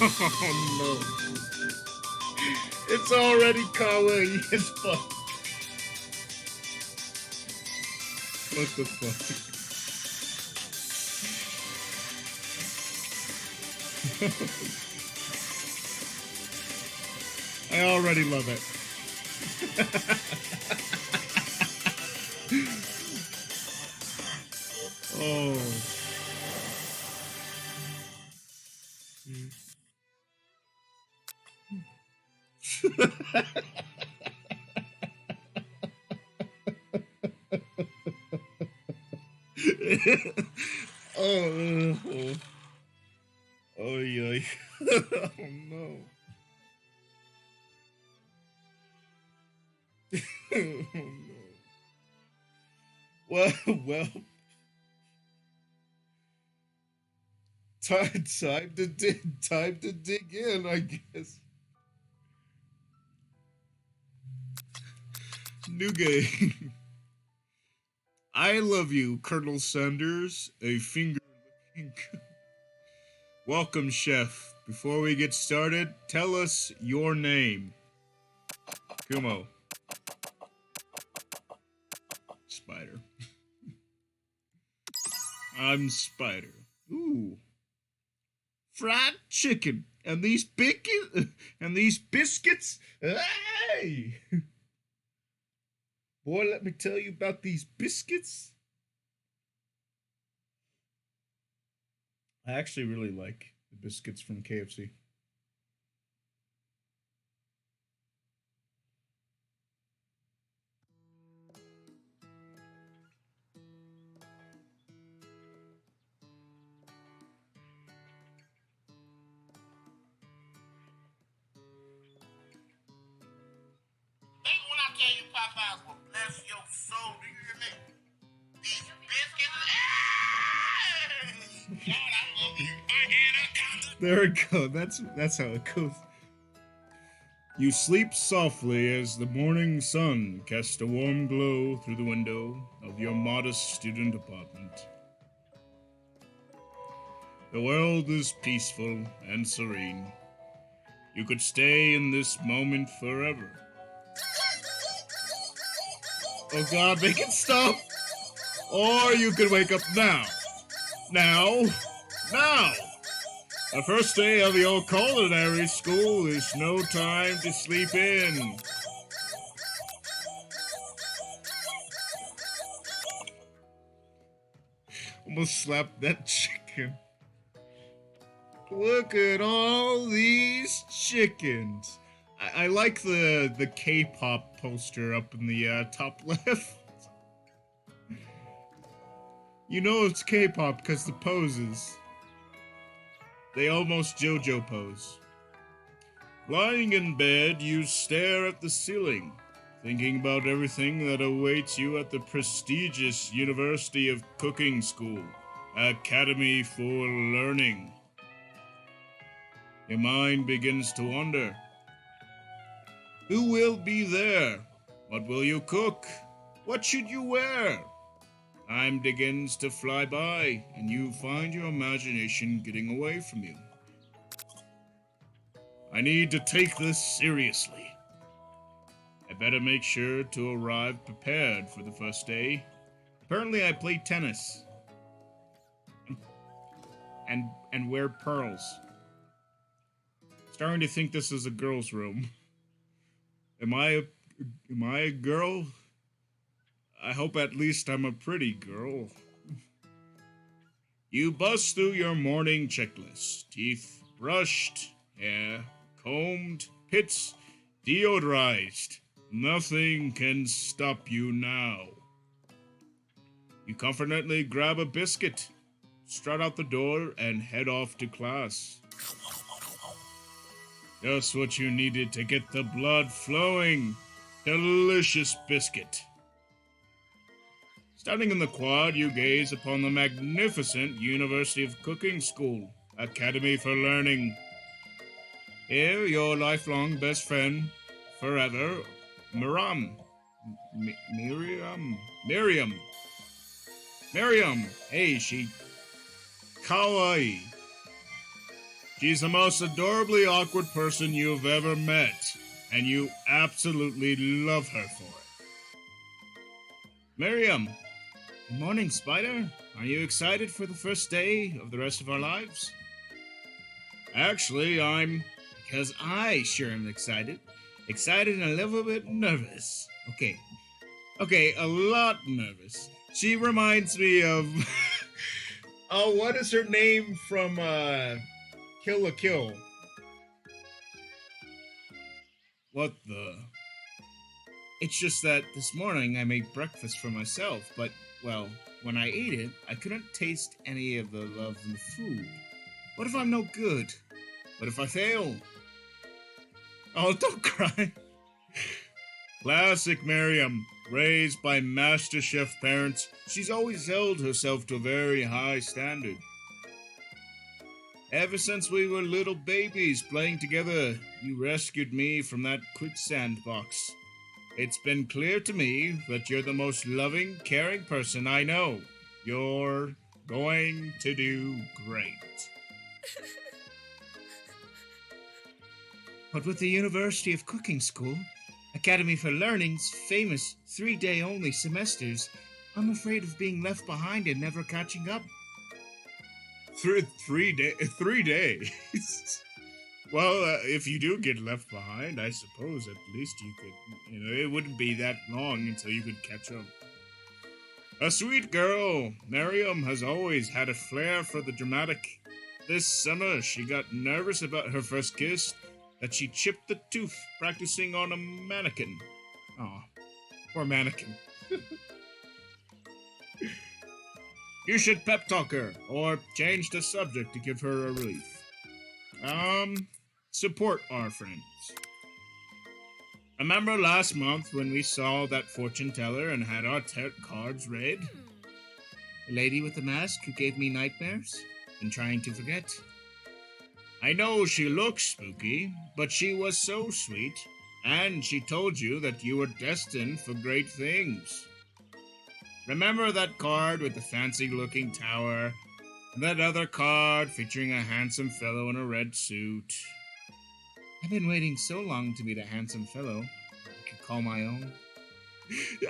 Oh no. It's already kawaii as fuck. What the fuck? I already love it. Oh. Oh. Oh yeah. Oh no. Oh no. Well, time to dig in, I guess. New game. I love you, Colonel Sanders. A finger licking. Welcome, Chef. Before we get started, tell us your name. Kumo. Spider. I'm Spider. Ooh. Fried chicken. And these biscuits. Hey! Boy, let me tell you about these biscuits. I actually really like the biscuits from KFC. Baby, when I tell you Popeyes will bless your soul, do you hear me? These biscuits, hey! God, I love you. There we go. That's how it goes. You sleep softly as the morning sun casts a warm glow through the window of your modest student apartment. The world is peaceful and serene. You could stay in this moment forever. Oh god, make it stop! Or you could wake up now. Now! Now! The first day of your culinary school is no time to sleep in. Almost slapped that chicken. Look at all these chickens. I like the K-pop poster up in the top left. You know it's K-pop because the poses. They almost JoJo pose. Lying in bed, you stare at the ceiling, thinking about everything that awaits you at the prestigious University of Cooking School, Academy for Learning. Your mind begins to wander. Who will be there? What will you cook? What should you wear? Time begins to fly by, and you find your imagination getting away from you. I need to take this seriously. I better make sure to arrive prepared for the first day. Apparently I play tennis. And wear pearls. Starting to think this is a girl's room. Am I a girl? I hope at least I'm a pretty girl. You bust through your morning checklist. Teeth brushed, hair combed, pits deodorized. Nothing can stop you now. You confidently grab a biscuit, strut out the door, and head off to class. Just what you needed to get the blood flowing. Delicious biscuit. Standing in the quad, you gaze upon the magnificent University of Cooking School, Academy for Learning. Here, your lifelong best friend, forever, Miriam. Miriam. Hey, she kawaii. She's the most adorably awkward person you've ever met, and you absolutely love her for it. Miriam, good morning, Spider. Are you excited for the first day of the rest of our lives? Actually, because I sure am excited. Excited and a little bit nervous. Okay, a lot nervous. She reminds me of... oh, what is her name from, Kill la Kill? What the... It's just that this morning I made breakfast for myself, but, well, when I ate it, I couldn't taste any of the love in the food. What if I'm no good? What if I fail? Oh, don't cry. Classic Miriam, raised by Master Chef parents, she's always held herself to a very high standard. Ever since we were little babies playing together, you rescued me from that quicksand box. It's been clear to me that you're the most loving, caring person I know. You're going to do great. But with the University of Cooking School, Academy for Learning's famous 3-day-only semesters, I'm afraid of being left behind and never catching up. 3 days? Well, if you do get left behind, I suppose at least you could, it wouldn't be that long until you could catch up. A sweet girl, Miriam has always had a flair for the dramatic. This summer, she got nervous about her first kiss, that she chipped the tooth practicing on a mannequin. Aw, poor mannequin. You should pep talk her, or change the subject to give her a relief. Support our friends. Remember last month when we saw that fortune teller and had our tarot cards read? The lady with the mask who gave me nightmares? Been trying to forget. I know she looks spooky, but she was so sweet, and she told you that you were destined for great things. Remember that card with the fancy-looking tower, and that other card featuring a handsome fellow in a red suit? I've been waiting so long to meet a handsome fellow I could call my own.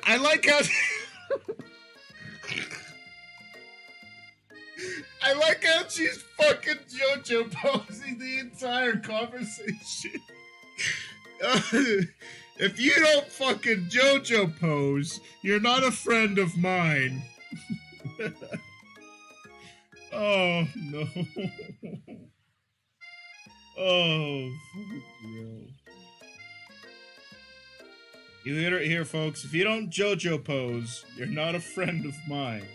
I like how... I like how she's fucking JoJo posing the entire conversation. If you don't fucking JoJo pose, you're not a friend of mine. Oh, no. Oh, fuck no. You hear it here, folks. If you don't JoJo pose, you're not a friend of mine.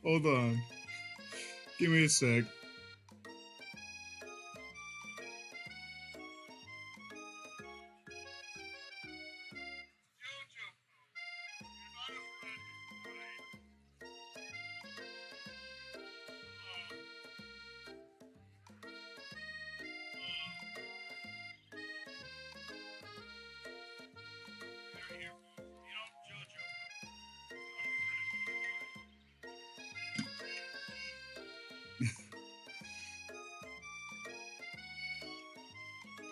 Hold on. Give me a sec.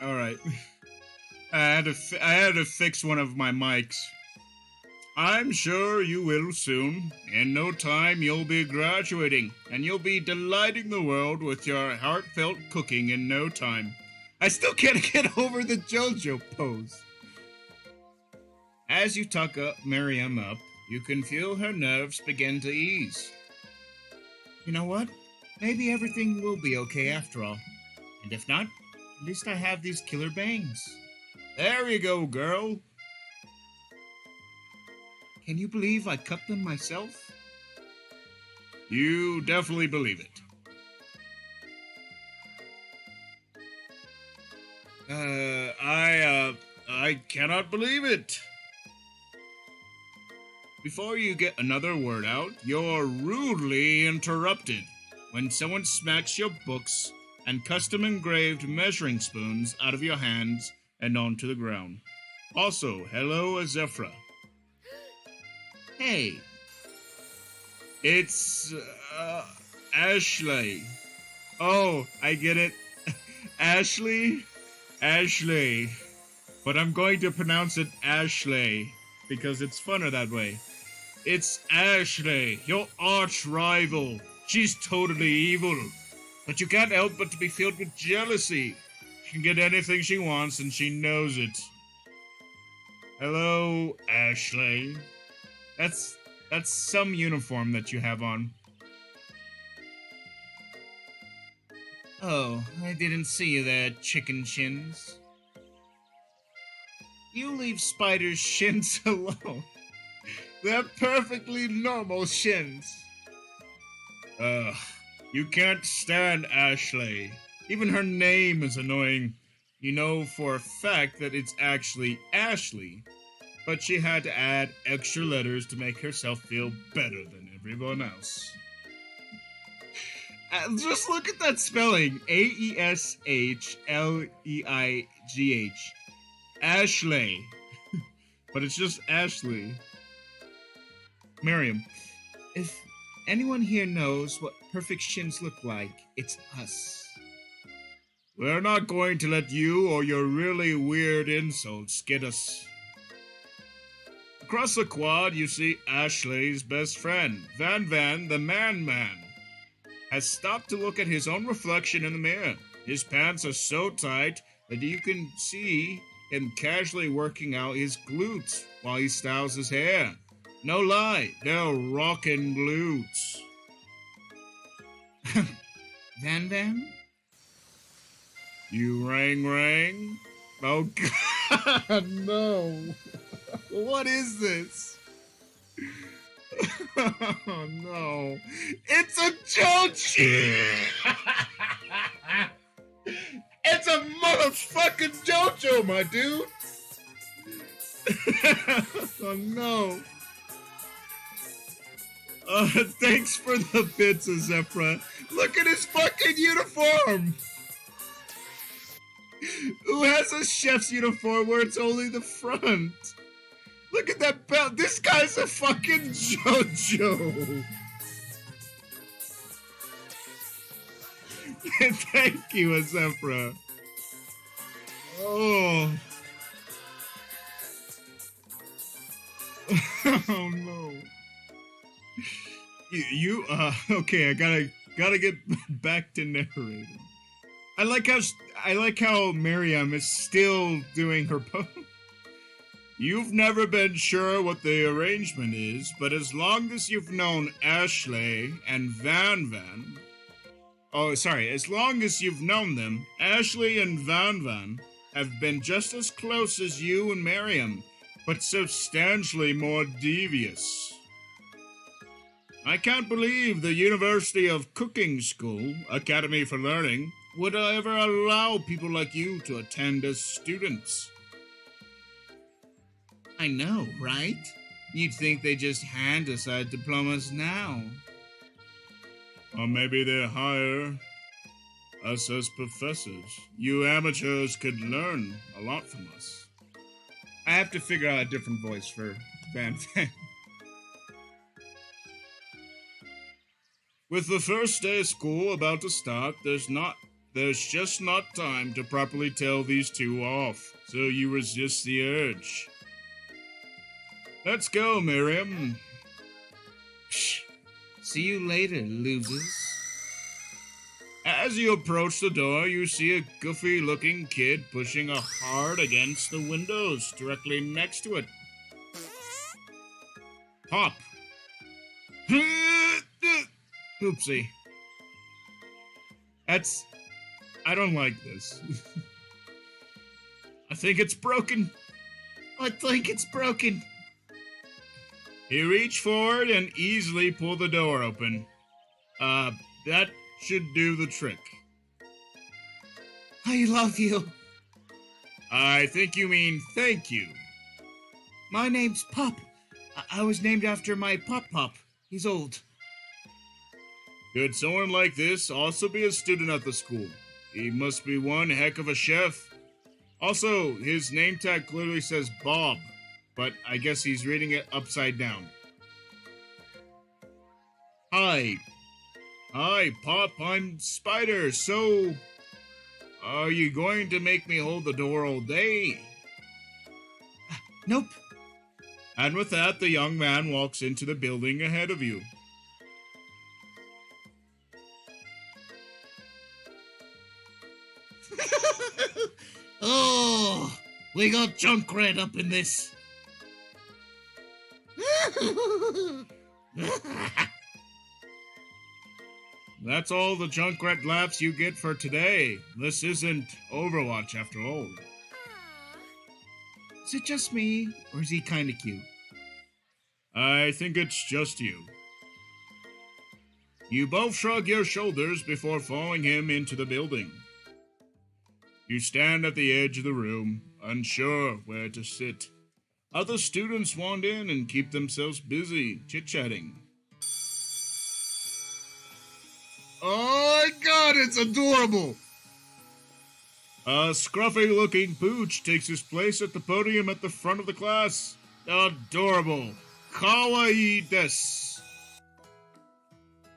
All right. I had to fix one of my mics. I'm sure you will soon. In no time, you'll be graduating, and you'll be delighting the world with your heartfelt cooking in no time. I still can't get over the JoJo pose. As you tuck Miriam up, you can feel her nerves begin to ease. You know what? Maybe everything will be okay after all. And if not, at least I have these killer bangs. There you go, girl. Can you believe I cut them myself? You definitely believe it. I cannot believe it. Before you get another word out, you're rudely interrupted when someone smacks your books and custom-engraved measuring spoons out of your hands and onto the ground. Also, hello, Azefra. Hey, it's, Ashley. Oh, I get it. Ashley? Ashley. But I'm going to pronounce it Ashley, because it's funner that way. It's Ashley, your arch rival. She's totally evil. But you can't help but to be filled with jealousy. She can get anything she wants, and she knows it. Hello, Ashley. That's some uniform that you have on. Oh, I didn't see you there, chicken shins. You leave Spider's shins alone. They're perfectly normal shins. Ugh, you can't stand Ashley. Even her name is annoying. You know for a fact that it's actually Ashley, but she had to add extra letters to make herself feel better than everyone else. Just look at that spelling. A-E-S-H-L-E-I-G-H. Ashley. But it's just Ashley. Miriam, if anyone here knows what perfect shins look like, it's us. We're not going to let you or your really weird insults get us. Across the quad, you see Ashley's best friend, Van Van, the Man-Man, has stopped to look at his own reflection in the mirror. His pants are so tight that you can see him casually working out his glutes while he styles his hair. No lie, they're rockin' glutes. Van Van? You rang? Oh God, no. What is this? Oh no. It's a JoJo! It's a motherfucking JoJo, my dude! Oh no. Thanks for the pizza, Zephyra. Look at his fucking uniform! Who has a chef's uniform where it's only the front? Look at that belt. This guy's a fucking JoJo. Thank you, Zephyra. Oh. Oh no. Okay, I gotta get back to narrating. I like how Miriam is still doing her pose. You've never been sure what the arrangement is, but as long as you've known Ashley and Van Van... as long as you've known them, Ashley and Van Van have been just as close as you and Miriam, but substantially more devious. I can't believe the University of Cooking School, Academy for Learning, would ever allow people like you to attend as students. I know, right? You'd think they just hand us our diplomas now. Or maybe they hire us as professors. You amateurs could learn a lot from us. I have to figure out a different voice for Van Van. With the first day of school about to start, there's just not time to properly tell these two off, so you resist the urge. Let's go, Miriam. Psh, see you later, losers. As you approach the door, you see a goofy-looking kid pushing a heart against the windows directly next to it. Pop. Oopsie. I don't like this. I think it's broken. You reach forward and easily pull the door open. That should do the trick. I love you. I think you mean thank you. My name's Pop. I was named after my Pop. He's old. Could someone like this also be a student at the school? He must be one heck of a chef. Also, his name tag clearly says Bob, but I guess he's reading it upside down. Hi. Hi, Pop, I'm Spider, so... Are you going to make me hold the door all day? Nope. And with that, the young man walks into the building ahead of you. Oh, we got Junkrat up in this. That's all the Junkrat laughs you get for today. This isn't Overwatch after all. Is it just me, or is he kinda cute? I think it's just you. You both shrug your shoulders before following him into the building. You stand at the edge of the room, unsure where to sit. Other students wander in and keep themselves busy, chit-chatting. Oh my god, it's adorable! A scruffy-looking pooch takes his place at the podium at the front of the class. Adorable. Kawaii desu.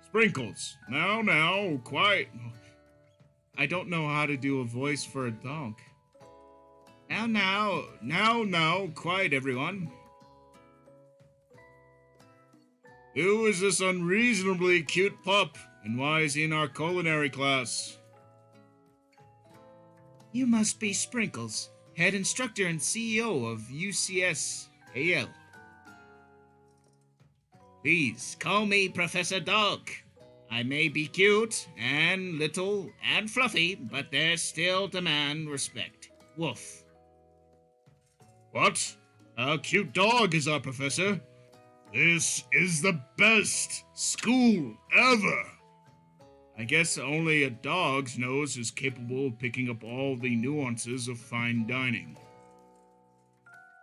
Sprinkles. Now, quiet. I don't know how to do a voice for a dog. Now, quiet everyone. Who is this unreasonably cute pup, and why is he in our culinary class? You must be Sprinkles, head instructor and CEO of UCS AL. Please call me Professor Dog. I may be cute and little and fluffy, but there still demand respect. Woof. What? A cute dog is our professor? This is the best school ever! I guess only a dog's nose is capable of picking up all the nuances of fine dining.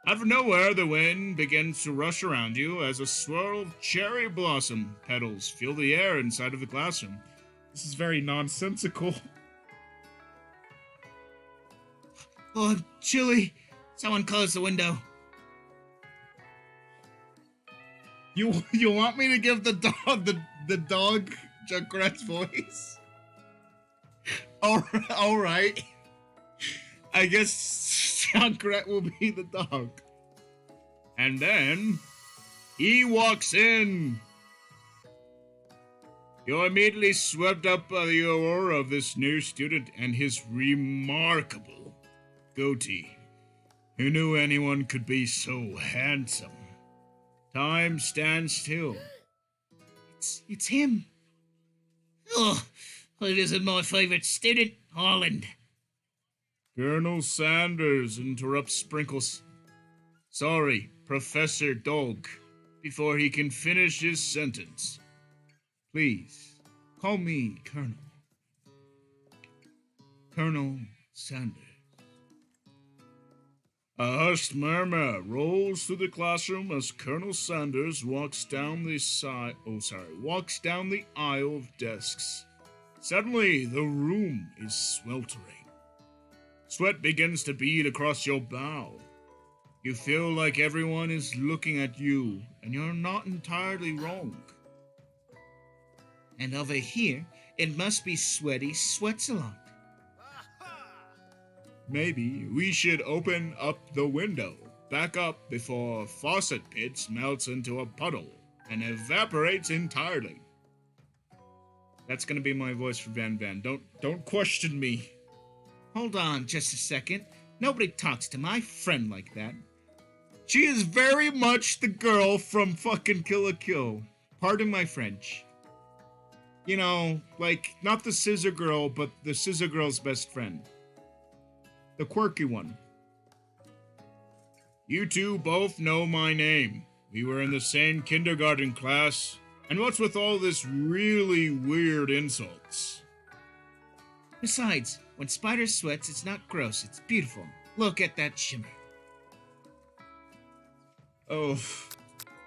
Out of nowhere, the wind begins to rush around you as a swirl of cherry blossom petals fill the air inside of the classroom. This is very nonsensical. Oh, I'm chilly. Someone close the window. You want me to give the dog Junkrat's voice? All right. I guess Junkrat will be the dog. And then he walks in. You're immediately swept up by the aura of this new student and his remarkable goatee. Who knew anyone could be so handsome? Time stands still. It's him. Oh, it isn't my favorite student, Harland. Colonel Sanders interrupts Sprinkles. Sorry, Professor Dog, before he can finish his sentence. Please, call me Colonel. Colonel Sanders. A hushed murmur rolls through the classroom as Colonel Sanders walks down the aisle of desks. Suddenly, the room is sweltering. Sweat begins to bead across your brow. You feel like everyone is looking at you, and you're not entirely wrong. And over here, it must be Sweaty Switzerland. Maybe we should open up the window, back up before faucet pits melts into a puddle and evaporates entirely. That's gonna be my voice for Van Van. Don't question me. Hold on just a second. Nobody talks to my friend like that. She is very much the girl from fucking Kill la Kill. Pardon my French. You know, like, not the scissor girl, but the scissor girl's best friend. The quirky one. You two both know my name. We were in the same kindergarten class. And what's with all this really weird insults? Besides, when Spider sweats, it's not gross, it's beautiful. Look at that shimmer. Oh,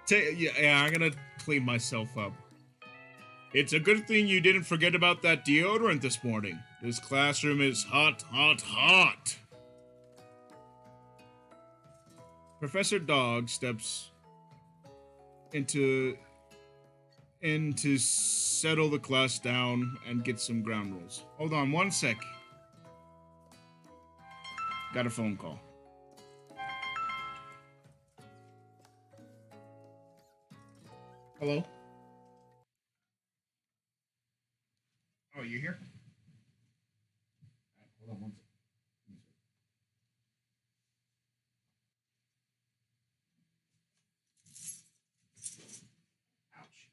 yeah, I'm gonna clean myself up. It's a good thing you didn't forget about that deodorant this morning. This classroom is hot, hot, hot. Professor Dog steps into in to settle the class down and get some ground rules. Hold on one sec. Got a phone call. Hello? Oh, you here? Alright, hold on one sec. Ouch.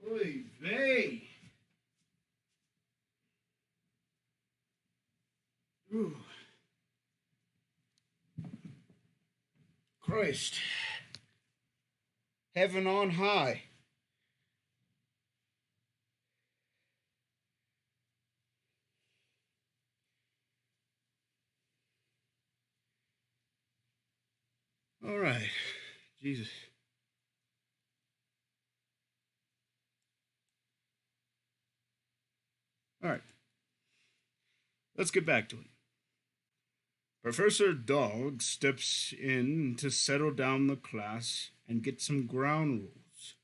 Oy vey. Ooh. Christ. Heaven on high. All right. Jesus. All right. Let's get back to it. Professor Dog steps in to settle down the class and get some ground rules.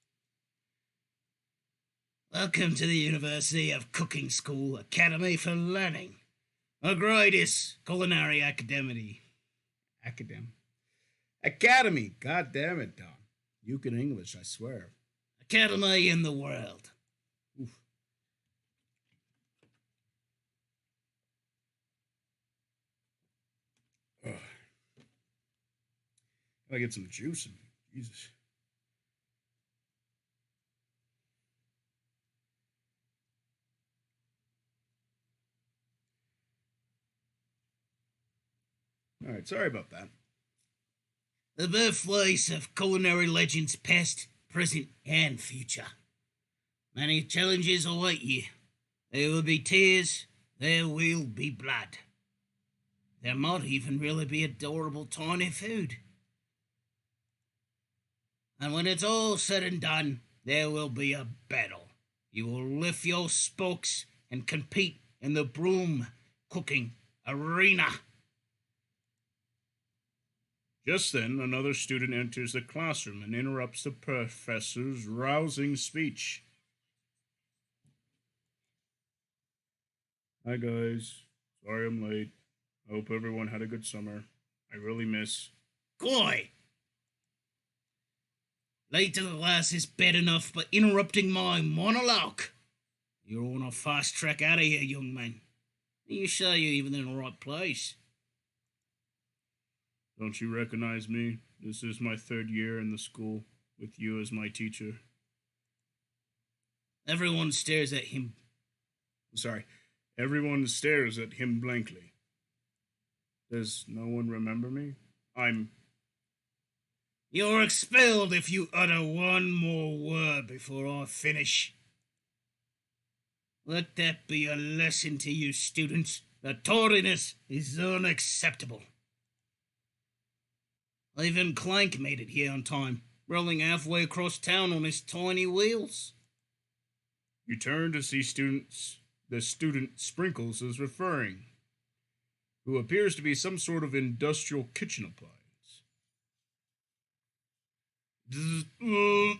Welcome to the University of Cooking School Academy for Learning. The greatest culinary academy. Academy. God damn it, Don. You can English, I swear. Academy in the world. Oof. Ugh. Gotta get some juice in me. Jesus. All right, sorry about that. The birthplace of culinary legends past, present, and future. Many challenges await you. There will be tears, there will be blood. There might even really be adorable tiny food. And when it's all said and done, there will be a battle. You will lift your spokes and compete in the broom cooking arena. Just then, another student enters the classroom and interrupts the professor's rousing speech. Hi, guys. Sorry I'm late. I hope everyone had a good summer. I really miss. Goy! Late to the class is bad enough, but interrupting my monologue. You're on a fast track out of here, young man. Are you sure you're even in the right place? Don't you recognize me? This is my third year in the school, with you as my teacher. Everyone stares at him. Sorry. Everyone stares at him blankly. Does no one remember me? You're expelled if you utter one more word before I finish. Let that be a lesson to you students. That tardiness is unacceptable. Even Clank made it here on time, rolling halfway across town on his tiny wheels. You turn to see the student Sprinkles is referring, who appears to be some sort of industrial kitchen appliance. The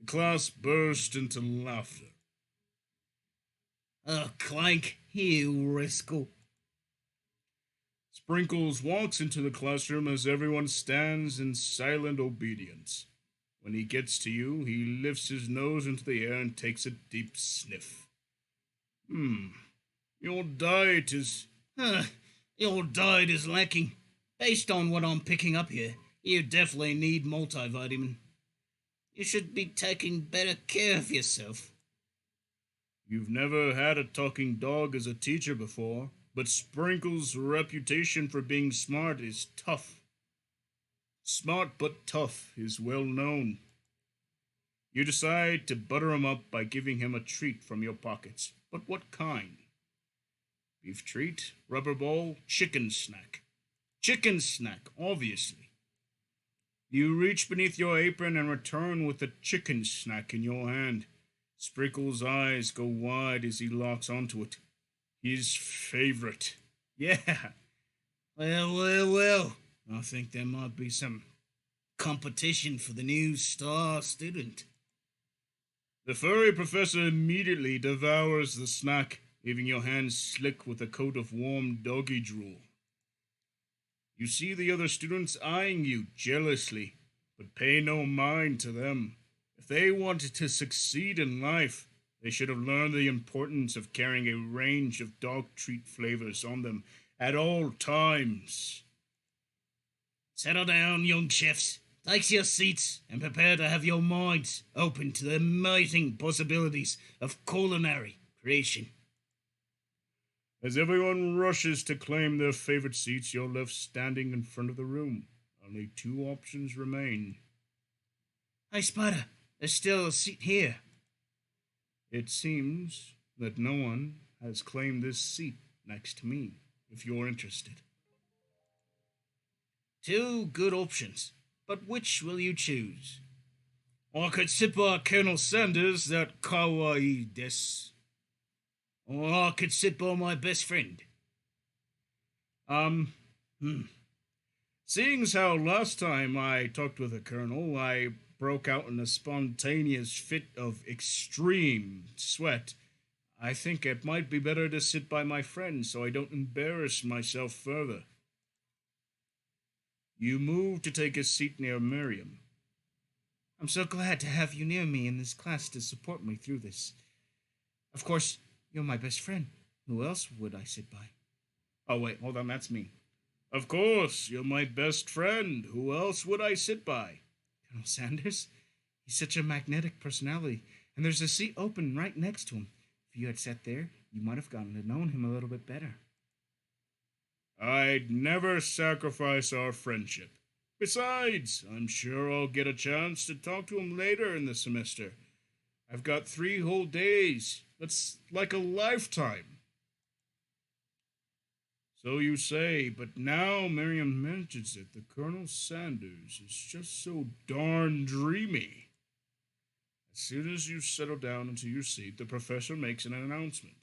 class burst into laughter. Oh, Clank, you rascal. Sprinkles walks into the classroom as everyone stands in silent obedience. When he gets to you, he lifts his nose into the air and takes a deep sniff. Your diet is... Your diet is lacking. Based on what I'm picking up here, you definitely need multivitamin. You should be taking better care of yourself. You've never had a talking dog as a teacher before, but Sprinkles' reputation for being smart is tough. Smart but tough is well known. You decide to butter him up by giving him a treat from your pockets. But what kind? Beef treat, rubber ball, chicken snack. Chicken snack, obviously. You reach beneath your apron and return with the chicken snack in your hand. Sprinkles' eyes go wide as he locks onto it. His favorite. Yeah. Well. I think there might be some competition for the new star student. The furry professor immediately devours the snack, leaving your hands slick with a coat of warm doggy drool. You see the other students eyeing you jealously, but pay no mind to them. If they wanted to succeed in life, they should have learned the importance of carrying a range of dog treat flavors on them at all times. Settle down, young chefs. take your seats and prepare to have your minds open to the amazing possibilities of culinary creation. As everyone rushes to claim their favorite seats, you're left standing in front of the room. Only two options remain. Hey, Spider, there's still a seat here. It seems that no one has claimed this seat next to me, if you're interested. Two good options, but which will you choose? I could sit by Colonel Sanders, that kawaii desu. Or I could sit by my best friend. Seeing as how last time I talked with the Colonel, I broke out in a spontaneous fit of extreme sweat, I think it might be better to sit by my friend so I don't embarrass myself further. You move to take a seat near Miriam. I'm so glad to have you near me in this class to support me through this. Of course, you're my best friend. Who else would I sit by? Oh, wait, hold on, that's me. Of course, you're my best friend. Who else would I sit by? Colonel Sanders? He's such a magnetic personality, and there's a seat open right next to him. If you had sat there, you might have gotten to know him a little bit better. I'd never sacrifice our friendship. Besides, I'm sure I'll get a chance to talk to him later in the semester. I've got 3 whole days. That's like a lifetime. So you say, but now Miriam mentions it, the Colonel Sanders is just so darn dreamy. As soon as you settle down into your seat, the professor makes an announcement.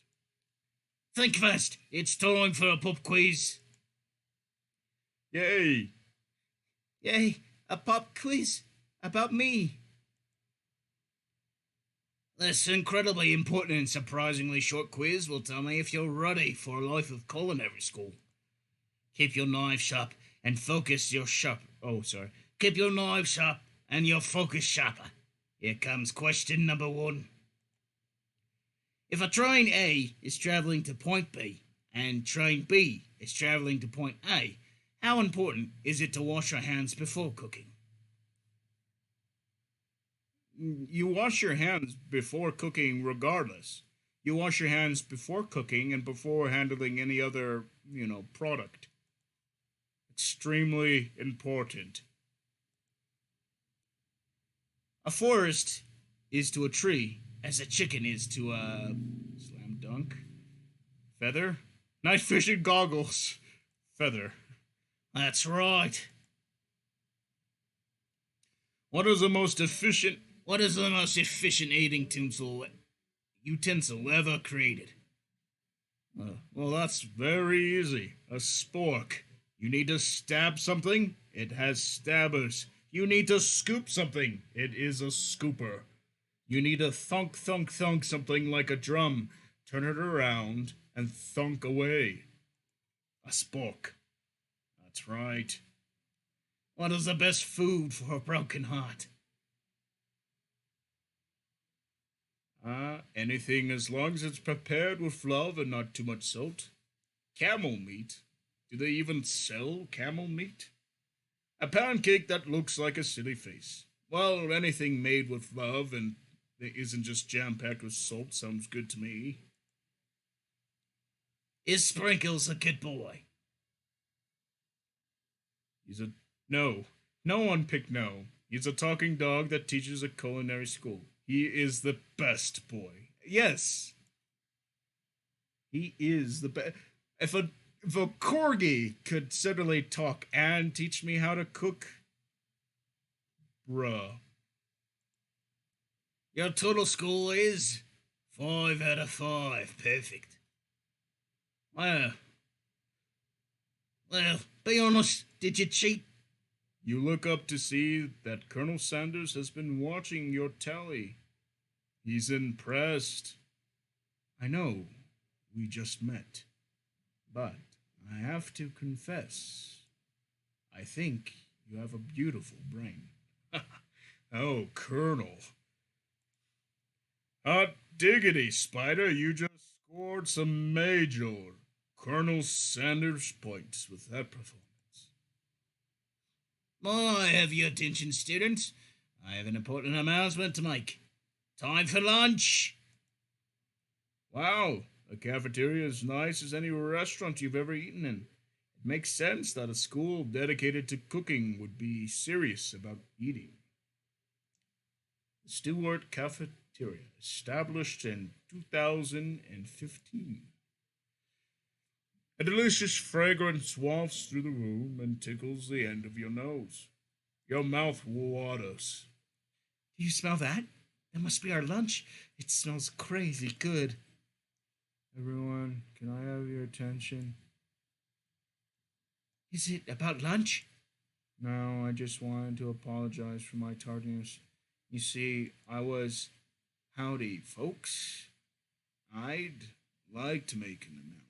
Think fast. It's time for a pop quiz. Yay! Yay, a pop quiz about me. This incredibly important and surprisingly short quiz will tell me if you're ready for a life of culinary school. Keep your knife sharp and focus your sharp. Keep your knife sharp and your focus sharper. Here comes question number 1. If a train A is traveling to point B and train B is traveling to point A, how important is it to wash your hands before cooking? You wash your hands before cooking regardless. You wash your hands before cooking and before handling any other, product. Extremely important. A forest is to a tree as a chicken is to a slam dunk. Feather? Night fishing goggles. Feather. That's right. What is the most efficient eating utensil ever created? Well, that's very easy. A spork. You need to stab something? It has stabbers. You need to scoop something? It is a scooper. You need to thunk something like a drum. Turn it around and thunk away. A spork. That's right. What is the best food for a broken heart? Anything as long as it's prepared with love and not too much salt. Camel meat? Do they even sell camel meat? A pancake that looks like a silly face. Well, anything made with love and isn't just jam-packed with salt sounds good to me. Is Sprinkles a good boy? No. No one picked no. He's a talking dog that teaches a culinary school. He is the best boy. Yes. He is the best. If a corgi could suddenly talk and teach me how to cook, bruh. Your total score is 5 out of 5. Perfect. Well, be honest, did you cheat? You look up to see that Colonel Sanders has been watching your tally. He's impressed. I know, we just met. But I have to confess, I think you have a beautiful brain. Oh, Colonel. Hot diggity, Spider, you just scored some major Colonel Sanders points with that performance. I have your attention, students. I have an important announcement to make. Time for lunch. Wow, the cafeteria is nice as any restaurant you've ever eaten in. It makes sense that a school dedicated to cooking would be serious about eating. The Stewart Cafeteria, established in 2015. A delicious fragrance wafts through the room and tickles the end of your nose. Your mouth waters. Do you smell that? That must be our lunch. It smells crazy good. Everyone, can I have your attention? Is it about lunch? No, I just wanted to apologize for my tardiness. You see, Howdy, folks. I'd like to make an announcement.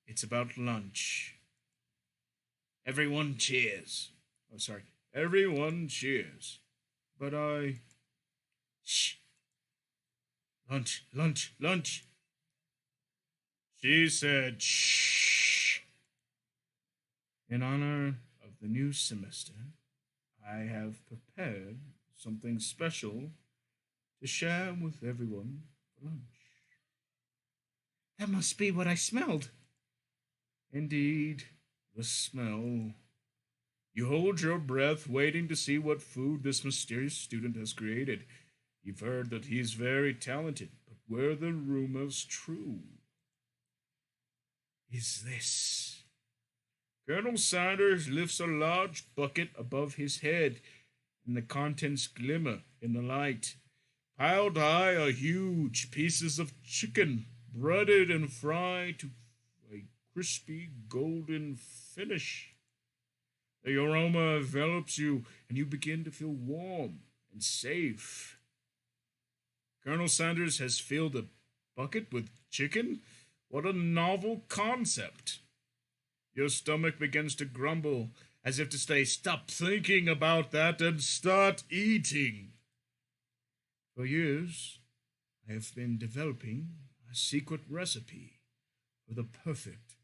It's about lunch. Everyone cheers. Oh, sorry. Everyone cheers. But Shh. Lunch, lunch, lunch. She said, shh. In honor of the new semester, I have prepared something special to share with everyone for lunch. That must be what I smelled. Indeed, the smell. You hold your breath, waiting to see what food this mysterious student has created. You've heard that he's very talented, but were the rumors true? Is this? Colonel Sanders lifts a large bucket above his head, and the contents glimmer in the light. Piled high are huge pieces of chicken, breaded and fried to a crispy golden finish. The aroma envelops you, and you begin to feel warm and safe. Colonel Sanders has filled a bucket with chicken. What a novel concept. Your stomach begins to grumble, as if to say, stop thinking about that and start eating. For years, I have been developing a secret recipe for the perfect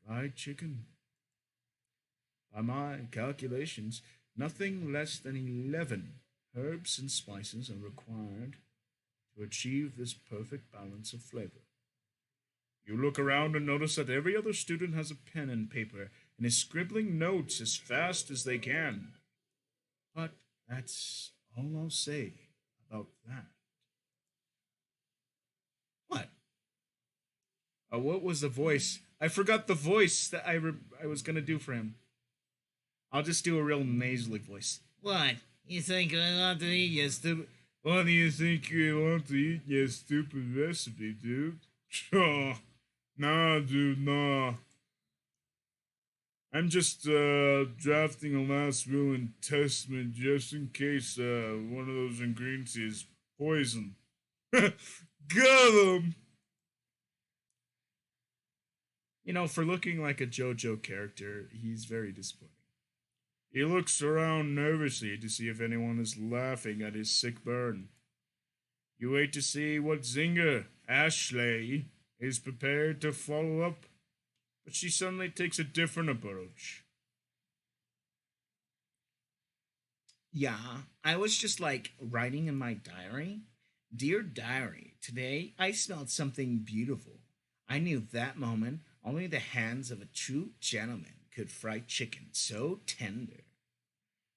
fried chicken. By my calculations, nothing less than 11 herbs and spices are required to achieve this perfect balance of flavor. You look around and notice that every other student has a pen and paper and is scribbling notes as fast as they can. But that's all I'll say about that. What? What was the voice? I forgot the voice that I was going to do for him. I'll just do a real nasally voice. What? You think I want to eat your stupid... What do you think you want to eat your stupid recipe, dude? Sure. Nah, dude, nah. I'm just drafting a last will and testament just in case one of those ingredients is poison. Got him! You know, for looking like a JoJo character, he's very disappointing. He looks around nervously to see if anyone is laughing at his sick burn. You wait to see what Zinger, Ashley, is prepared to follow up, but she suddenly takes a different approach. Yeah, I was just writing in my diary. Dear diary, today I smelled something beautiful. I knew that moment only the hands of a true gentleman could fry chicken so tender.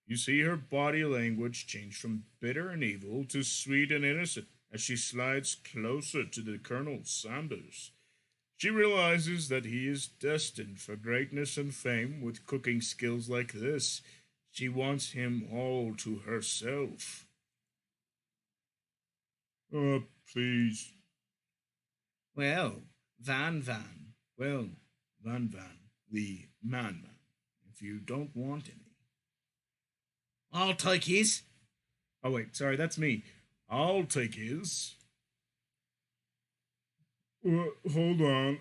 You see her body language change from bitter and evil to sweet and innocent as she slides closer to the Colonel Sanders. She realizes that he is destined for greatness and fame with cooking skills like this. She wants him all to herself. Oh, please. Well, Van, the man, if you don't want any. I'll take his. Oh, wait, sorry, that's me. I'll take his. Hold on.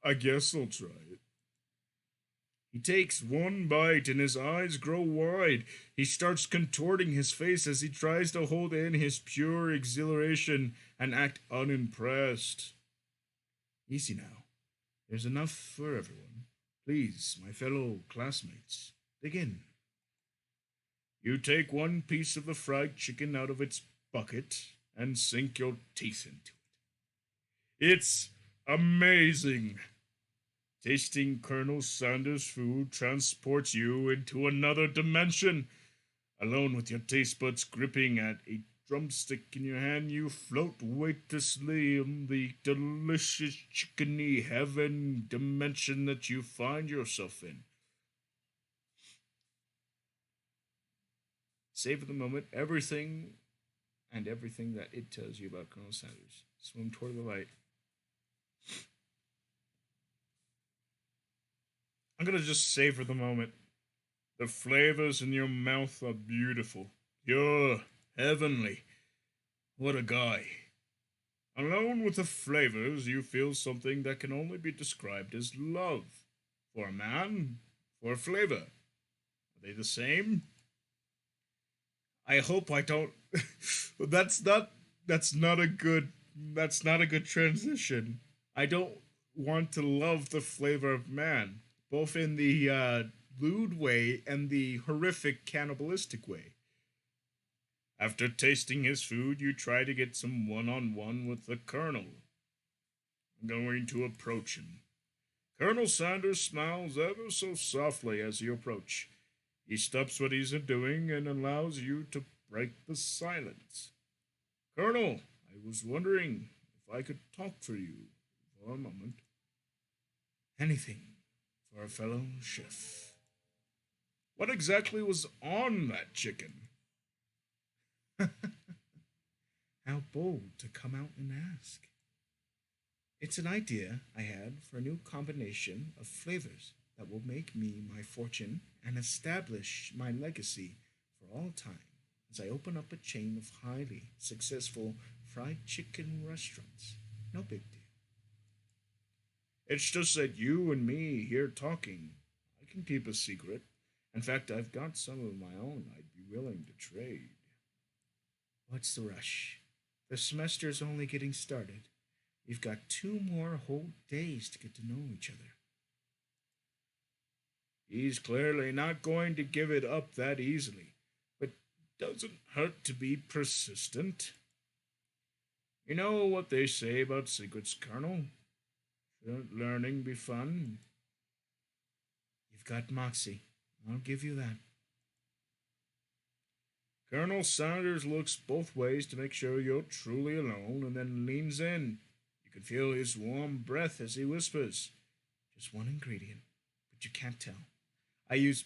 I guess I'll try it. He takes one bite and his eyes grow wide. He starts contorting his face as he tries to hold in his pure exhilaration and act unimpressed. Easy now. There's enough for everyone. Please, my fellow classmates, begin. You take one piece of the fried chicken out of its bucket and sink your teeth into it. It's amazing. Tasting Colonel Sanders' food transports you into another dimension. Alone with your taste buds gripping at a drumstick in your hand, you float weightlessly in the delicious chickeny heaven dimension that you find yourself in. Savor the moment, everything that it tells you about Colonel Sanders. Swim toward the light. I'm gonna just savor the moment. The flavors in your mouth are beautiful. You're heavenly. What a guy. Alone with the flavors, you feel something that can only be described as love. For a man, for a flavor. Are they the same? I hope I don't. That's not a good transition. I don't want to love the flavor of man, both in the lewd way and the horrific cannibalistic way. After tasting his food, you try to get some one-on-one with the colonel. I'm going to approach him. Colonel Sanders smiles ever so softly as you approach. He stops what he's doing and allows you to break the silence. Colonel, I was wondering if I could talk for you for a moment. Anything for a fellow chef. What exactly was on that chicken? How bold to come out and ask. It's an idea I had for a new combination of flavors that will make me my fortune and establish my legacy for all time as I open up a chain of highly successful fried chicken restaurants. No big deal. It's just that you and me here talking, I can keep a secret. In fact, I've got some of my own I'd be willing to trade. What's the rush? The semester's only getting started. We've got 2 more whole days to get to know each other. He's clearly not going to give it up that easily, but doesn't hurt to be persistent. You know what they say about secrets, Colonel? Shouldn't learning be fun? You've got moxie. I'll give you that. Colonel Sanders looks both ways to make sure you're truly alone and then leans in. You can feel his warm breath as he whispers. Just one ingredient, but you can't tell. It's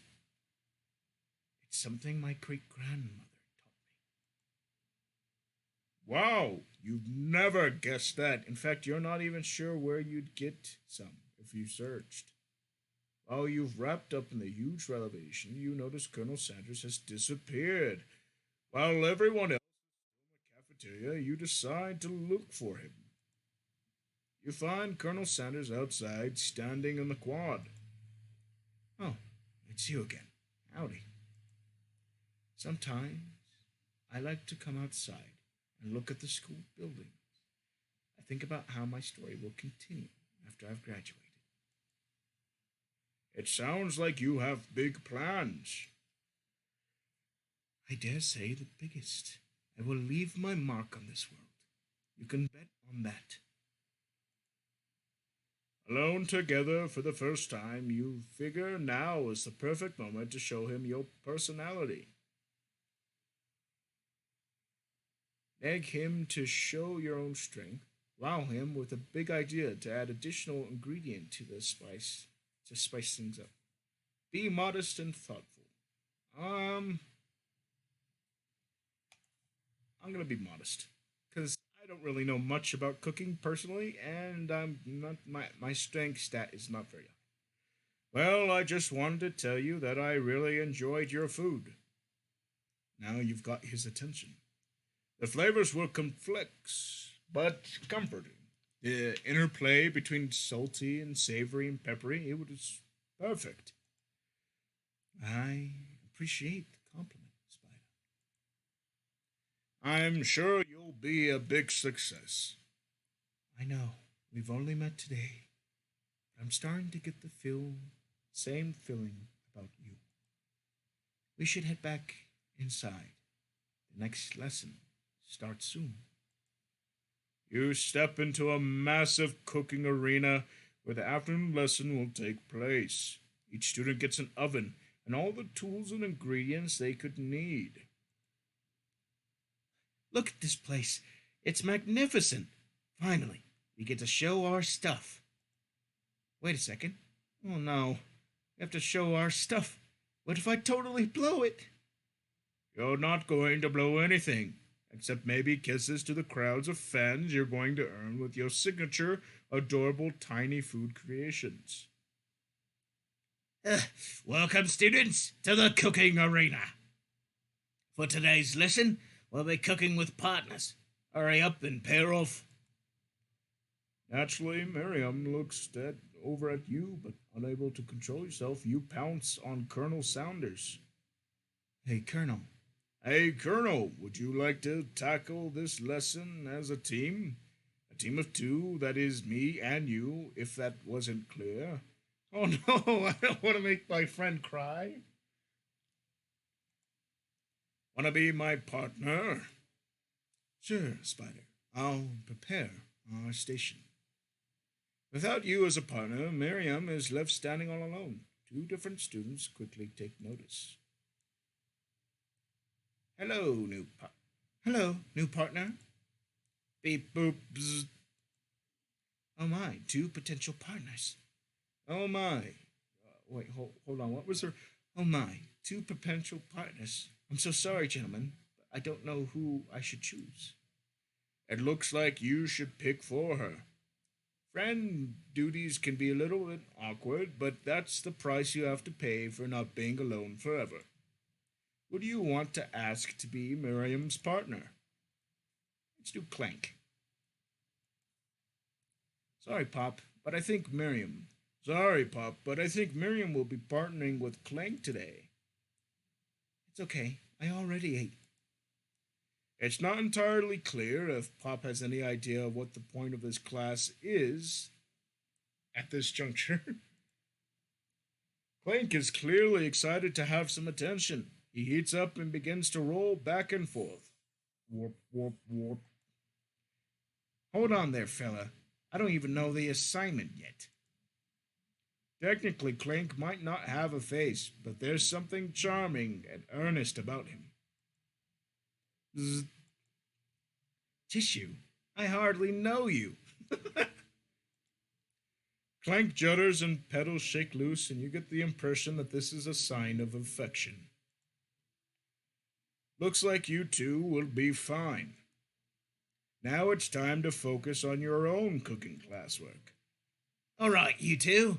something my great grandmother taught me. Wow, you've never guessed that. In fact, you're not even sure where you'd get some if you searched. While you've wrapped up in the huge revelation, you notice Colonel Sanders has disappeared. While everyone else is in the cafeteria, you decide to look for him. You find Colonel Sanders outside, standing in the quad. Oh, it's you again. Howdy. Sometimes I like to come outside and look at the school buildings. I think about how my story will continue after I've graduated. It sounds like you have big plans. I dare say the biggest. I will leave my mark on this world. You can bet on that. Alone together for the first time, you figure now is the perfect moment to show him your personality. Nag him to show your own strength. Wow him with a big idea to add additional ingredient to the spice to spice things up. Be modest and thoughtful. I'm gonna be modest because I don't really know much about cooking personally, and I'm not my strength stat is not very high. Well, I just wanted to tell you that I really enjoyed your food. Now you've got his attention. The flavors were complex but comforting. The interplay between salty and savory and peppery, it was perfect. I appreciate the compliment, Spider. I'm sure you'll be a big success. I know. We've only met today. I'm starting to get the feel Same feeling about you. We should head back inside. The next lesson starts soon. You step into a massive cooking arena where the afternoon lesson will take place. Each student gets an oven and all the tools and ingredients they could need. Look at this place. It's magnificent. Finally, we get to show our stuff. Wait a second. Oh no. We have to show our stuff. What if I totally blow it? You're not going to blow anything, except maybe kisses to the crowds of fans you're going to earn with your signature, adorable tiny food creations. Welcome, students, to the cooking arena. For today's lesson, we'll be cooking with partners. Hurry up and pair off. Naturally, Miriam looks over at you, but unable to control yourself, you pounce on Colonel Saunders. Hey, Colonel. Hey, Colonel, would you like to tackle this lesson as a team? A team of two, that is me and you, if that wasn't clear. Oh no, I don't want to make my friend cry. Want to be my partner? Sure, Spider. I'll prepare our station. Without you as a partner, Miriam is left standing all alone. Two different students quickly take notice. Hello, new partner. Beep boop bzz. Oh my, two potential partners. Oh my. Wait, hold on. What was her? Oh my, two potential partners. I'm so sorry, gentlemen, but I don't know who I should choose. It looks like you should pick for her. Friend duties can be a little bit awkward, but that's the price you have to pay for not being alone forever. Who do you want to ask to be Miriam's partner? Let's do Clank. Sorry, Pop, but I think Miriam. Sorry, Pop, but I think Miriam will be partnering with Clank today. It's okay. I already ate. It's not entirely clear if Pop has any idea of what the point of this class is at this juncture. Clank is clearly excited to have some attention. He heats up and begins to roll back and forth. Warp, warp, warp. Hold on there, fella. I don't even know the assignment yet. Technically, Clank might not have a face, but there's something charming and earnest about him. Zzz. Tissue, I hardly know you. Clank judders and petals shake loose, and you get the impression that this is a sign of affection. Looks like you two will be fine. Now it's time to focus on your own cooking classwork. All right, you two.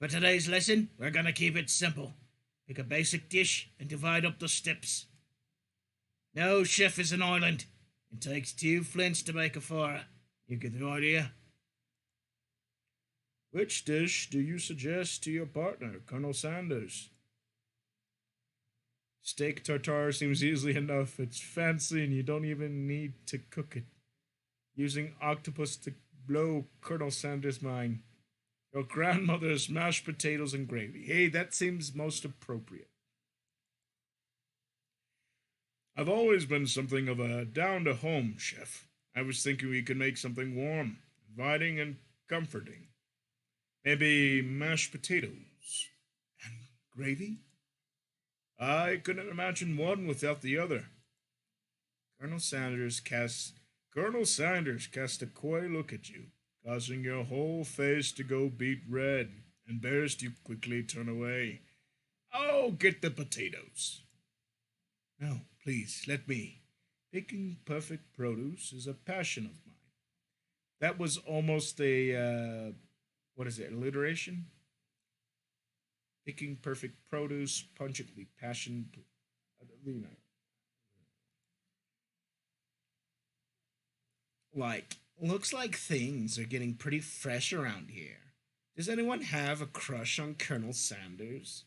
For today's lesson, we're going to keep it simple. Pick a basic dish and divide up the steps. No chef is an island. It takes two flints to make a fire. You get the idea? Which dish do you suggest to your partner, Colonel Sanders? Steak tartare seems easy enough. It's fancy and you don't even need to cook it. Using octopus to blow Colonel Sanders' mind. Your grandmother's mashed potatoes and gravy. Hey, that seems most appropriate. I've always been something of a down-to-home chef. I was thinking we could make something warm, inviting, and comforting. Maybe mashed potatoes and gravy? I couldn't imagine one without the other. Colonel Sanders cast a coy look at you, causing your whole face to go beet red. Embarrassed, you quickly turn away. Oh, get the potatoes. No, please, let me. Picking perfect produce is a passion of mine. That was almost a, alliteration? Picking perfect produce, pungently passion, looks like things are getting pretty fresh around here. Does anyone have a crush on Colonel Sanders?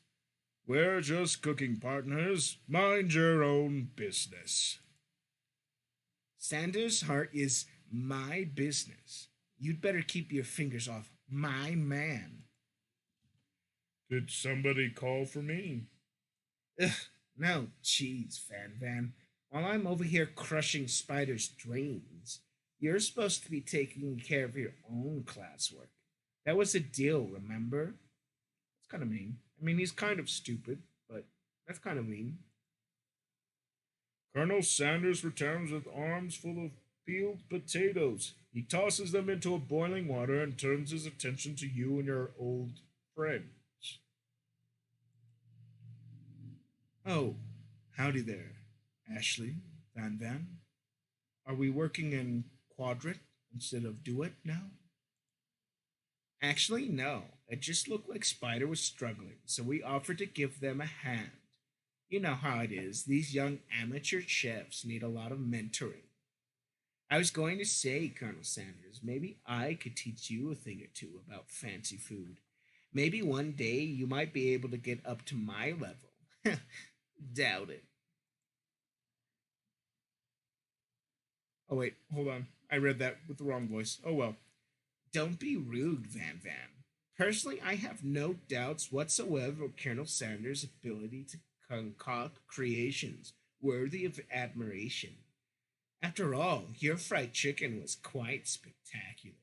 We're just cooking partners. Mind your own business. Sanders' heart is my business. You'd better keep your fingers off my man. Did somebody call for me? Ugh, no cheese, Van Van. While I'm over here crushing spiders' dreams, you're supposed to be taking care of your own classwork. That was a deal, remember? It's kind of mean. I mean, he's kind of stupid, but that's kind of mean. Colonel Sanders returns with arms full of peeled potatoes. He tosses them into a boiling water and turns his attention to you and your old friends. Oh, howdy there, Ashley, Van Van. Are we working in quadrant instead of duet now? Actually, no. It just looked like Spider was struggling, so we offered to give them a hand. You know how it is, these young amateur chefs need a lot of mentoring. I was going to say, Colonel Sanders, maybe I could teach you a thing or two about fancy food. Maybe one day you might be able to get up to my level. Doubt it. Oh, wait, hold on. I read that with the wrong voice. Oh, well. Don't be rude, Van Van. Personally, I have no doubts whatsoever of Colonel Sanders' ability to concoct creations worthy of admiration. After all, your fried chicken was quite spectacular.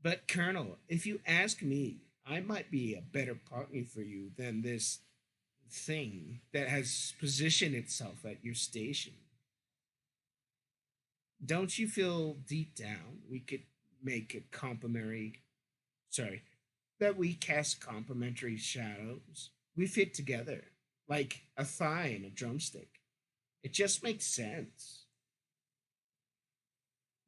But, Colonel, if you ask me, I might be a better partner for you than this thing that has positioned itself at your station. Don't you feel deep down we could make a complimentary, sorry, that we cast complementary shadows? We fit together like a thigh and a drumstick. It just makes sense.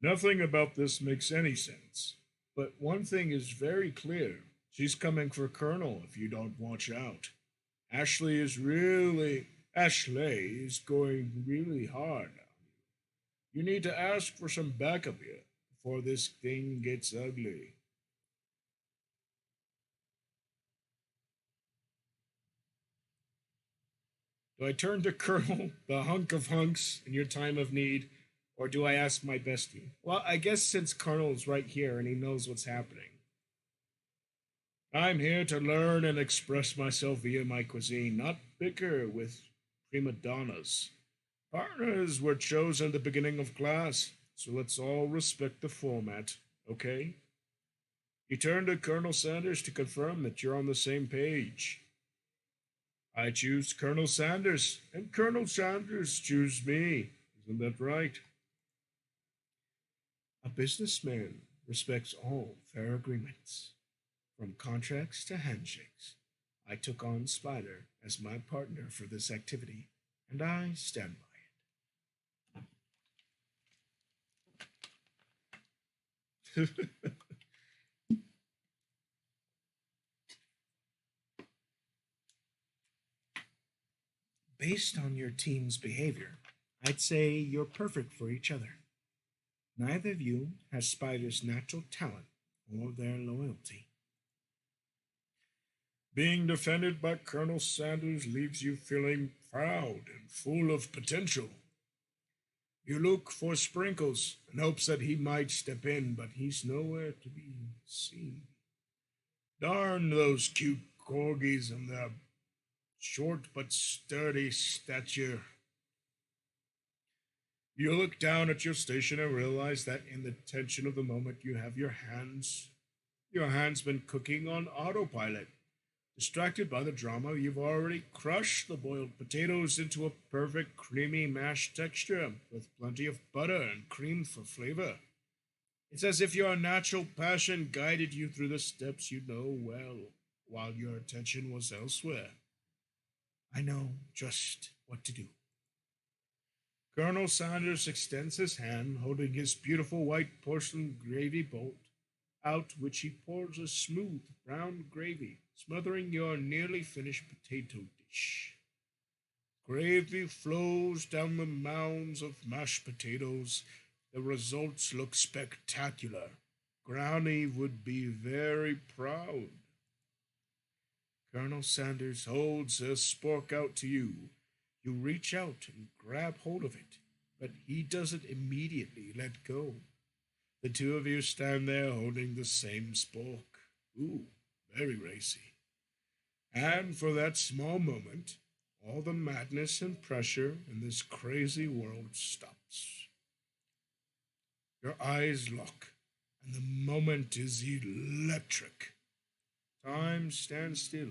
Nothing about this makes any sense. But one thing is very clear. She's coming for Colonel if you don't watch out. Ashley is going really hard. You need to ask for some backup here before this thing gets ugly. Do I turn to Colonel, the hunk of hunks, in your time of need, or do I ask my bestie? Well, I guess since Colonel's right here and he knows what's happening. I'm here to learn and express myself via my cuisine, not bicker with prima donnas. Partners were chosen at the beginning of class, so let's all respect the format, okay? You turn to Colonel Sanders to confirm that you're on the same page. I choose Colonel Sanders, and Colonel Sanders choose me. Isn't that right? A businessman respects all fair agreements, from contracts to handshakes. I took on Spider as my partner for this activity, and I stand by it. Based on your team's behavior, I'd say you're perfect for each other. Neither of you has Spider's natural talent or their loyalty. Being defended by Colonel Sanders leaves you feeling proud and full of potential. You look for Sprinkles in hopes that he might step in, but he's nowhere to be seen. Darn those cute corgis and their short but sturdy stature. You look down at your station and realize that in the tension of the moment you have your hands been cooking on autopilot. Distracted by the drama, you've already crushed the boiled potatoes into a perfect creamy mashed texture with plenty of butter and cream for flavor. It's as if your natural passion guided you through the steps you know well, while your attention was elsewhere. I know just what to do. Colonel Sanders extends his hand, holding his beautiful white porcelain gravy bowl, out which he pours a smooth brown gravy, smothering your nearly finished potato dish. Gravy flows down the mounds of mashed potatoes. The results look spectacular. Granny would be very proud. Colonel Sanders holds a spork out to you. You reach out and grab hold of it, but he doesn't immediately let go. The two of you stand there holding the same spork. Ooh, very racy. And for that small moment, all the madness and pressure in this crazy world stops. Your eyes lock, and the moment is electric. Time stands still.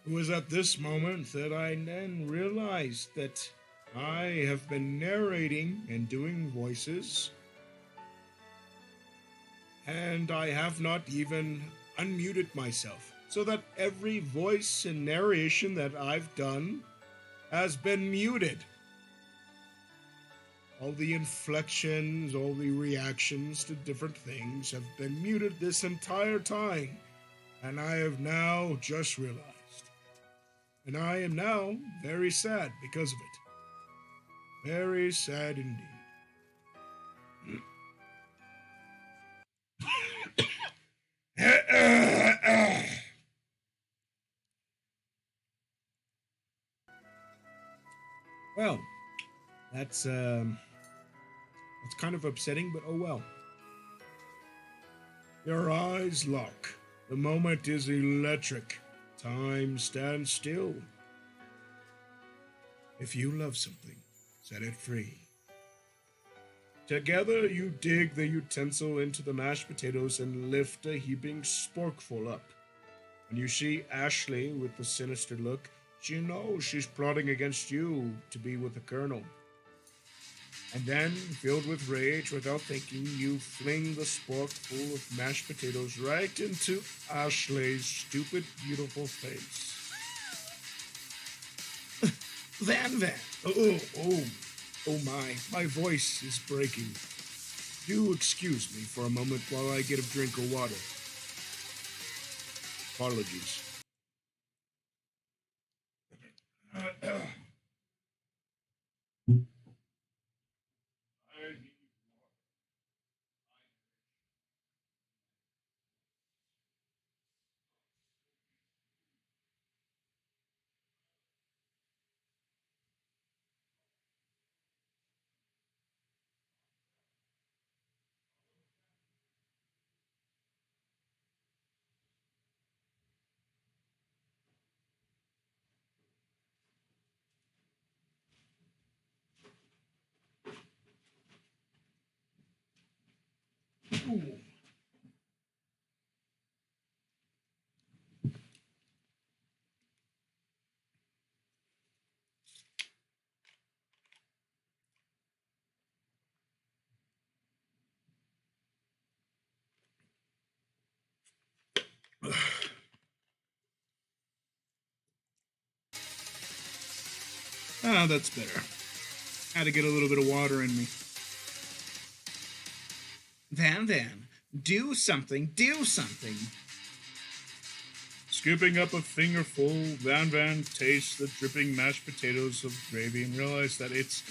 It was at this moment that I then realized that I have been narrating and doing voices, and I have not even unmuted myself, so that every voice and narration that I've done has been muted. All the inflections, all the reactions to different things have been muted this entire time, and I have now just realized. And I am now very sad because of it. Very sad indeed. Well, that's kind of upsetting, but oh well. Your eyes lock. The moment is electric. Time stands still. If you love something, set it free. Together you dig the utensil into the mashed potatoes and lift a heaping sporkful up. When you see Ashley with the sinister look, you know she's plotting against you to be with the Colonel. And then, filled with rage, without thinking, you fling the spork full of mashed potatoes right into Ashley's stupid, beautiful face. Van. Oh my voice is breaking. Do excuse me for a moment while I get a drink of water. Apologies. Ah, that's better. Had to get a little bit of water in me. Van, do something. Scooping up a fingerful, Van tastes the dripping mashed potatoes of gravy and realizes that it's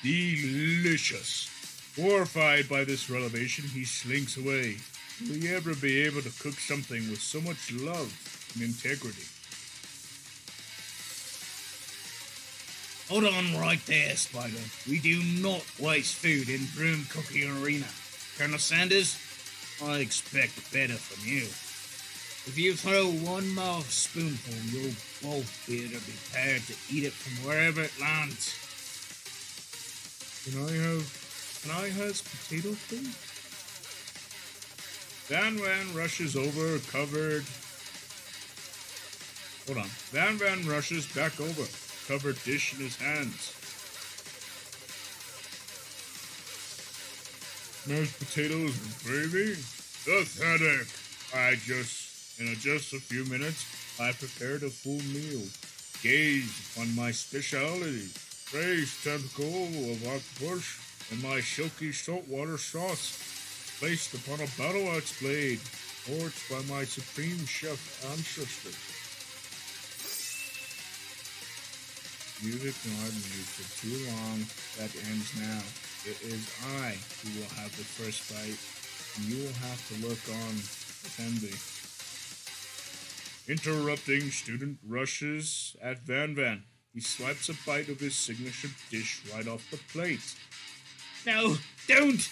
delicious. Horrified by this revelation, he slinks away. Will he ever be able to cook something with so much love and integrity? Hold on right there, Spider. We do not waste food in broom cooking arena. Colonel Sanders, I expect better from you. If you throw one more spoonful, you'll both be prepared to eat it from wherever it lands. Can I have potato, please? Van rushes over, covered. Hold on. Van rushes back over, covered dish in his hands. Mashed potatoes and gravy? Pathetic! In just a few minutes, I prepared a full meal. Gaze upon my specialty, braised tentacle of octopus and my silky saltwater sauce, placed upon a battle axe blade, torched by my supreme chef ancestor. You've ignored me for too long. That ends now. It is I who will have the first bite, and you will have to look on with envy. Interrupting, student rushes at Van. He swipes a bite of his signature dish right off the plate. No, don't!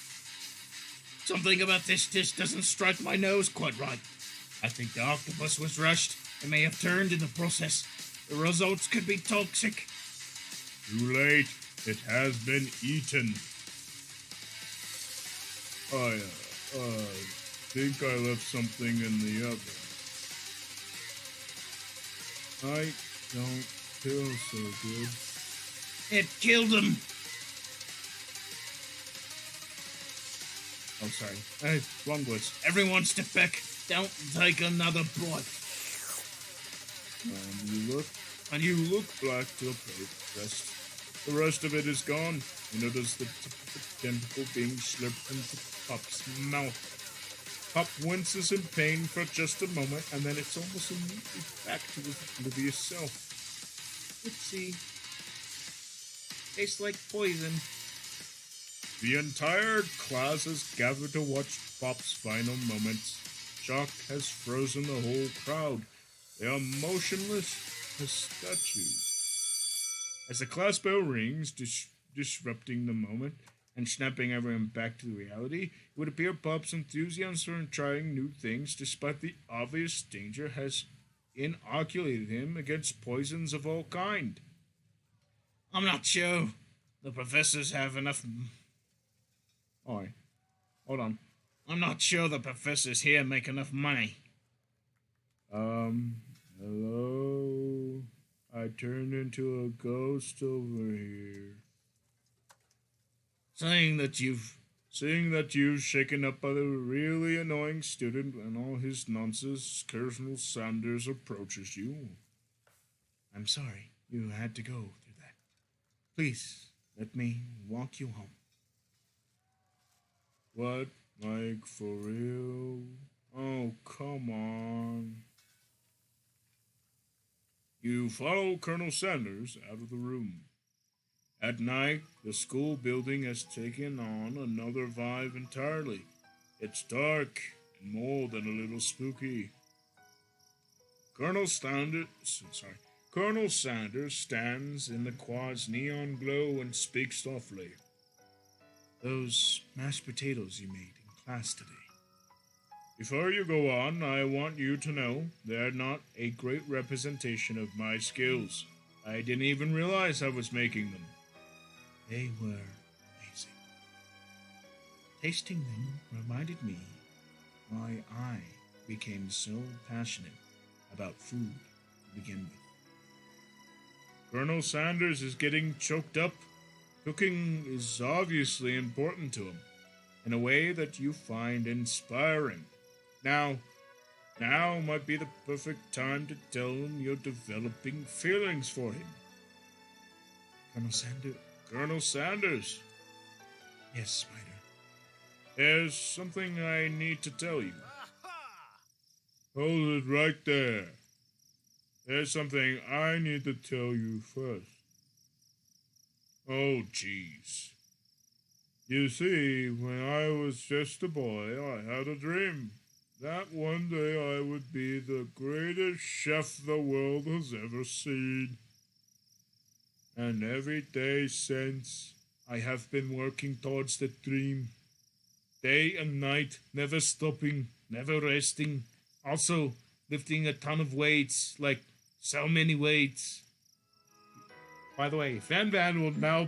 Something about this dish doesn't strike my nose quite right. I think the octopus was rushed and may have turned in the process. The results could be toxic. Too late. It has been eaten. I think I left something in the oven. I don't feel so good. It killed him. Oh, sorry. Hey, wrong voice. Everyone step back. Don't take another bite. And you look black to a plate. The rest of it is gone. You notice the tip of the tentacle being slurped into Pop's mouth. Pop winces in pain for just a moment, and then it's almost immediately back to his oblivious self. Oopsie. Tastes like poison. The entire class has gathered to watch Pop's final moments. Shock has frozen the whole crowd. They are motionless as statues. As the class bell rings, disrupting the moment and snapping everyone back to reality, it would appear Pop's enthusiasm for trying new things, despite the obvious danger, has inoculated him against poisons of all kind. I'm not sure the professors have enough. Alright, hold on. I'm not sure the professors here make enough money. Hello? I turned into a ghost over here. Seeing that you've shaken up by the really annoying student and all his nonsense, Colonel Sanders approaches you. I'm sorry you had to go through that. Please, let me walk you home. What? Like, for real? Oh, come on. You follow Colonel Sanders out of the room. At night, the school building has taken on another vibe entirely. It's dark and more than a little spooky. Colonel Sanders stands in the quad's neon glow and speaks softly. Those mashed potatoes you made in class today. Before you go on, I want you to know they're not a great representation of my skills. I didn't even realize I was making them. They were amazing. Tasting them reminded me why I became so passionate about food to begin with. Colonel Sanders is getting choked up. Cooking is obviously important to him, in a way that you find inspiring. Now might be the perfect time to tell him you're developing feelings for him. Colonel Sanders. Yes, Spider. There's something I need to tell you. Hold it right there. There's something I need to tell you first. Oh, jeez. You see, when I was just a boy, I had a dream that one day I would be the greatest chef the world has ever seen. And every day since, I have been working towards that dream. Day and night, never stopping, never resting. Also, lifting a ton of weights, like so many weights. By the way, Van will now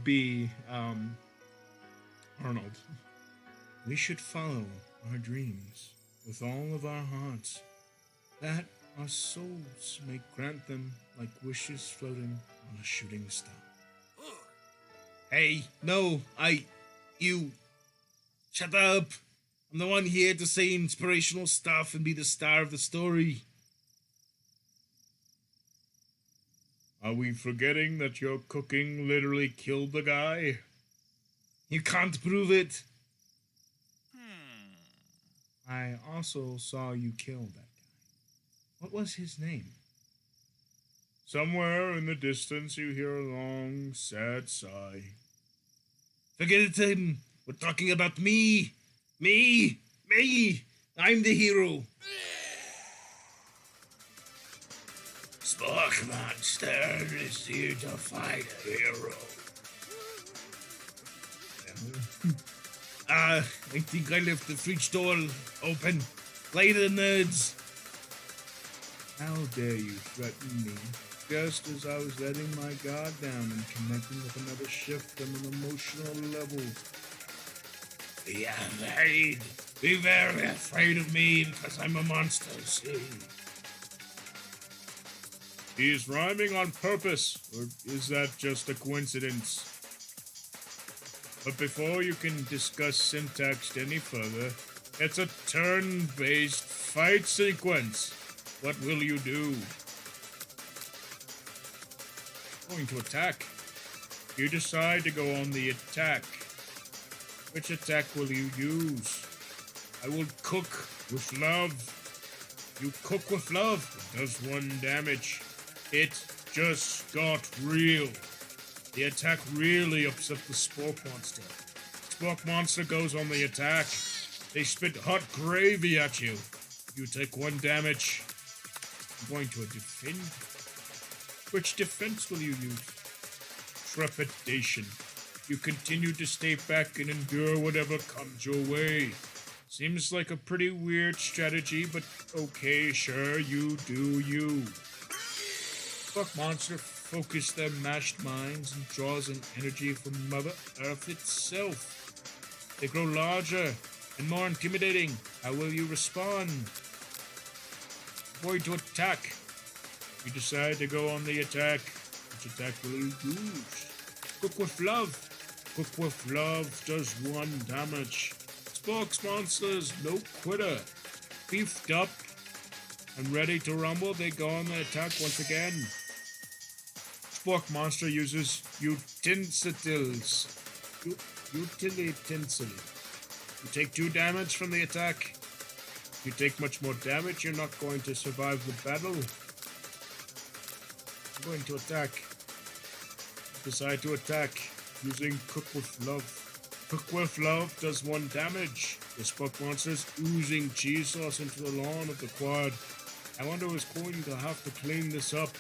be Arnold. We should follow our dreams with all of our hearts, that our souls may grant them like wishes floating on a shooting star. Hey, no, you, shut up. I'm the one here to say inspirational stuff and be the star of the story. Are we forgetting that your cooking literally killed the guy? You can't prove it. I also saw you kill that guy. What was his name? Somewhere in the distance you hear a long, sad sigh. Forget it, Tim. We're talking about me. Me. I'm the hero. Spark Monster is here to fight a hero. I think I left the fridge door open. Play the nerds. How dare you threaten me? Just as I was letting my guard down and connecting with another shift on an emotional level. Be afraid. Be very afraid of me because I'm a monster, see? He's rhyming on purpose, or is that just a coincidence? But before you can discuss syntax any further, it's a turn-based fight sequence. What will you do? Going to attack. You decide to go on the attack. Which attack will you use? I will cook with love. You cook with love. It does 1 damage. It just got real. The attack really upset the Spork Monster. Spork Monster goes on the attack. They spit hot gravy at you. You take 1 damage. I'm going to defend. Which defense will you use? Trepidation. You continue to stay back and endure whatever comes your way. Seems like a pretty weird strategy, but okay, sure, you do you. Fuck Monster focus their mashed minds and draws an energy from Mother Earth itself. They grow larger and more intimidating. How will you respond? Going to attack. You decide to go on the attack. Which attack will you use? Cook with love. Cook with love does 1 damage. Sporks Monsters, no quitter. Beefed up and ready to rumble, they go on the attack once again. Spork Monster uses utensils. Utility. You take 2 damage from the attack. If you take much more damage, you're not going to survive the battle. I'm going to attack. Decide to attack using Cook with Love. Cook with Love does 1 damage. The Spork Monster's oozing cheese sauce into the lawn of the quad. I wonder who's going to have to clean this up.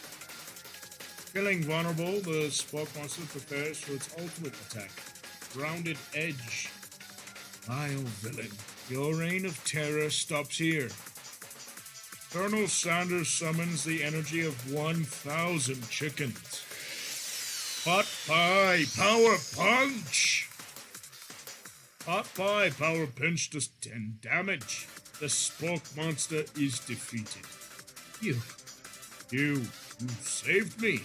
Feeling vulnerable, the Spork Monster prepares for its ultimate attack. Grounded Edge. Vile villain, your reign of terror stops here. Colonel Sanders summons the energy of 1,000 chickens. Hot Pie Power Punch! Hot Pie Power Punch does 10 damage. The Spork Monster is defeated. You saved me.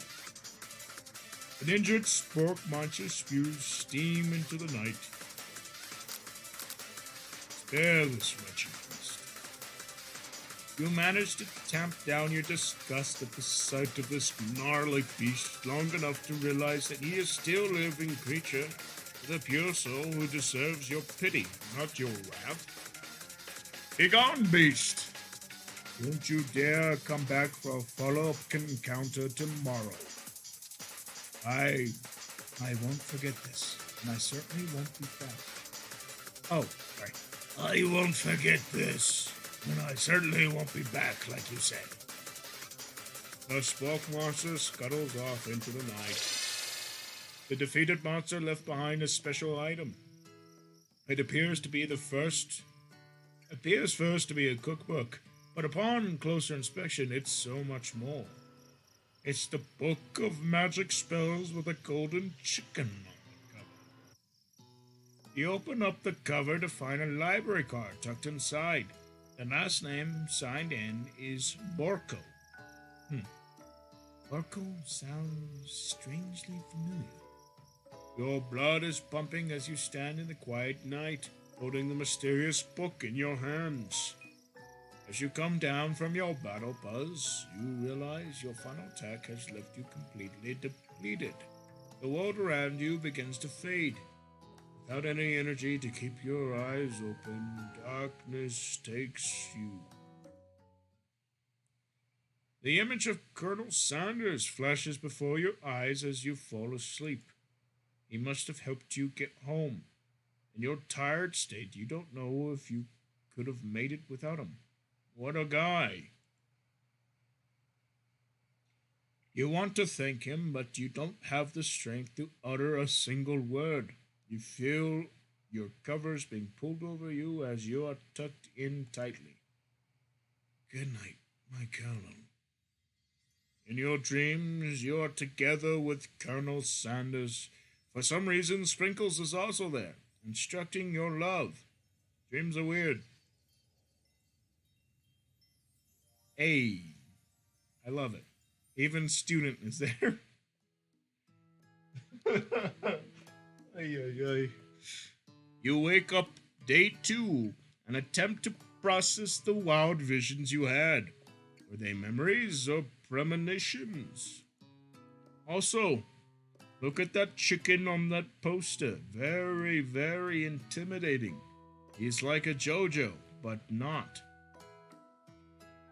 An injured Spork Monster spews steam into the night. Spare this wretched beast. You manage to tamp down your disgust at the sight of this gnarly beast long enough to realize that he is still a living creature with a pure soul who deserves your pity, not your wrath. Begone, beast! Don't you dare come back for a follow-up encounter tomorrow. I won't forget this, and I certainly won't be back. Oh, right. I won't forget this, and I certainly won't be back, like you said. The Spork Monster scuttles off into the night. The defeated monster left behind a special item. It appears first to be a cookbook, but upon closer inspection, it's so much more. It's the Book of Magic Spells with a golden chicken on the cover. You open up the cover to find a library card tucked inside. The last name signed in is Borko. Borko sounds strangely familiar. Your blood is pumping as you stand in the quiet night, holding the mysterious book in your hands. As you come down from your battle buzz, you realize your final attack has left you completely depleted. The world around you begins to fade. Without any energy to keep your eyes open, darkness takes you. The image of Colonel Sanders flashes before your eyes as you fall asleep. He must have helped you get home. In your tired state, you don't know if you could have made it without him. What a guy. You want to thank him, but you don't have the strength to utter a single word. You feel your covers being pulled over you as you are tucked in tightly. Good night, my Colonel. In your dreams, you are together with Colonel Sanders. For some reason, Sprinkles is also there, instructing your love. Dreams are weird. Hey, I love it. Even Student is there. Ay, ay, ay. You wake up day 2 and attempt to process the wild visions you had. Were they memories or premonitions? Also, look at that chicken on that poster. Very, very intimidating. He's like a JoJo, but not.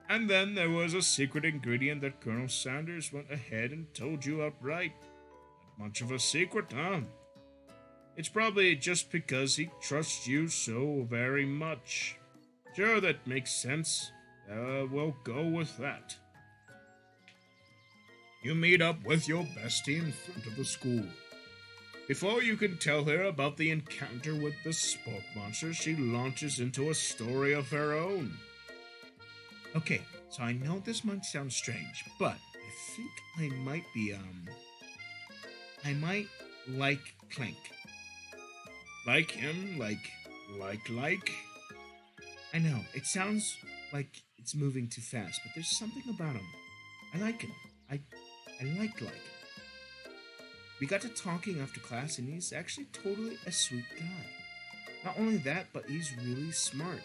And then there was a secret ingredient that Colonel Sanders went ahead and told you outright. Not much of a secret, huh? It's probably just because he trusts you so very much. Sure, that makes sense. We'll go with that. You meet up with your bestie in front of the school. Before you can tell her about the encounter with the smoke monster, she launches into a story of her own. Okay, so I know this might sound strange, but I think I might be, I might like Clank. Like him? Like? I know, it sounds like it's moving too fast, but there's something about him. I like him. I like him. We got to talking after class, and he's actually totally a sweet guy. Not only that, but he's really smart.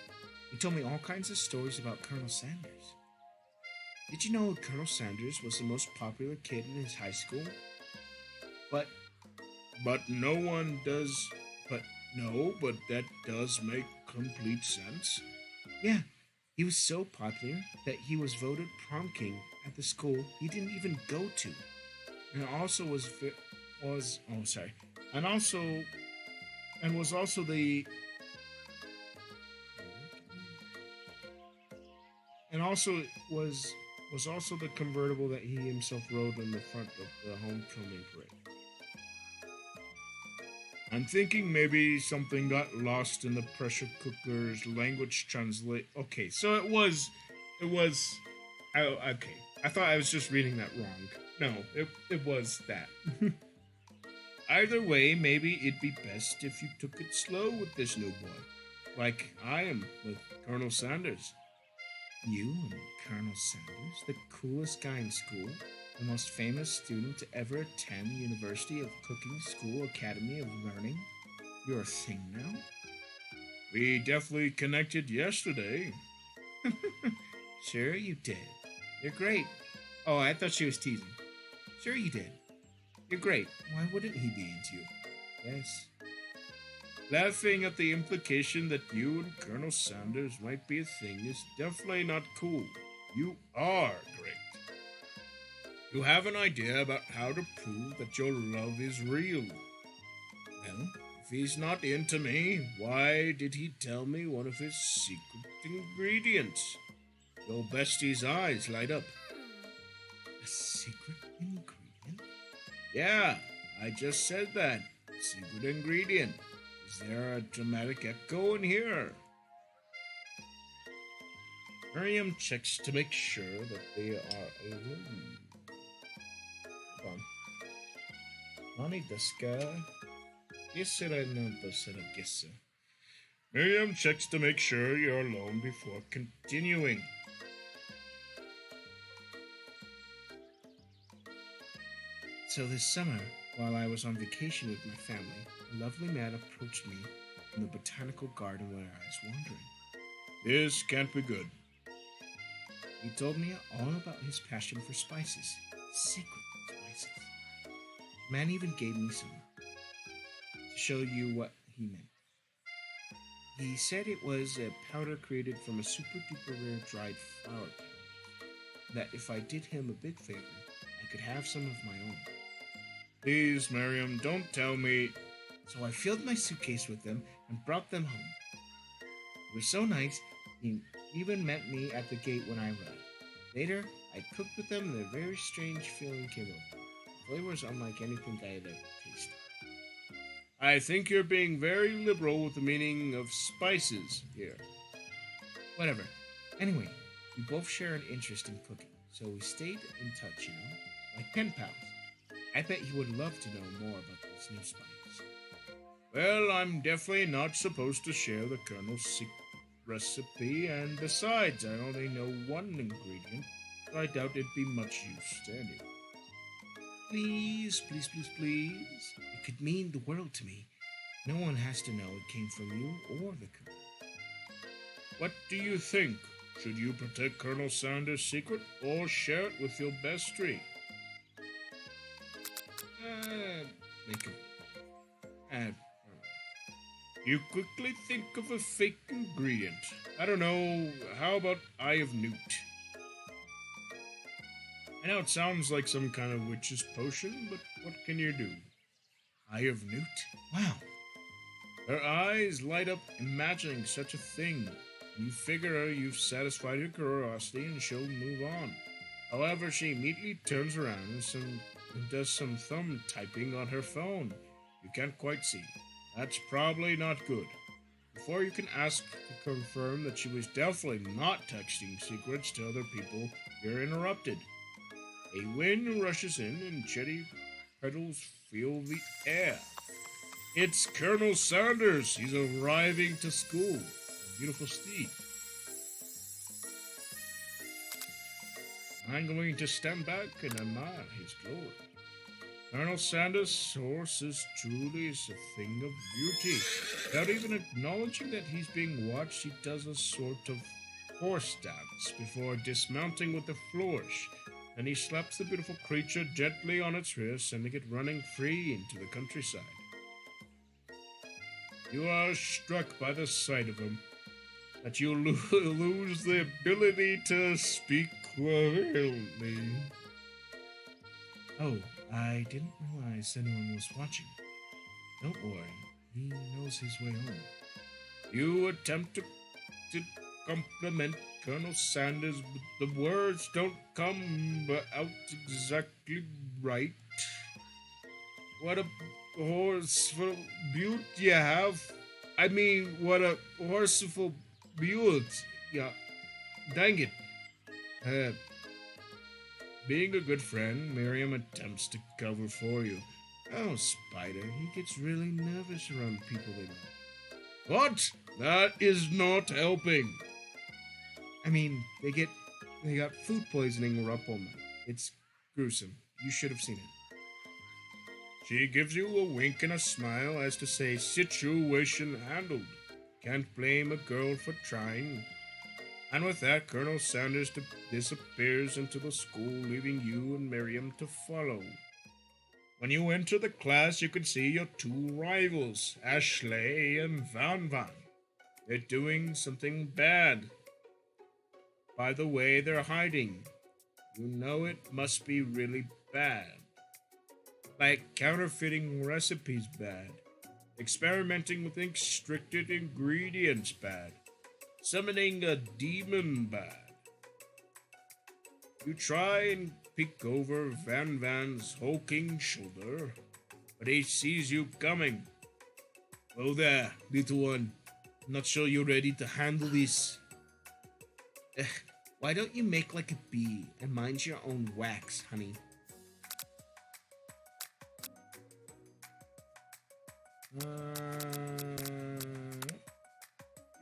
He told me all kinds of stories about Colonel Sanders. Did you know Colonel Sanders was the most popular kid in his high school? But no one does. But that does make complete sense. Yeah, he was so popular that he was voted prom king at the school he didn't even go to. And also was also the convertible that he himself rode in the front of the homecoming parade. I'm thinking maybe something got lost in the pressure cooker's language translate. Okay, so it was. Okay, I thought I was just reading that wrong. No, it was that. Either way, maybe it'd be best if you took it slow with this new boy, like I am with Colonel Sanders. You and Colonel Sanders, the coolest guy in school, the most famous student to ever attend the University of Cooking School Academy of Learning? You're a thing now? We definitely connected yesterday. Sure you did. You're great. Oh, I thought she was teasing. Sure you did. You're great. Why wouldn't he be into you? Yes. Laughing at the implication that you and Colonel Sanders might be a thing is definitely not cool. You are great. You have an idea about how to prove that your love is real. Well, if he's not into me, why did he tell me one of his secret ingredients? Your bestie's eyes light up. A secret ingredient? Yeah, I just said that. Secret ingredient. Is there a dramatic echo in here? Miriam checks to make sure that they are alone. Hold on. Nani desu ka? Kisera no dosera kissa. Miriam checks to make sure you're alone before continuing. So this summer, while I was on vacation with my family, a lovely man approached me in the botanical garden where I was wandering. This can't be good. He told me all about his passion for spices, secret spices. The man even gave me some to show you what he meant. He said it was a powder created from a super duper rare dried flower powder. That if I did him a big favor, I could have some of my own. Please, Miriam, don't tell me. So I filled my suitcase with them and brought them home. It was so nice, he even met me at the gate when I arrived. Later, I cooked with them and a very strange feeling came over me. The flavor was unlike anything I had ever tasted. I think you're being very liberal with the meaning of spices here. Whatever. Anyway, we both share an interest in cooking, so we stayed in touch, like pen pals. I bet you would love to know more about this new spice. Well, I'm definitely not supposed to share the Colonel's secret recipe, and besides, I only know one ingredient, so I doubt it'd be much use to anyone. Please, please, please, please. It could mean the world to me. No one has to know it came from you or the Colonel. What do you think? Should you protect Colonel Sanders' secret or share it with your best street? Think of You quickly think of a fake ingredient. I don't know, how about Eye of Newt? I know it sounds like some kind of witch's potion, but what can you do? Eye of Newt? Wow. Her eyes light up imagining such a thing. You figure you've satisfied her curiosity and she'll move on. However, she immediately turns around and does some thumb typing on her phone. You can't quite see. That's probably not good. Before you can ask to confirm that she was definitely not texting secrets to other people, you're interrupted. A wind rushes in and jetty petals fill the air. It's Colonel Sanders. He's arriving to school. A beautiful steed. I'm going to stand back and admire his glory. Colonel Sanders' horse is truly a thing of beauty. Without even acknowledging that he's being watched, he does a sort of horse dance before dismounting with a flourish. Then he slaps the beautiful creature gently on its wrist, sending it running free into the countryside. You are struck by the sight of him, that you lose the ability to speak coherently. Oh, I didn't realize anyone was watching. Don't worry, he knows his way home. You attempt to compliment Colonel Sanders, but the words don't come out exactly right. What a horseful beaut you have. I mean, what a horseful beaut. Yeah, dang it. Being a good friend, Miriam attempts to cover for you. Oh, Spider, he gets really nervous around people they like. What? That is not helping. I mean, they got food poisoning up all night. It's gruesome. You should have seen it. She gives you a wink and a smile as to say, situation handled. Can't blame a girl for trying. And with that, Colonel Sanders disappears into the school, leaving you and Miriam to follow. When you enter the class, you can see your two rivals, Ashley and Van Van. They're doing something bad. By the way they're hiding, you know it must be really bad. Like counterfeiting recipes bad. Experimenting with restricted ingredients bad. Summoning a demon bad. You try and peek over Van Van's hulking shoulder, but he sees you coming. Oh there, little one. Not sure you're ready to handle this. Why don't you make like a bee and mind your own wax, honey?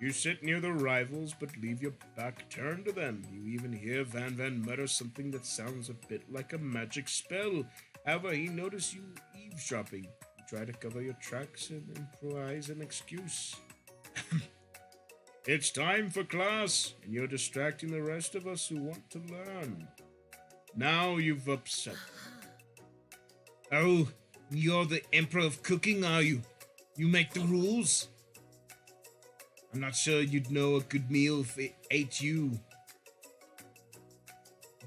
You sit near the rivals, but leave your back turned to them. You even hear Van Van mutter something that sounds a bit like a magic spell. However, he noticed you eavesdropping. You try to cover your tracks and improvise an excuse. It's time for class, and you're distracting the rest of us who want to learn. Now you've upset them. Oh, you're the emperor of cooking, are you? You make the rules? I'm not sure you'd know a good meal if it ate you.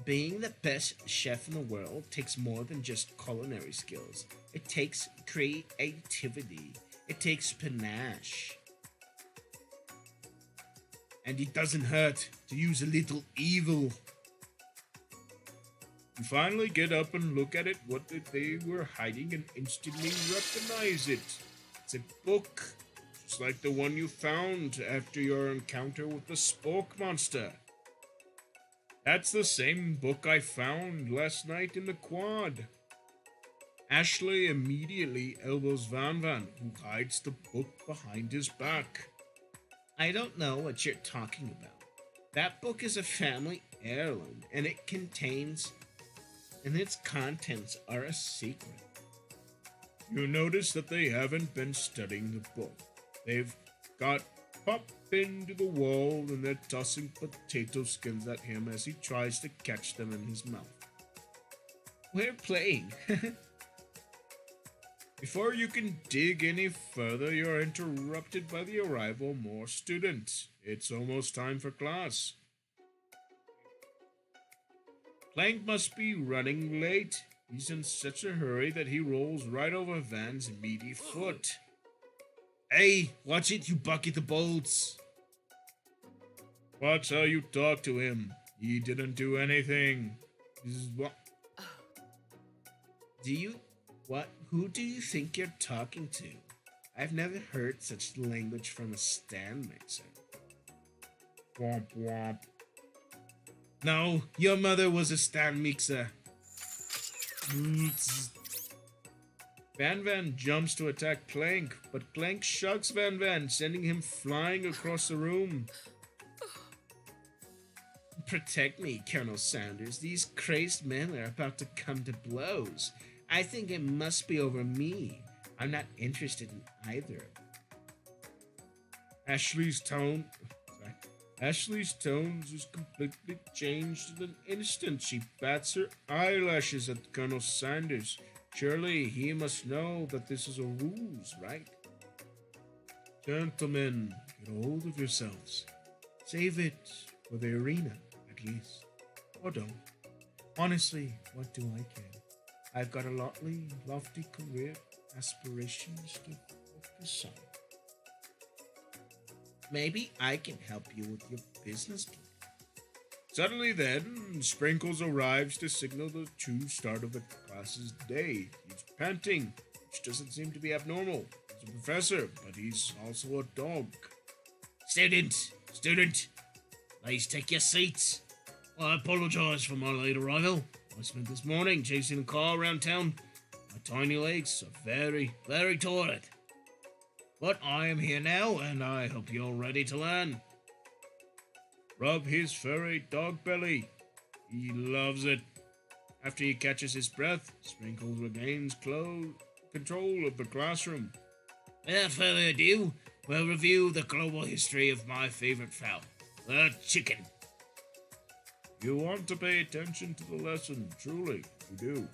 Being the best chef in the world takes more than just culinary skills. It takes creativity. It takes panache. And it doesn't hurt to use a little evil. You finally get up and look at it, what they were hiding, and instantly recognize it. It's a book, just like the one you found after your encounter with the Spork monster. That's the same book I found last night in the quad. Ashley immediately elbows Van Van, who hides the book behind his back. I don't know what you're talking about. That book is a family heirloom, and its contents are a secret. You notice that they haven't been studying the book. They've got popped into the wall and they're tossing potato skins at him as he tries to catch them in his mouth. We're playing. Before you can dig any further, you're interrupted by the arrival of more students. It's almost time for class. Plank must be running late. He's in such a hurry that he rolls right over Van's meaty foot. Hey, watch it, you bucket of bolts. Watch how you talk to him. He didn't do anything. This is what... Who do you think you're talking to? I've never heard such language from a stand mixer. Womp womp. No, your mother was a stand mixer. Van Van jumps to attack Plank, but Plank shocks Van Van, sending him flying across the room. Protect me, Colonel Sanders. These crazed men are about to come to blows. I think it must be over me. I'm not interested in either. Ashley's tones is completely changed in an instant. She bats her eyelashes at Colonel Sanders. Surely he must know that this is a ruse, right? Gentlemen, get hold of yourselves. Save it for the arena, at least. Or don't. Honestly, what do I care? I've got a lofty career aspirations to focus on. Maybe I can help you with your business plan. Suddenly then, Sprinkles arrives to signal the true start of the class's day. He's panting, which doesn't seem to be abnormal. He's a professor, but he's also a dog. Student, please take your seats. I apologize for my late arrival. I spent this morning chasing a car around town. My tiny legs are very, very tired. But I am here now, and I hope you're ready to learn. Rub his furry dog belly. He loves it. After he catches his breath, Sprinkles regains control of the classroom. Without further ado, we'll review the global history of my favorite fowl, the chicken. You want to pay attention to the lesson, truly, you do.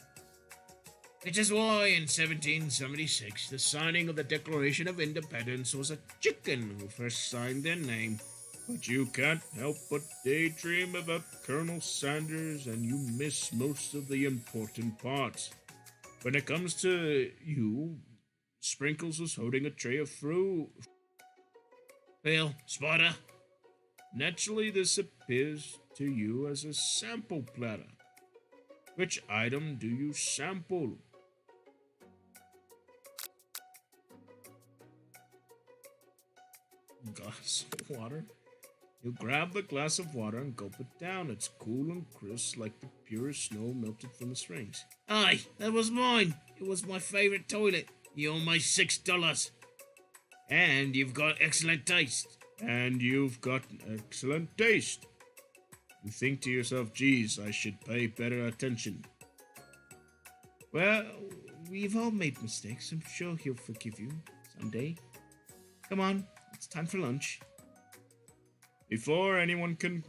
Which is why in 1776, the signing of the Declaration of Independence was a chicken who first signed their name. But you can't help but daydream about Colonel Sanders, and you miss most of the important parts. When it comes to you, Sprinkles was holding a tray of fruit. Well, Spider, Naturally, this appears to you as a sample platter. Which item do you sample? Glass of water? You grab the glass of water and gulp it down. It's cool and crisp like the purest snow melted from the springs. aye, that was mine. It was my favorite toilet. You owe me $6. And you've got excellent taste. And you've got excellent taste. You think to yourself, geez, I should pay better attention. Well, we've all made mistakes. I'm sure he'll forgive you someday. Come on, it's time for lunch. Before anyone can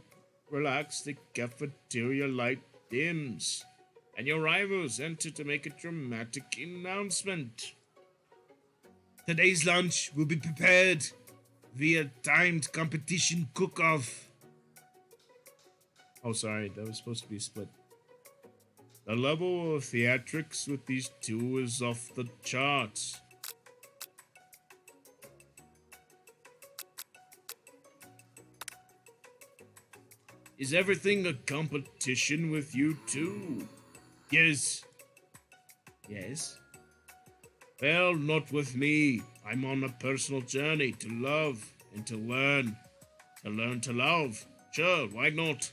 relax, the cafeteria light dims, and your rivals enter to make a dramatic announcement. Today's lunch will be prepared via timed competition cook-off. Oh, sorry, that was supposed to be split. The level of theatrics with these two is off the charts. Is everything a competition with you two? Yes. Yes. Well, not with me. I'm on a personal journey to love and to learn. To learn to love. Sure, why not?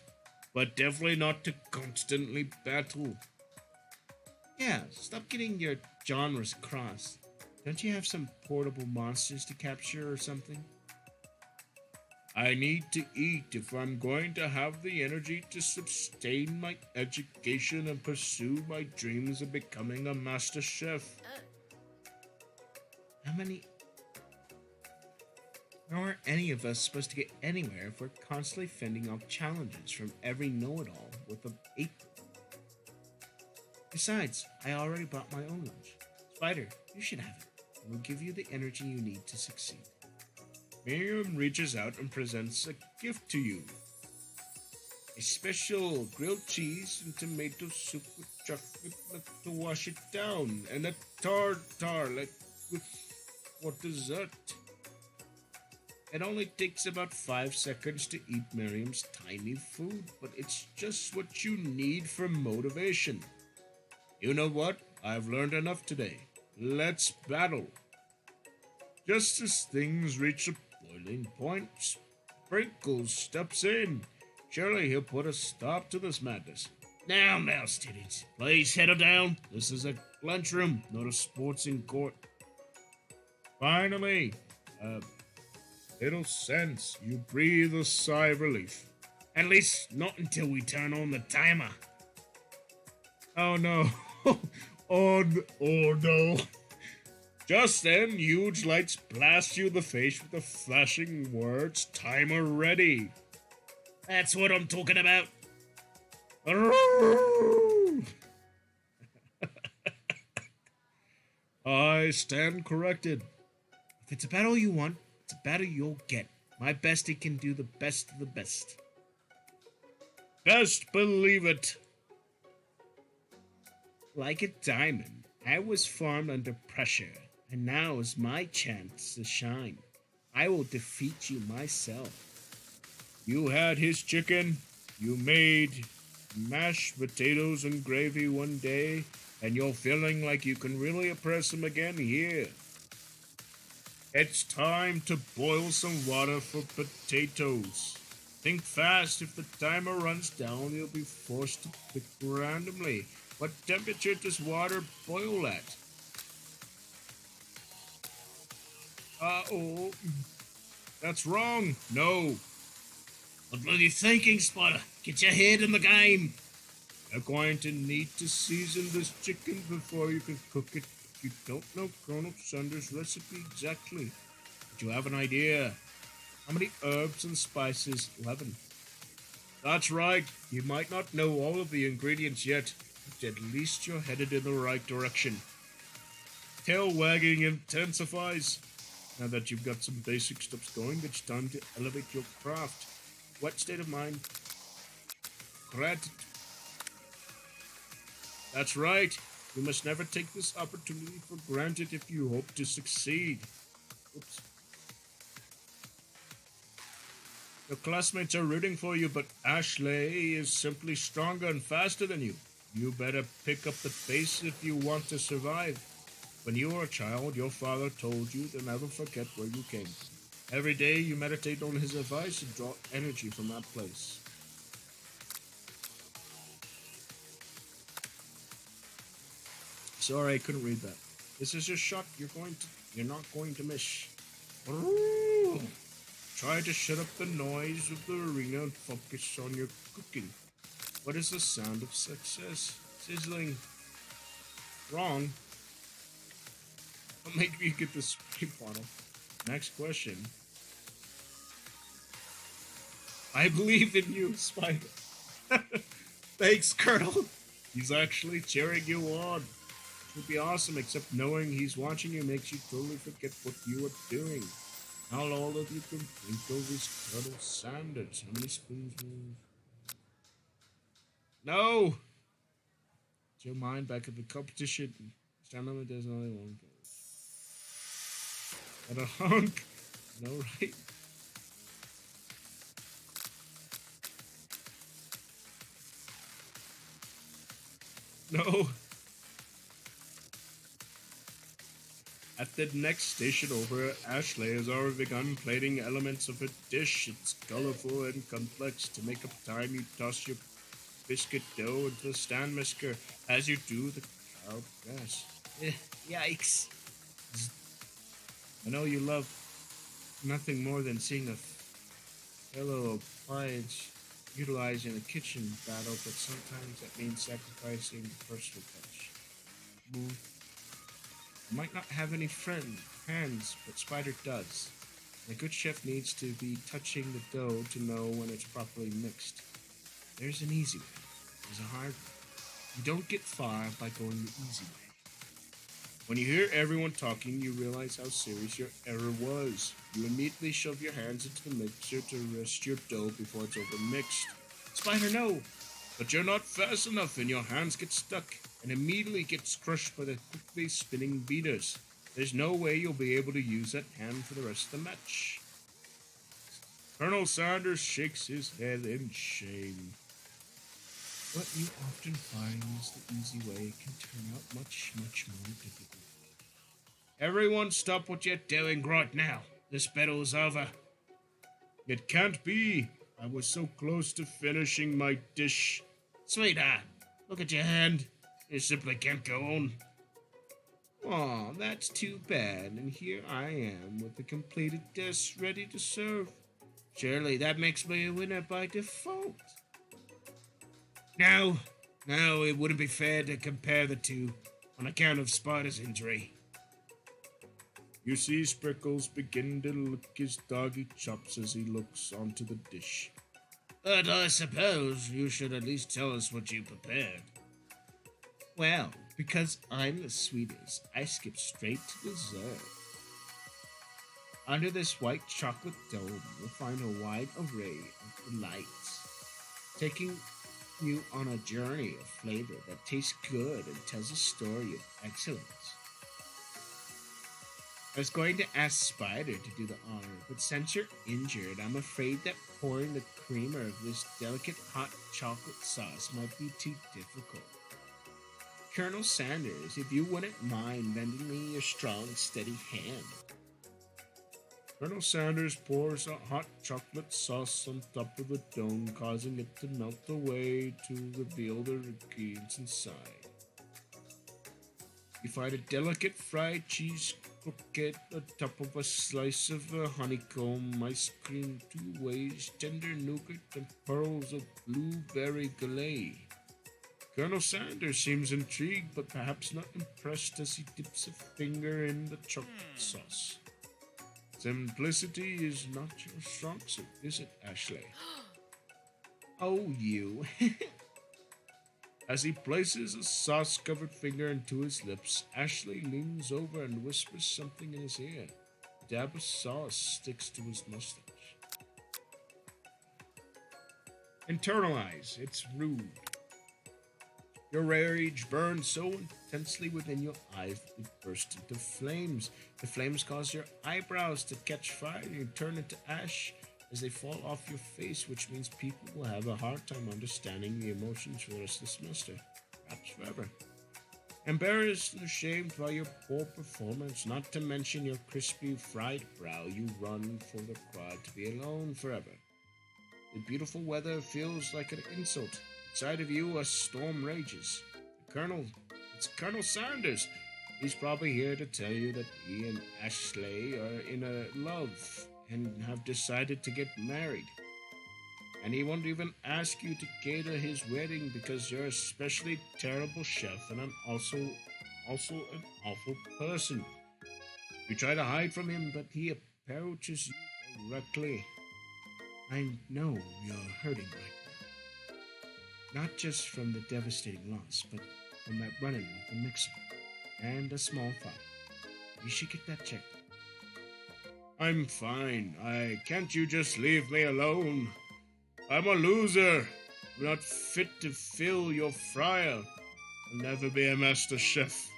But definitely not to constantly battle. Yeah, stop getting your genres crossed. Don't you have some portable monsters to capture or something? I need to eat if I'm going to have the energy to sustain my education and pursue my dreams of becoming a master chef. How are any of us supposed to get anywhere if we're constantly fending off challenges from every know-it-all with a 8? Besides, I already bought my own lunch. Spider, you should have it. It will give you the energy you need to succeed. Miriam reaches out and presents a gift to you. A special grilled cheese and tomato soup with chocolate milk to wash it down, and a tartar like for dessert. It only takes about 5 seconds to eat Miriam's tiny food, but it's just what you need for motivation. You know what? I've learned enough today. Let's battle. Just as things reach a boiling point, Sprinkles steps in. Surely he'll put a stop to this madness. Now, students, please settle down. This is a lunchroom, not a sportsing court. Finally, little sense. You breathe a sigh of relief. At least not until we turn on the timer. Oh no. Oh no. Just then, huge lights blast you in the face with the flashing words, timer ready. That's what I'm talking about. I stand corrected. If it's a battle you want, it's a battle you'll get. My bestie can do the best of the best. Best believe it. Like a diamond, I was formed under pressure, and now is my chance to shine. I will defeat you myself. You had his chicken. You made mashed potatoes and gravy one day, and you're feeling like you can really impress him again here. It's time to boil some water for potatoes. Think fast. If the timer runs down, you'll be forced to pick randomly. What temperature does water boil at? Uh-oh. That's wrong. No. What were you thinking, Spotter? Get your head in the game. You're going to need to season this chicken before you can cook it. You don't know Colonel Sanders' recipe exactly, but you have an idea. How many herbs and spices? 11. That's right. You might not know all of the ingredients yet, but at least you're headed in the right direction. Tail wagging intensifies. Now that you've got some basic steps going, it's time to elevate your craft. What state of mind? Gratitude. That's right. You must never take this opportunity for granted if you hope to succeed. Oops. Your classmates are rooting for you, but Ashley is simply stronger and faster than you. You better pick up the pace if you want to survive. When you were a child, your father told you to never forget where you came from. Every day you meditate on his advice and draw energy from that place. Sorry, I couldn't read that. This is your shot. You're not going to miss. Ooh. Try to shut up the noise of the arena and focus on your cooking. What is the sound of success? Sizzling. Wrong. Don't make me get the spray bottle. Next question. I believe in you, Spider. Thanks, Colonel. He's actually cheering you on. It would be awesome, except knowing he's watching you makes you totally forget what you are doing. How all of you can think of is Colonel Sanders. How many spoons? No! It's your mind back at the competition. Stamina there's only one goal. At a hunk? No, right? No. At the next station over, Ashley has already begun plating elements of her dish. It's colorful and complex. To make up time, you toss your biscuit dough into the stand whisker. As you do, the crowd gasps. Eh, Yikes. I know you love nothing more than seeing a fellow appliance utilized in a kitchen battle, but sometimes that means sacrificing the personal touch. Move. Might not have any hands, but Spider does. And a good chef needs to be touching the dough to know when it's properly mixed. There's an easy way. There's a hard way. You don't get far by going the easy way. When you hear everyone talking, you realize how serious your error was. You immediately shove your hands into the mixer to rest your dough before it's overmixed. Spider, no! But you're not fast enough and your hands get stuck and immediately gets crushed by the quickly spinning beaters. There's no way you'll be able to use that hand for the rest of the match. Colonel Sanders shakes his head in shame. What you often find is the easy way can turn out much, much more difficult. Everyone stop what you're doing right now. This battle's over. It can't be. I was so close to finishing my dish. Sweetheart, look at your hand. You simply can't go on. Aw, that's too bad. And here I am with the completed dish ready to serve. Surely that makes me a winner by default. No, it wouldn't be fair to compare the two on account of Spider's injury. You see Sprickles begin to lick his doggy chops as he looks onto the dish. But I suppose you should at least tell us what you prepared. Well, because I'm the sweetest, I skip straight to dessert. Under this white chocolate dome, you'll find a wide array of delights, taking you on a journey of flavor that tastes good and tells a story of excellence. I was going to ask Spider to do the honor, but since you're injured, I'm afraid that pouring the creamer of this delicate hot chocolate sauce might be too difficult. Colonel Sanders, if you wouldn't mind lending me your strong, steady hand. Colonel Sanders pours a hot chocolate sauce on top of the dome, causing it to melt away to reveal the ingredients inside. You find a delicate fried cheese croquette on top of a slice of honeycomb ice cream, 2 ways, tender nougat, and pearls of blueberry galette. Colonel Sanders seems intrigued, but perhaps not impressed as he dips a finger in the chocolate sauce. Simplicity is not your strong suit, is it, Ashley? Oh, you. As he places a sauce-covered finger into his lips, Ashley leans over and whispers something in his ear. A dab of sauce sticks to his mustache. Internalize. It's rude. Your rage burns so intensely within your eyes that it bursts into flames. The flames cause your eyebrows to catch fire and you turn into ash as they fall off your face, which means people will have a hard time understanding the emotions for the rest of the semester, perhaps forever. Embarrassed and ashamed by your poor performance, not to mention your crispy fried brow, you run for the crowd to be alone forever. The beautiful weather feels like an insult. Inside of you, a storm rages. It's Colonel Sanders. He's probably here to tell you that he and Ashley are in a love and have decided to get married. And he won't even ask you to cater his wedding because you're a especially terrible chef and also an awful person. You try to hide from him, but he approaches you directly. I know you're hurting right now. Not just from the devastating loss, but from that run-in with the mixer and a small fight. You should get that checked. I'm fine. Can't you just leave me alone? I'm a loser. I'm not fit to fill your fryer. I'll never be a master chef.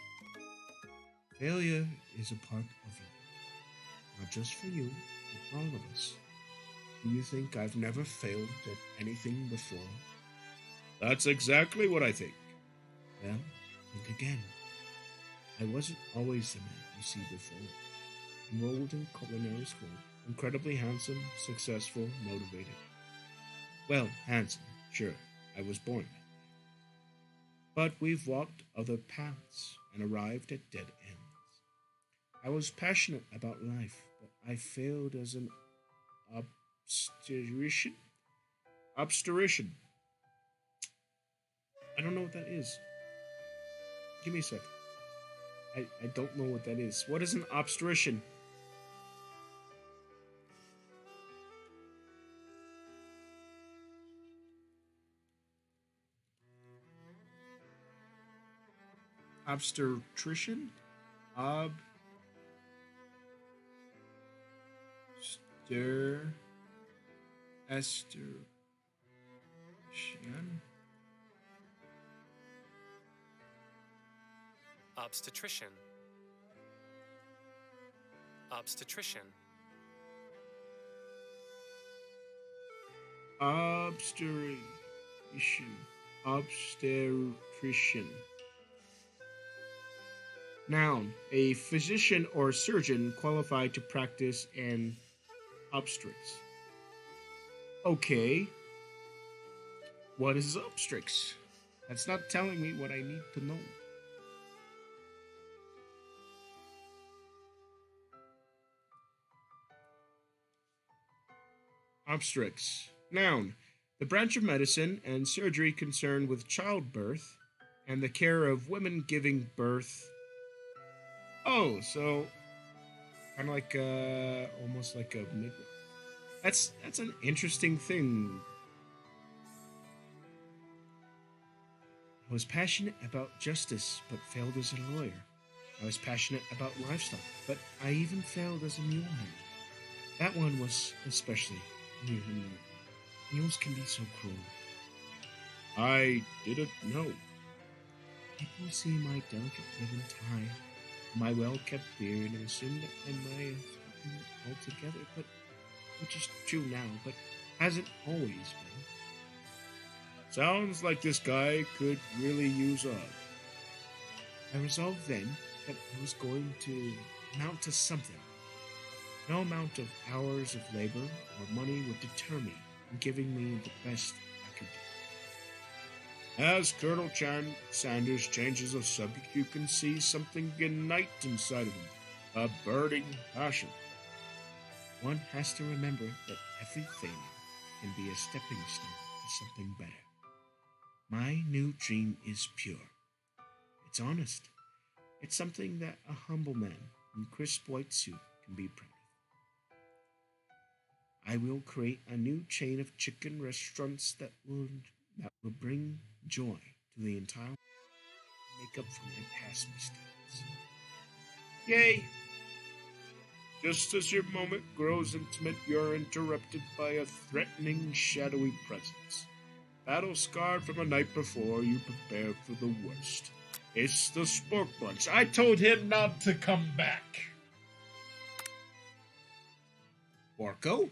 Failure is a part of life. Not just for you, but for all of us. Do you think I've never failed at anything before? That's exactly what I think. Well, think again. I wasn't always the man to see before. Enrolled in culinary school. Incredibly handsome, successful, motivated. Well, handsome, sure, I was born that. But we've walked other paths and arrived at dead ends. I was passionate about life, but I failed as an obstetrician. Obstetrician. I don't know what that is. Give me a second. I don't know what that is. What is an obstetrician? Obstetrician? Obstetrician? Obstetrician. Obstetrician. Obstetrician. Obstetrician. Noun, a physician or surgeon qualified to practice in obstetrics. Okay. What is obstetrics? That's not telling me what I need to know. Obstetrics. Noun, the branch of medicine and surgery concerned with childbirth and the care of women giving birth. Oh, so kind of like almost like a midwife. That's an interesting thing. I was passionate about justice, but failed as a lawyer. I was passionate about livestock, but I even failed as a mule handler. That one was especially new to me. Mules can be so cruel. I didn't know. People see my delicate ribbon tie, my well-kept beard, and assume that I might have gotten it all together, but which is true now, but hasn't always been. Sounds like this guy could really use a. I resolved then that I was going to amount to something. No amount of hours of labor or money would deter me from giving me the best I could do. As Colonel Sanders changes the subject, you can see something ignite inside of him, a burning passion. One has to remember that every failure can be a stepping stone to something better. My new dream is pure. It's honest. It's something that a humble man in crisp white suit can be proud of. I will create a new chain of chicken restaurants that will bring joy to the entire world and make up for my past mistakes. Yay! Just as your moment grows intimate, you're interrupted by a threatening, shadowy presence. Battle-scarred from a night before, you prepare for the worst. It's the Spork Bunch. I told him not to come back. Orko?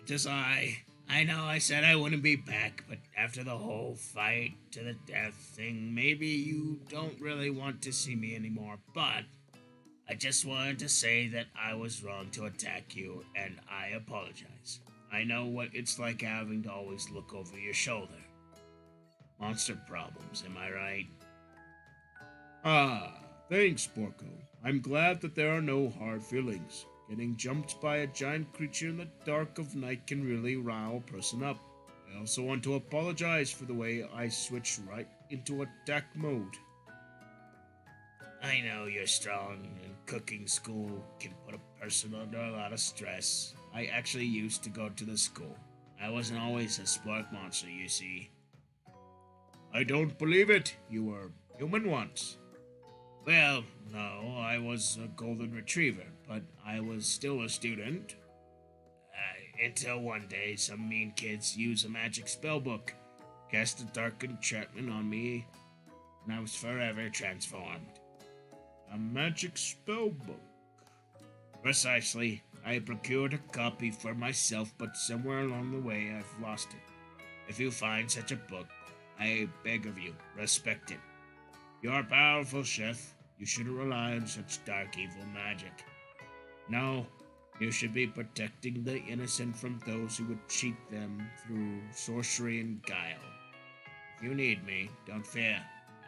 It is I. I know I said I wouldn't be back, but after the whole fight to the death thing, maybe you don't really want to see me anymore, but I just wanted to say that I was wrong to attack you, and I apologize. I know what it's like having to always look over your shoulder. Monster problems, am I right? Ah, thanks, Porco. I'm glad that there are no hard feelings. Getting jumped by a giant creature in the dark of night can really rile a person up. I also want to apologize for the way I switched right into attack mode. I know you're strong, and cooking school can put a person under a lot of stress. I actually used to go to the school. I wasn't always a spark monster, you see. I don't believe it. You were human once. Well, no, I was a golden retriever, but I was still a student. Until one day, some mean kids used a magic spellbook, cast a dark enchantment on me, and I was forever transformed. A magic spellbook? Precisely. I procured a copy for myself, but somewhere along the way I've lost it. If you find such a book, I beg of you, respect it. You're a powerful chef. You shouldn't rely on such dark, evil magic. No, you should be protecting the innocent from those who would cheat them through sorcery and guile. If you need me, don't fear.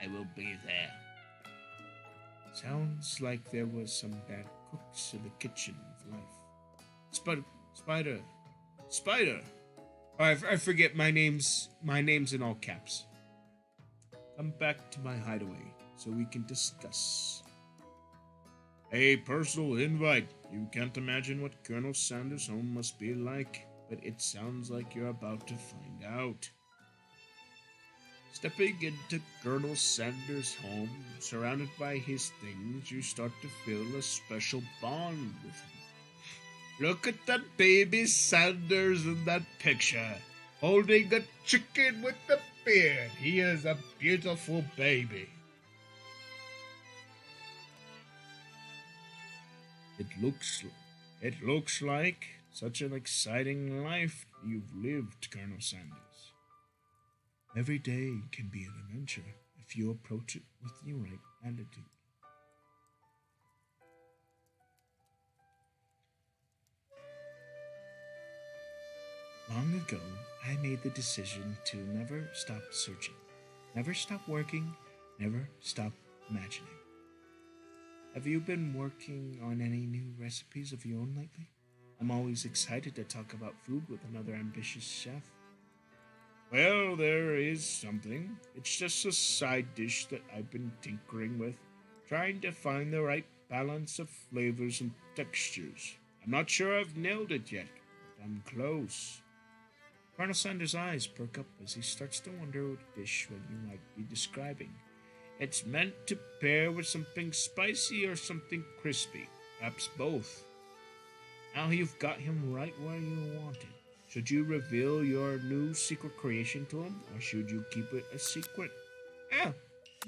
I will be there. Sounds like there was some bad cooks in the kitchen of life. Spider! Oh, I forget my name's in all caps. Come back to my hideaway so we can discuss. A personal invite. You can't imagine what Colonel Sanders' home must be like, but it sounds like you're about to find out. Stepping into Colonel Sanders' home, surrounded by his things, you start to feel a special bond with him. Look at that baby Sanders in that picture, holding a chicken with a beard. He is a beautiful baby. It looks like such an exciting life you've lived, Colonel Sanders. Every day can be an adventure if you approach it with the right attitude. Long ago, I made the decision to never stop searching, never stop working, never stop imagining. Have you been working on any new recipes of your own lately? I'm always excited to talk about food with another ambitious chef. Well, there is something. It's just a side dish that I've been tinkering with, trying to find the right balance of flavors and textures. I'm not sure I've nailed it yet, but I'm close. Colonel Sanders' eyes perk up as he starts to wonder what dish you might be describing. It's meant to pair with something spicy or something crispy, perhaps both. Now you've got him right where you want it. Should you reveal your new secret creation to him, or should you keep it a secret? Yeah,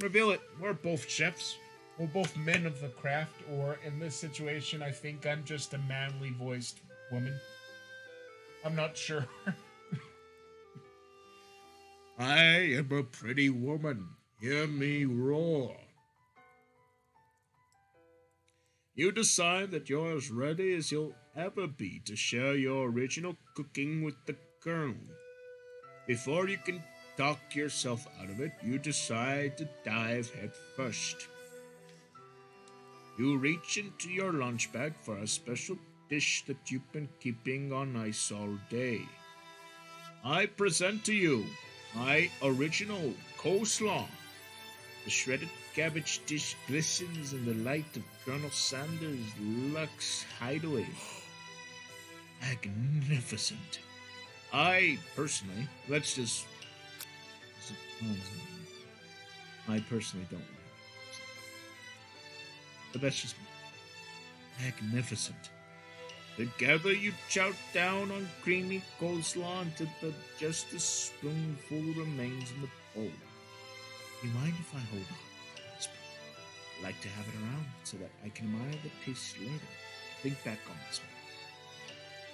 reveal it. We're both chefs. We're both men of the craft, or in this situation, I think I'm just a manly voiced woman. I'm not sure. I am a pretty woman. Hear me roar. You decide that you're as ready as you'll ever be to share your original cooking with the Colonel. Before you can talk yourself out of it, you decide to dive head first. You reach into your lunch bag for a special dish that you've been keeping on ice all day. I present to you my original coleslaw. The shredded cabbage dish glistens in the light of Colonel Sanders' luxe hideaway. Magnificent. I personally don't like it. But that's just magnificent. Together you chow down on creamy coleslaw until just a spoonful remains in the bowl. Do you mind if I hold on? I like to have it around so that I can admire the taste later. Think back on this one.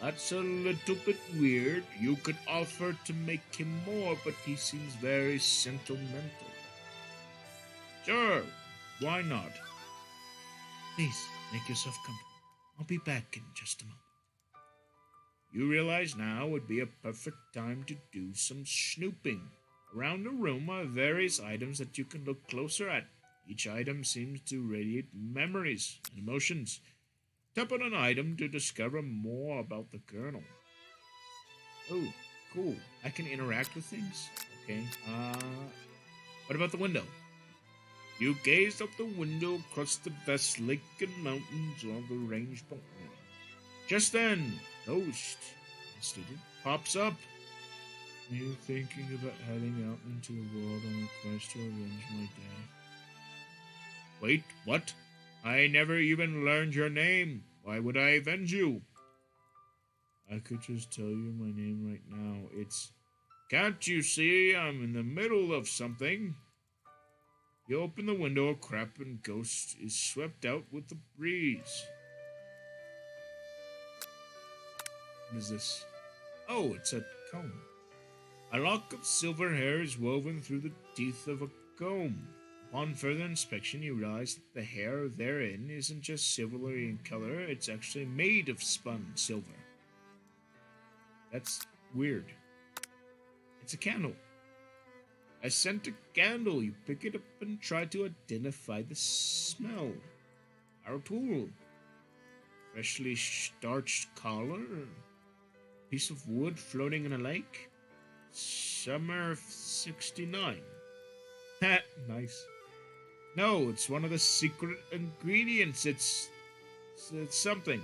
That's a little bit weird. You could offer to make him more, but he seems very sentimental. Sure, why not? Please, make yourself comfortable. I'll be back in just a moment. You realize now would be a perfect time to do some snooping. Around the room are various items that you can look closer at. Each item seems to radiate memories and emotions. Tap on an item to discover more about the Colonel. Oh, cool. I can interact with things? Okay. What about the window? You gaze out the window across the vast lake and mountains of the range below. Just then, Ghost, the student, pops up. Are you thinking about heading out into the world on a quest to avenge my death? Wait, what? I never even learned your name. Why would I avenge you? I could just tell you my name right now. It's... Can't you see I'm in the middle of something? You open the window a crack and Ghost is swept out with the breeze. What is this? Oh, it's a comb. A lock of silver hair is woven through the teeth of a comb. Upon further inspection, you realize that the hair therein isn't just silvery in color, it's actually made of spun silver. That's weird. It's a candle. A scented candle. You pick it up and try to identify the smell. Our tool. Freshly starched collar. Piece of wood floating in a lake. Summer of 69. Nice. No, it's one of the secret ingredients. It's something.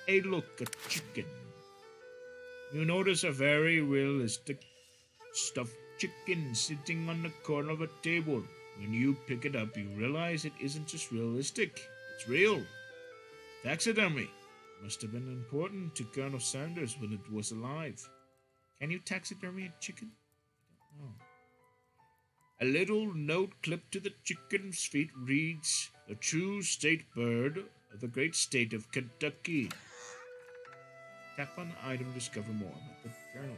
Hey, look, a chicken. You notice a very realistic stuffed chicken sitting on the corner of a table. When you pick it up, you realize it isn't just realistic, it's real. Taxidermy. Must have been important to Colonel Sanders when it was alive. Can you taxidermy a chicken? I don't know. A little note clipped to the chicken's feet reads, "The true state bird of the great state of Kentucky." Tap on the item to discover more about the journal.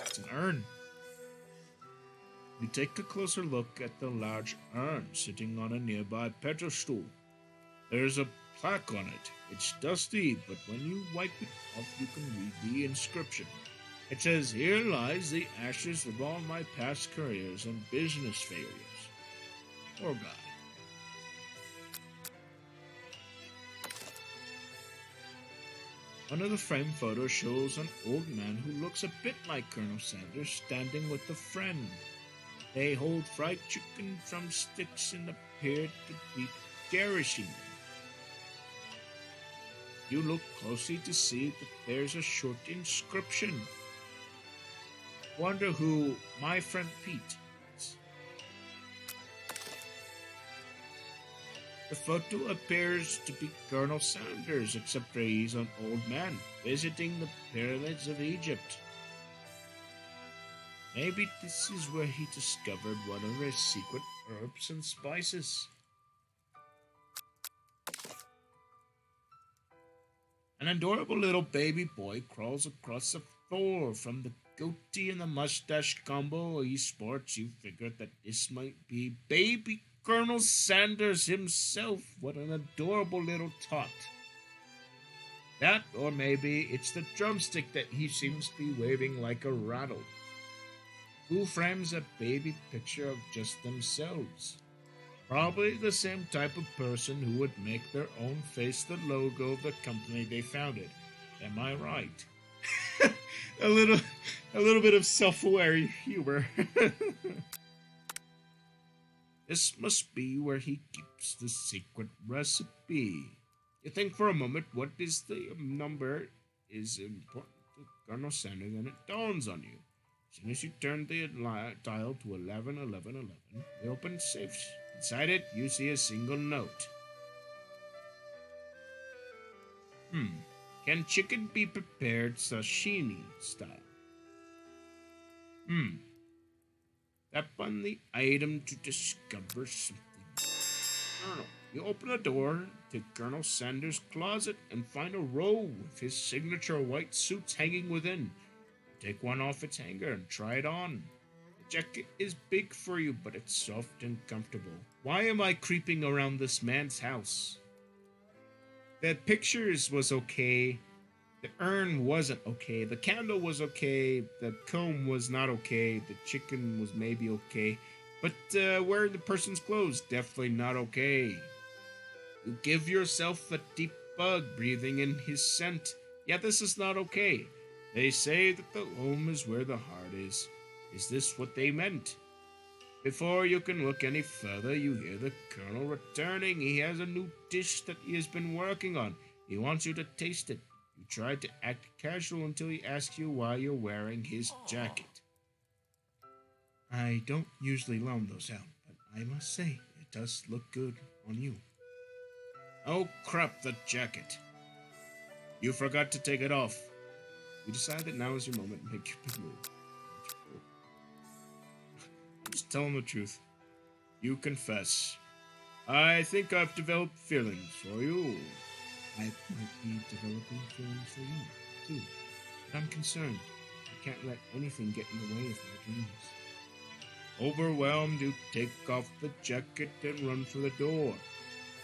It's an urn. You take a closer look at the large urn sitting on a nearby pedestal. There's a plaque on it. It's dusty, but when you wipe it off, you can read the inscription. It says, "Here lies the ashes of all my past careers and business failures." Poor guy. One of the framed photos shows an old man who looks a bit like Colonel Sanders standing with a friend. They hold fried chicken drumsticks and appear to be cherishing them. You look closely to see that there's a short inscription. Wonder who my friend Pete is. The photo appears to be Colonel Sanders, except that he's an old man visiting the pyramids of Egypt. Maybe this is where he discovered one of his secret herbs and spices. An adorable little baby boy crawls across the floor. From the goatee and the mustache combo he sports, you figure that this might be baby Colonel Sanders himself. What an adorable little tot. That, or maybe it's the drumstick that he seems to be waving like a rattle. Who frames a baby picture of just themselves? Probably the same type of person who would make their own face the logo of the company they founded. Am I right? a little bit of self-aware humor. This must be where he keeps the secret recipe. You think for a moment what is the number is important to Colonel Sanders, and it dawns on you. As soon as you turn the dial to 111111, the open safes. Inside it, you see a single note. Can chicken be prepared sashimi style? Tap on the item to discover something. Colonel, you open the door to Colonel Sanders' closet and find a robe with his signature white suits hanging within. Take one off its hanger and try it on. The jacket is big for you, but it's soft and comfortable. Why am I creeping around this man's house? The pictures was okay. The urn wasn't okay. The candle was okay. The comb was not okay. The chicken was maybe okay. But wearing the person's clothes, definitely not okay. You give yourself a deep bug, breathing in his scent. Yeah, this is not okay. They say that the home is where the heart is. Is this what they meant? Before you can look any further, you hear the Colonel returning. He has a new dish that he has been working on. He wants you to taste it. You try to act casual until he asks you why you're wearing his jacket. I don't usually loan those out, but I must say, it does look good on you. Oh crap, the jacket. You forgot to take it off. You decide that now is your moment to make your big move. Just tell him the truth. You confess. I think I've developed feelings for you. I might be developing feelings for you, too. But I'm concerned. I can't let anything get in the way of my dreams. Overwhelmed, you take off the jacket and run for the door.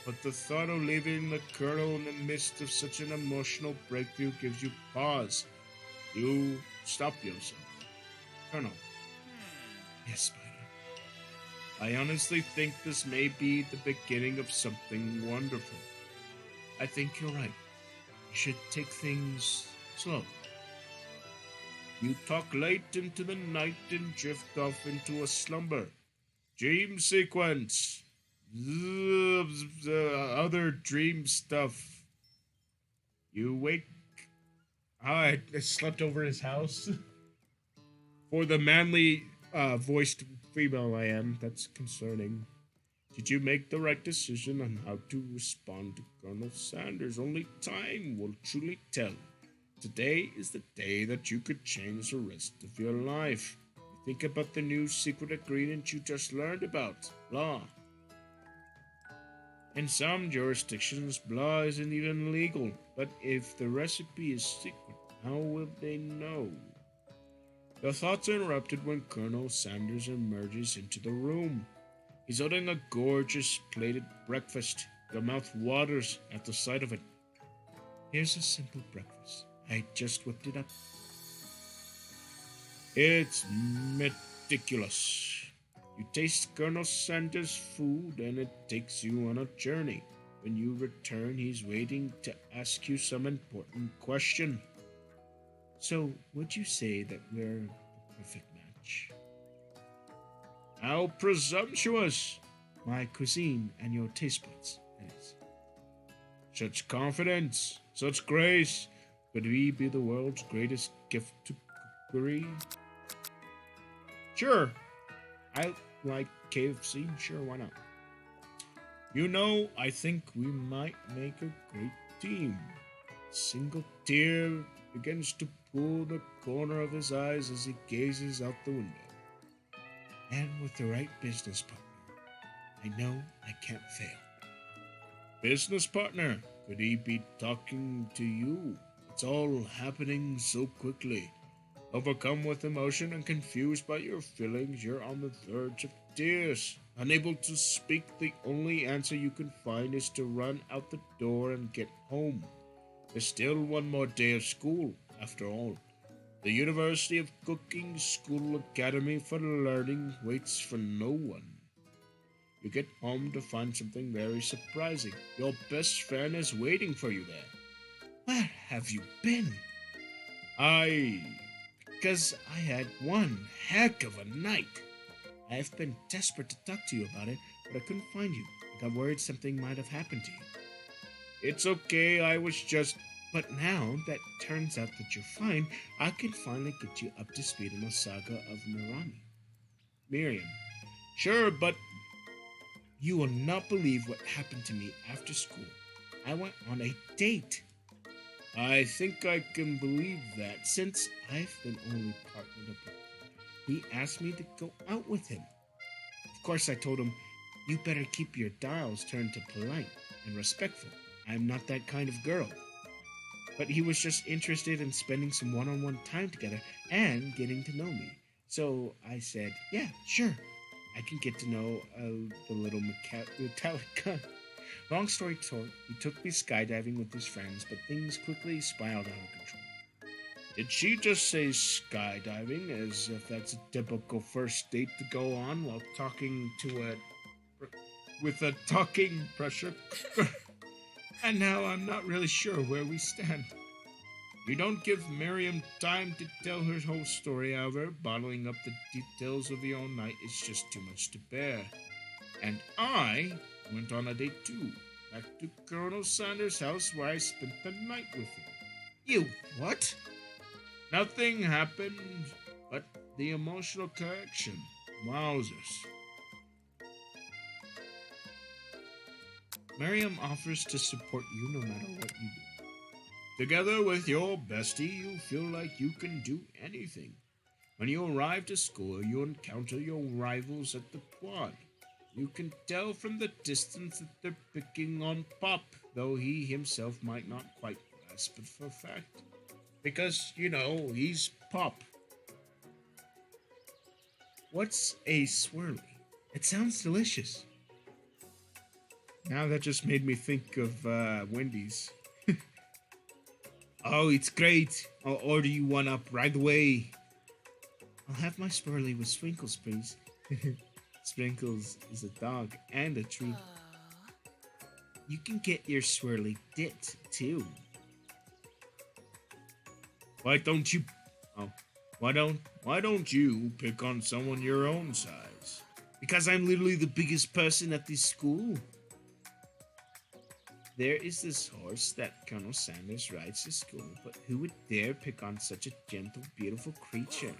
But the thought of leaving the colonel in the midst of such an emotional breakthrough gives you pause. You stop yourself. Colonel. Yes, Spider. I honestly think this may be the beginning of something wonderful. I think you're right. You should take things slow. You talk late into the night and drift off into a slumber. Dream sequence. Other dream stuff. You wake. I slept over his house. For the manly voiced female I am, that's concerning. Did you make the right decision on how to respond to Colonel Sanders? Only time will truly tell. Today is the day that you could change the rest of your life. Think about the new secret ingredient you just learned about, law. In some jurisdictions, blah isn't even legal, but if the recipe is secret, how will they know? Your thoughts are interrupted when Colonel Sanders emerges into the room. He's holding a gorgeous plated breakfast. Your mouth waters at the sight of it. Here's a simple breakfast. I just whipped it up. It's meticulous. You taste Colonel Sanders' food and it takes you on a journey. When you return, he's waiting to ask you some important question. So, would you say that we're the perfect match? How presumptuous! My cuisine and your taste buds, that is. Such confidence, such grace. Could we be the world's greatest gift to cookery? Sure. I like KFC. Sure, why not? You know, I think we might make a great team. A single tear begins to pull the corner of his eyes as he gazes out the window. And with the right business partner, I know I can't fail. Business partner? Could he be talking to you? It's all happening so quickly. Overcome with emotion and confused by your feelings, you're on the verge of tears. Unable to speak, the only answer you can find is to run out the door and get home. There's still one more day of school, after all. The University of Cooking School Academy for Learning waits for no one. You get home to find something very surprising. Your best friend is waiting for you there. Where have you been? Because I had one heck of a night. I've been desperate to talk to you about it, but I couldn't find you. I got worried something might have happened to you. It's okay, I was just... But now that turns out that you're fine, I can finally get you up to speed on the saga of Miriam. Sure, but you will not believe what happened to me after school. I went on a date. I think I can believe that, since I've been only partnered up with him. He asked me to go out with him. Of course, I told him, you better keep your dials turned to polite and respectful. I'm not that kind of girl. But he was just interested in spending some one-on-one time together and getting to know me. So I said, yeah, sure. I can get to know the little metallic gun. Long story short, he took me skydiving with his friends, but things quickly spiraled out of control. Did she just say skydiving, as if that's a typical first date to go on while talking to with a talking pressure cooker? And now I'm not really sure where we stand. You don't give Miriam time to tell her whole story, however. Bottling up the details of your own night is just too much to bear. And I went on a date too, back to Colonel Sanders' house where I spent the night with him. You what? Nothing happened but the emotional connection. Wowzers. Miriam offers to support you no matter what you do. Together with your bestie, you feel like you can do anything. When you arrive to school, you encounter your rivals at the quad. You can tell from the distance that they're picking on Pop, though he himself might not quite grasp it for a fact. Because, you know, he's Pop. What's a swirly? It sounds delicious. Now that just made me think of Wendy's. Oh, it's great. I'll order you one up right away. I'll have my swirly with Sprinkles, please. Sprinkles is a dog and a tree. You can get your swirly dipped, too. Why don't you... Oh. Why don't you pick on someone your own size? Because I'm literally the biggest person at this school. There is this horse that Colonel Sanders rides to school, but who would dare pick on such a gentle, beautiful creature?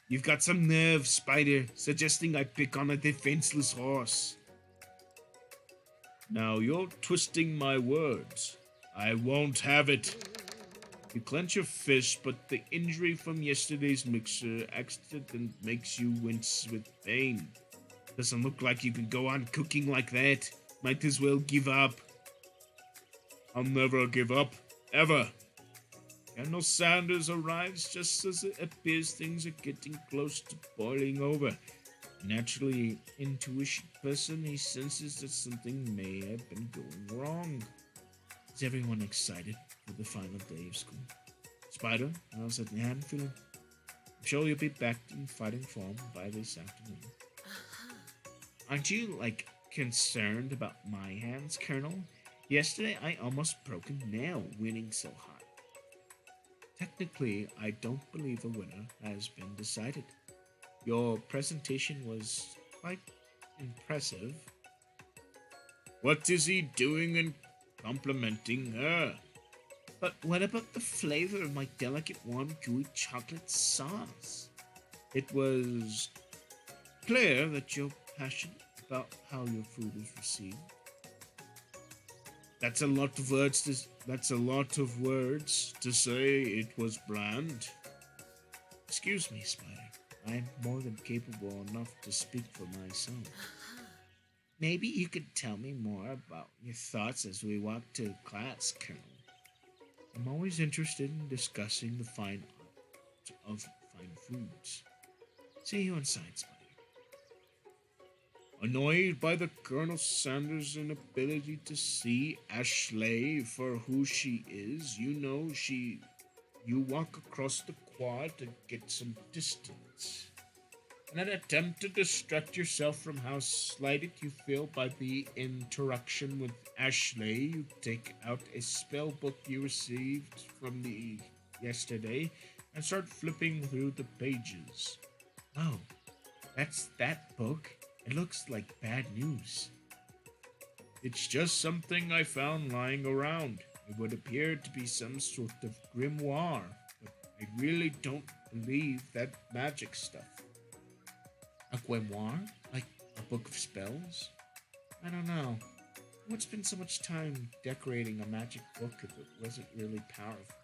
You've got some nerve, Spider, suggesting I pick on a defenseless horse. Now you're twisting my words. I won't have it. You clench your fist, but the injury from yesterday's mixer accident makes you wince with pain. Doesn't look like you can go on cooking like that. Might as well give up. I'll never give up, ever. Colonel Sanders arrives just as it appears things are getting close to boiling over. Naturally, intuition person, he senses that something may have been going wrong. Is everyone excited for the final day of school? Spider, how's that hand feeling? I'm sure you'll be back in fighting form by this afternoon. Aren't you, concerned about my hands, Colonel? Yesterday, I almost broke a nail winning so high. Technically, I don't believe a winner has been decided. Your presentation was quite impressive. What is he doing and complimenting her? But what about the flavor of my delicate warm gooey chocolate sauce? It was clear that you're passionate about how your food is received. That's a lot of words to say it was bland. Excuse me, Spider. I'm more than capable enough to speak for myself. Maybe you could tell me more about your thoughts as we walk to class, Colonel. I'm always interested in discussing the fine art of fine foods. See you inside, Spider. Annoyed by the Colonel Sanders' inability to see Ashley for who she is, you walk across the quad to get some distance. In an attempt to distract yourself from how slighted you feel by the interaction with Ashley, you take out a spell book you received from yesterday and start flipping through the pages. Oh, that's that book? It looks like bad news. It's just something I found lying around. It would appear to be some sort of grimoire, but I really don't believe that magic stuff. A grimoire? Like a book of spells? I don't know. Who would spend so much time decorating a magic book if it wasn't really powerful?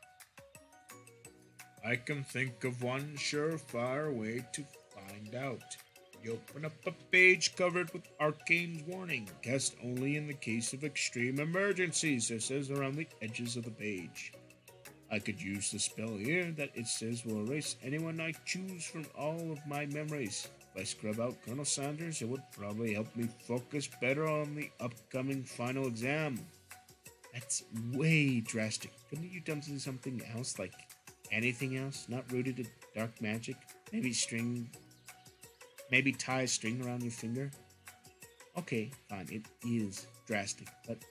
I can think of one surefire way to find out. You open up a page covered with Arcane's warning. Cast only in the case of extreme emergencies, it says around the edges of the page. I could use the spell here that it says will erase anyone I choose from all of my memories. If I scrub out Colonel Sanders, it would probably help me focus better on the upcoming final exam. That's way drastic. Couldn't you done something else, like anything else, not rooted in dark magic? Maybe tie a string around your finger? Okay, fine, it is drastic, but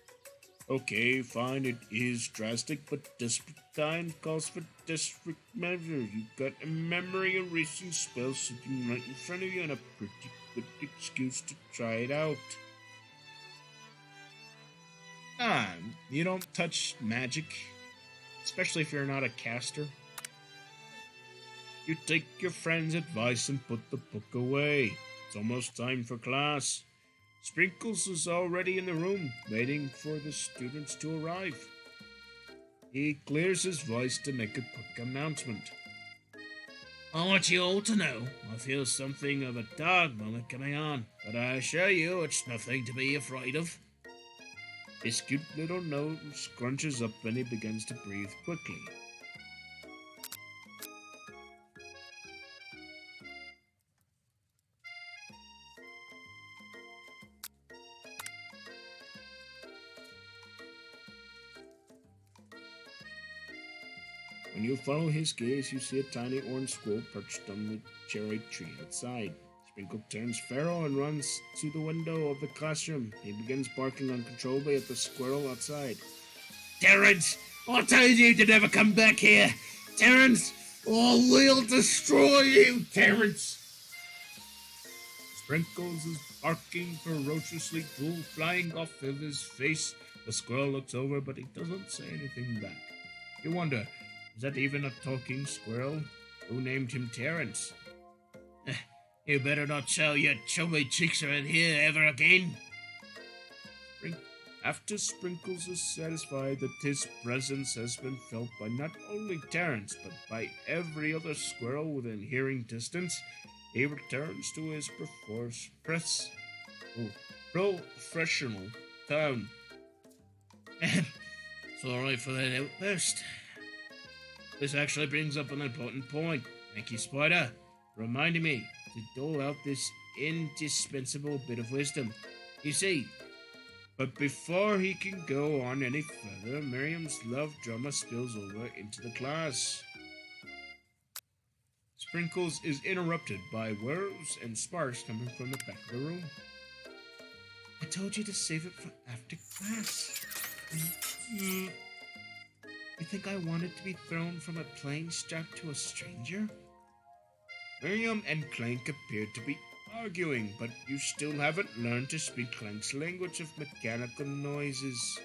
desperate time calls for desperate measures. You've got a memory erasing spell sitting right in front of you and a pretty good excuse to try it out. You don't touch magic, especially if you're not a caster. You take your friend's advice and put the book away. It's almost time for class. Sprinkles is already in the room, waiting for the students to arrive. He clears his voice to make a quick announcement. I want you all to know I feel something of a dog moment coming on, but I assure you it's nothing to be afraid of. His cute little nose scrunches up and he begins to breathe quickly. When you follow his gaze, you see a tiny orange squirrel perched on the cherry tree outside. Sprinkle turns feral and runs to the window of the classroom. He begins barking uncontrollably at the squirrel outside. Terrence, I told you to never come back here. Terrence, I will destroy you, Terrence. Sprinkles is barking ferociously, drool flying off of his face. The squirrel looks over, but he doesn't say anything back. You wonder, is that even a talking squirrel? Who named him Terrence? You better not show your chubby cheeks around here ever again. After Sprinkles is satisfied that his presence has been felt by not only Terrence, but by every other squirrel within hearing distance, he returns to his professional town. Sorry for that outburst. This actually brings up an important point. Thank you, Spider, for reminding me to dole out this indispensable bit of wisdom. You see, but before he can go on any further, Miriam's love drama spills over into the class. Sprinkles is interrupted by whirs and sparks coming from the back of the room. I told you to save it for after class. You think I wanted to be thrown from a plane strapped to a stranger? Miriam and Clank appear to be arguing, but you still haven't learned to speak Clank's language of mechanical noises.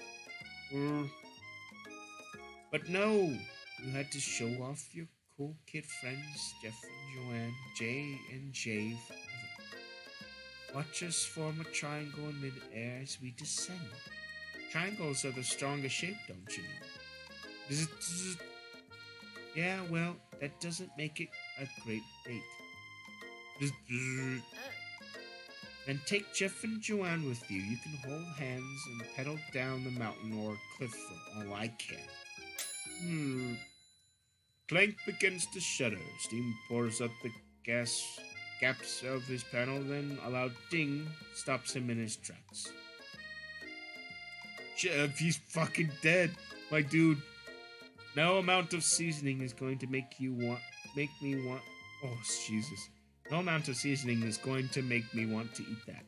But no, you had to show off your cool kid friends, Jeff and Joanne, Jay and Jay forever. Watch us form a triangle in mid-air as we descend. Triangles are the strongest shape, don't you know? Yeah, well, that doesn't make it a great bait. Then take Jeff and Joanne with you. You can hold hands and pedal down the mountain or cliff for all I care. Clank begins to shudder. Steam pours up the gaps of his panel, then a loud ding stops him in his tracks. Jeff, he's fucking dead, my dude. No amount of seasoning is going to make me want. Oh, Jesus. No amount of seasoning is going to make me want to eat that.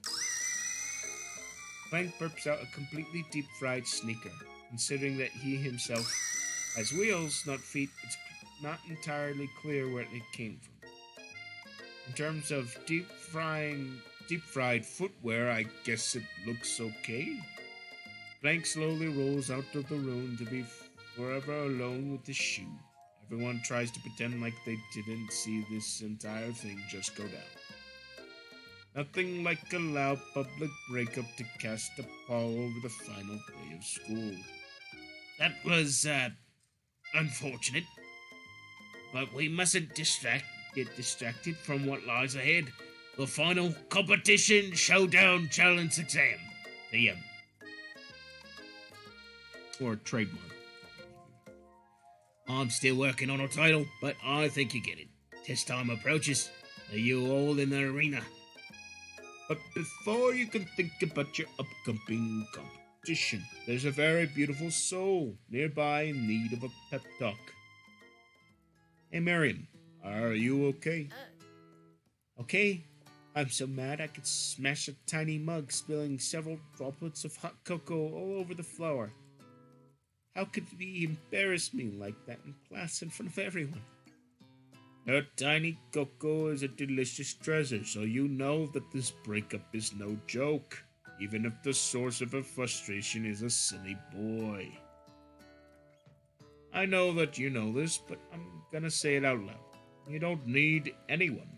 Clank burps out a completely deep-fried sneaker. Considering that he himself has wheels, not feet, it's not entirely clear where it came from. In terms of deep-fried footwear, I guess it looks okay. Clank slowly rolls out of the room to be forever alone with the shoe. Everyone tries to pretend like they didn't see this entire thing just go down. Nothing like a loud public breakup to cast a pall over the final day of school. That was, unfortunate. But we mustn't get distracted from what lies ahead. The final competition showdown challenge exam. The end. Or trademark. I'm still working on a title, but I think you get it. Test time approaches. Are you all in the arena? But before you can think about your upcoming competition, there's a very beautiful soul nearby in need of a pep talk. Hey, Miriam, are you okay? Okay. I'm so mad I could smash a tiny mug, spilling several droplets of hot cocoa all over the floor. How could you embarrass me like that in class in front of everyone? Her tiny cocoa is a delicious treasure, so you know that this breakup is no joke, even if the source of her frustration is a silly boy. I know that you know this, but I'm gonna say it out loud. You don't need anyone.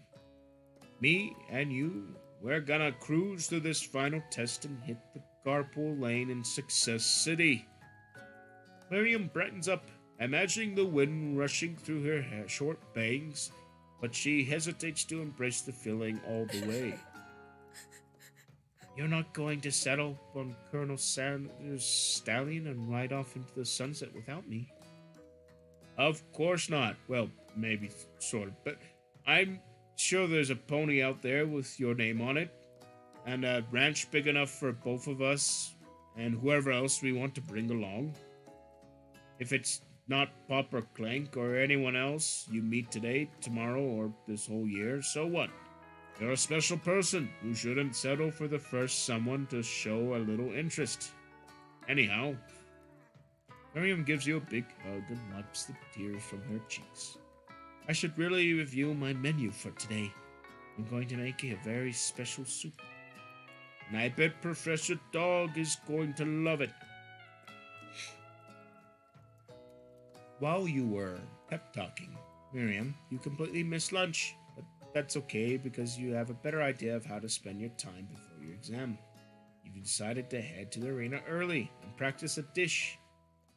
Me and you, we're gonna cruise through this final test and hit the carpool lane in Success City. Miriam brightens up, imagining the wind rushing through her short bangs, but she hesitates to embrace the feeling all the way. You're not going to settle on Colonel Sanders' stallion and ride off into the sunset without me? Of course not. Well, maybe sort of, but I'm sure there's a pony out there with your name on it, and a ranch big enough for both of us and whoever else we want to bring along. If it's not Pop or Clank or anyone else you meet today, tomorrow, or this whole year, so what? You're a special person who shouldn't settle for the first someone to show a little interest. Anyhow, Miriam gives you a big hug and wipes the tears from her cheeks. I should really review my menu for today. I'm going to make a very special soup. And I bet Professor Dog is going to love it. While you were pep talking, Miriam, you completely missed lunch. But that's okay because you have a better idea of how to spend your time before your exam. You've decided to head to the arena early and practice a dish.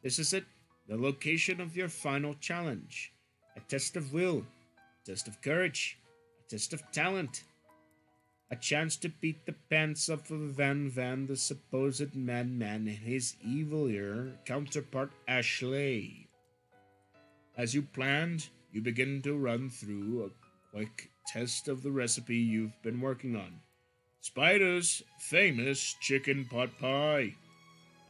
This is it, the location of your final challenge. A test of will, a test of courage, a test of talent. A chance to beat the pants off of Van, the supposed madman, and his evilier counterpart Ashley. As you planned, you begin to run through a quick test of the recipe you've been working on. Spider's famous chicken pot pie.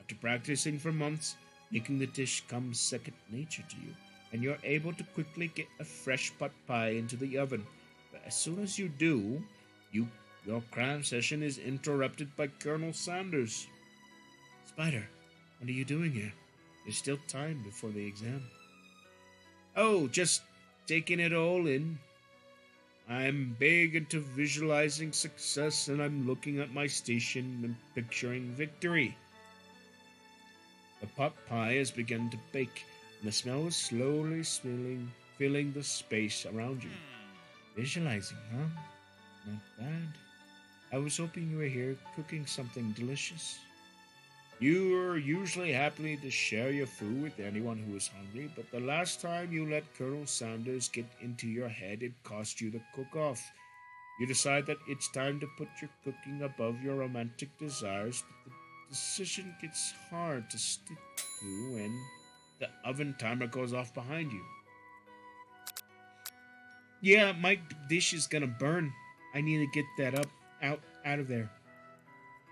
After practicing for months, making the dish comes second nature to you, and you're able to quickly get a fresh pot pie into the oven. But as soon as you do, your cram session is interrupted by Colonel Sanders. Spider, what are you doing here? There's still time before the exam. Oh, just taking it all in. I'm big into visualizing success, and I'm looking at my station and picturing victory. The pot pie has begun to bake, and the smell is slowly filling the space around you. Visualizing, huh? Not bad. I was hoping you were here cooking something delicious. You're usually happy to share your food with anyone who is hungry, but the last time you let Colonel Sanders get into your head, it cost you the cook-off. You decide that it's time to put your cooking above your romantic desires, but the decision gets hard to stick to when the oven timer goes off behind you. Yeah, my dish is gonna burn. I need to get that out of there.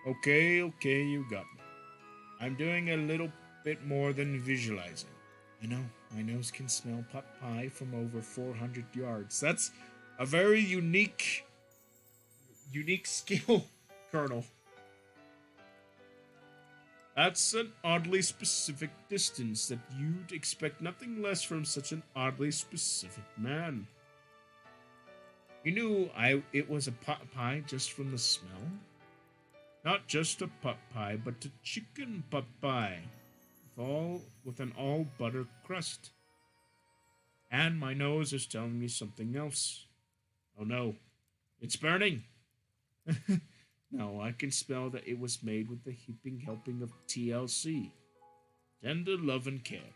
Okay, you got me. I'm doing a little bit more than visualizing. I know, my nose can smell pot pie from over 400 yards. That's a very unique skill, Colonel. That's an oddly specific distance that you'd expect nothing less from such an oddly specific man. You knew it was a pot pie just from the smell? Not just a pot pie, but a chicken pot pie, with an all butter crust. And my nose is telling me something else. Oh no, it's burning. No, I can smell that it was made with a heaping helping of TLC. Tender love and care.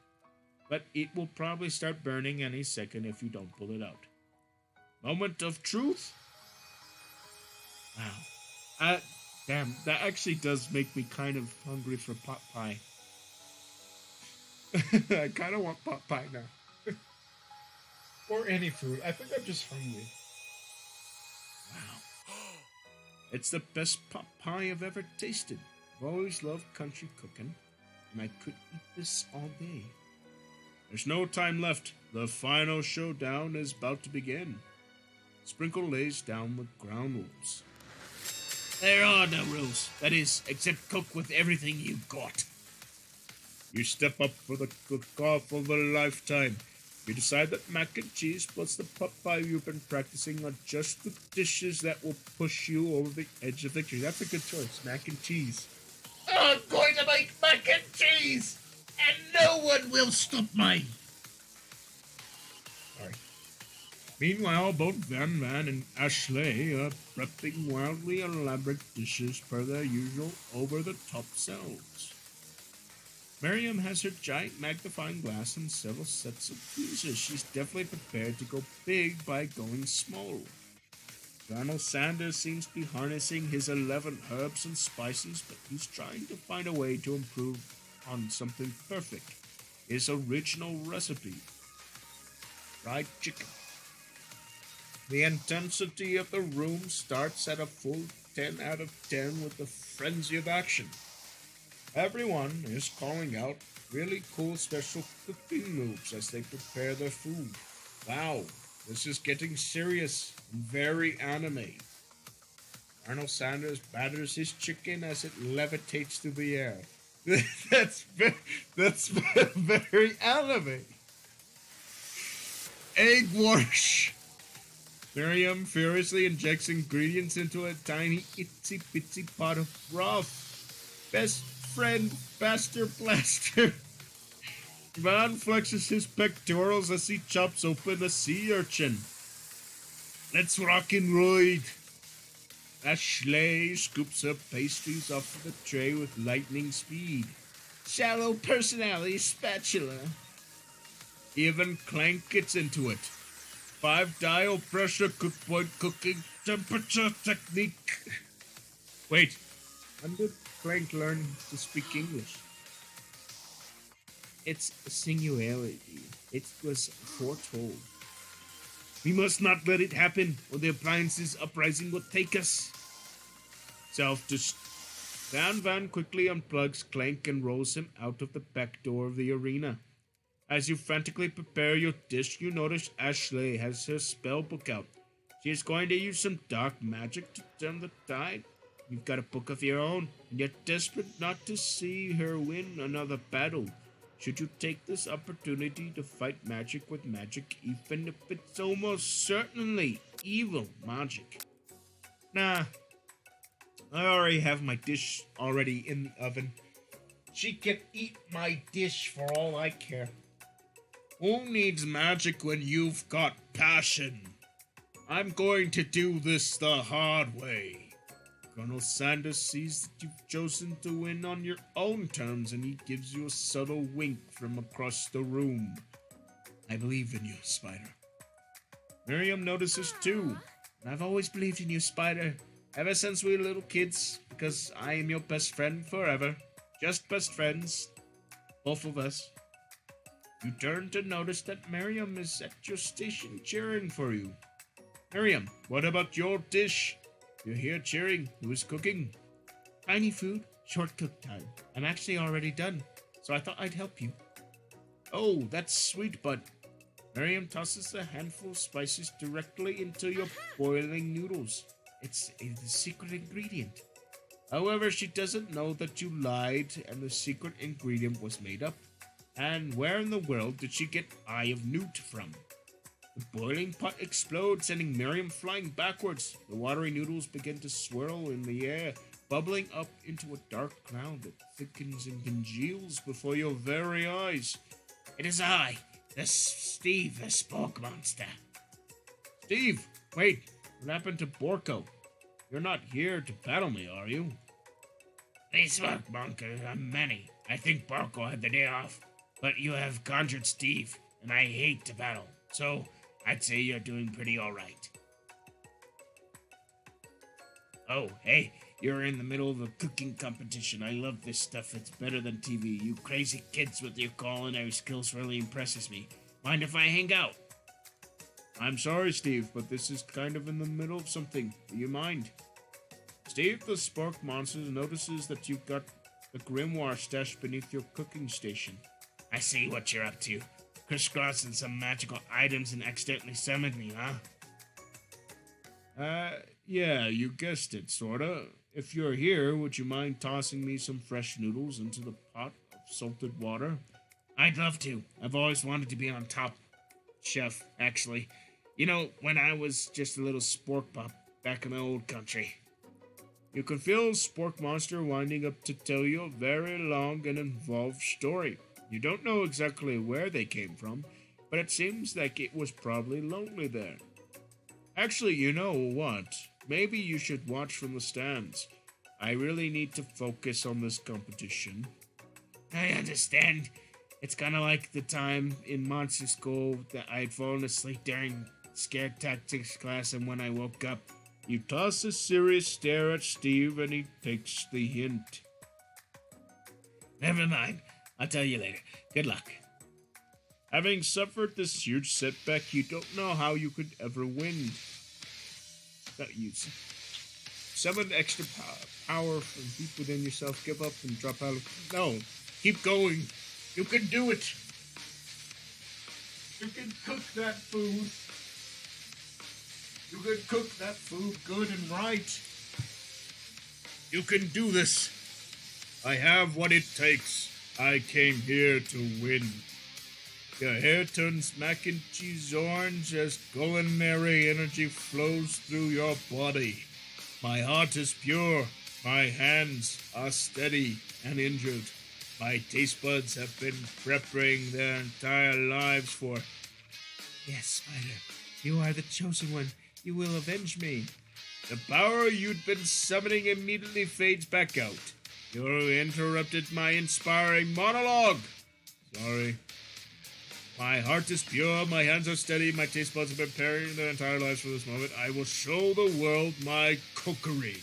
But it will probably start burning any second if you don't pull it out. Moment of truth? Wow. Damn, that actually does make me kind of hungry for pot pie. I kind of want pot pie now. Or any food. I think I'm just hungry. Wow. It's the best pot pie I've ever tasted. I've always loved country cooking, and I could eat this all day. There's no time left. The final showdown is about to begin. Sprinkle lays down the ground rules. There are no rules. That is, except cook with everything you've got. You step up for the cook-off of a lifetime. You decide that mac and cheese plus the pot pie you've been practicing are just the dishes that will push you over the edge of victory. That's a good choice, mac and cheese. I'm going to make mac and cheese, and no one will stop me. Sorry. Meanwhile, both Van and Ashley are prepping wildly elaborate dishes per their usual over-the-top selves. Miriam has her giant magnifying glass and several sets of tweezers. She's definitely prepared to go big by going small. Colonel Sanders seems to be harnessing his 11 herbs and spices, but he's trying to find a way to improve on something perfect. His original recipe. Fried chicken. The intensity of the room starts at a full 10 out of 10 with the frenzy of action. Everyone is calling out really cool special cooking moves as they prepare their food. Wow, this is getting serious and very anime. Colonel Sanders batters his chicken as it levitates through the air. That's very anime. Egg wash. Miriam furiously injects ingredients into a tiny itsy bitsy pot of broth. Best friend, Faster Blaster. Van flexes his pectorals as he chops open a sea urchin. Let's rock and ride. Ashley scoops up pastries off the tray with lightning speed. Shallow personality spatula. Even Clank gets into it. 5-dial pressure cook point cooking temperature technique. Wait, when did Clank learn to speak English? It's a singularity. It was foretold. We must not let it happen, or the appliances uprising will take us. Van quickly unplugs Clank and rolls him out of the back door of the arena. As you frantically prepare your dish, you notice Ashley has her spell book out. She is going to use some dark magic to turn the tide. You've got a book of your own, and you're desperate not to see her win another battle. Should you take this opportunity to fight magic with magic, even if it's almost certainly evil magic? Nah, I already have my dish already in the oven. She can eat my dish for all I care. Who needs magic when you've got passion? I'm going to do this the hard way. Colonel Sanders sees that you've chosen to win on your own terms, and he gives you a subtle wink from across the room. I believe in you, Spider. Miriam notices too. And I've always believed in you, Spider, ever since we were little kids, because I am your best friend forever. Just best friends. Both of us. You turn to notice that Miriam is at your station cheering for you. Miriam, what about your dish? You're here cheering. Who is cooking? Tiny food, short cook time. I'm actually already done, so I thought I'd help you. Oh, that's sweet, bud. Miriam tosses a handful of spices directly into your boiling noodles. It's a secret ingredient. However, she doesn't know that you lied and the secret ingredient was made up. And where in the world did she get Eye of Newt from? The boiling pot explodes, sending Miriam flying backwards. The watery noodles begin to swirl in the air, bubbling up into a dark cloud that thickens and congeals before your very eyes. It is I, Steve, the Spork Monster. Steve, wait, what happened to Borko? You're not here to battle me, are you? These Spork Monsters are many. I think Borko had the day off, but you have conjured Steve, and I hate to battle, so I'd say you're doing pretty alright. Oh, hey, you're in the middle of a cooking competition. I love this stuff. It's better than TV. You crazy kids with your culinary skills really impresses me. Mind if I hang out? I'm sorry, Steve, but this is kind of in the middle of something. Do you mind? Steve the Spork Monster notices that you've got the grimoire stashed beneath your cooking station. I see what you're up to. Crisscrossing some magical items and accidentally summoned me, huh? Yeah, you guessed it, sorta. If you're here, would you mind tossing me some fresh noodles into the pot of salted water? I'd love to. I've always wanted to be on top chef, actually. You know, when I was just a little spork pup back in the old country. You can feel Spork Monster winding up to tell you a very long and involved story. You don't know exactly where they came from, but it seems like it was probably lonely there. Actually, you know what? Maybe you should watch from the stands. I really need to focus on this competition. I understand. It's kind of like the time in monster school that I'd fallen asleep during scare tactics class, and when I woke up, you toss a serious stare at Steve, and he takes the hint. Never mind. I'll tell you later. Good luck. Having suffered this huge setback, you don't know how you could ever win. Summon extra power from deep within yourself. Give up and drop out of... No. Keep going. You can do it. You can cook that food. You can cook that food good and right. You can do this. I have what it takes. I came here to win. Your hair turns mac and cheese orange as culinary energy flows through your body. My heart is pure. My hands are steady and injured. My taste buds have been preparing their entire lives for... Yes, Spider, you are the chosen one. You will avenge me. The power you'd been summoning immediately fades back out. You interrupted my inspiring monologue. Sorry. My heart is pure, my hands are steady, my taste buds have been preparing their entire lives for this moment. I will show the world my cookery.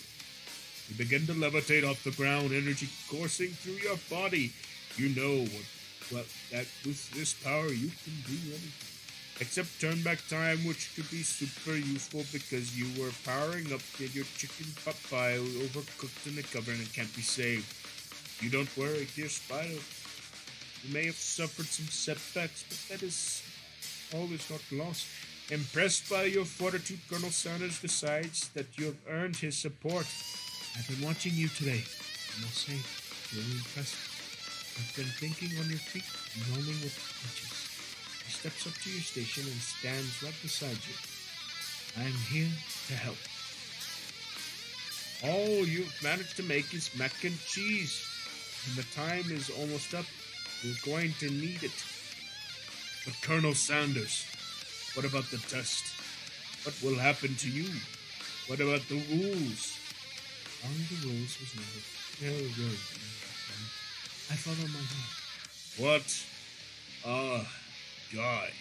You begin to levitate off the ground, energy coursing through your body. You know that with this power you can do anything. Except turn back time, which could be super useful because you were powering up your chicken pot pie overcooked in the oven and can't be saved. You don't worry, dear Spider. You may have suffered some setbacks, but that is all is not lost. Impressed by your fortitude, Colonel Sanders decides that you have earned his support. I've been watching you today. I must say, really impressive. I've been thinking on your feet, roaming with punches. He steps up to your station and stands right beside you. I am here to help. All you've managed to make is mac and cheese, and the time is almost up. You're going to need it. But Colonel Sanders, what about the test? What will happen to you? What about the rules? Following the rules was never really. I follow my heart. What a guy.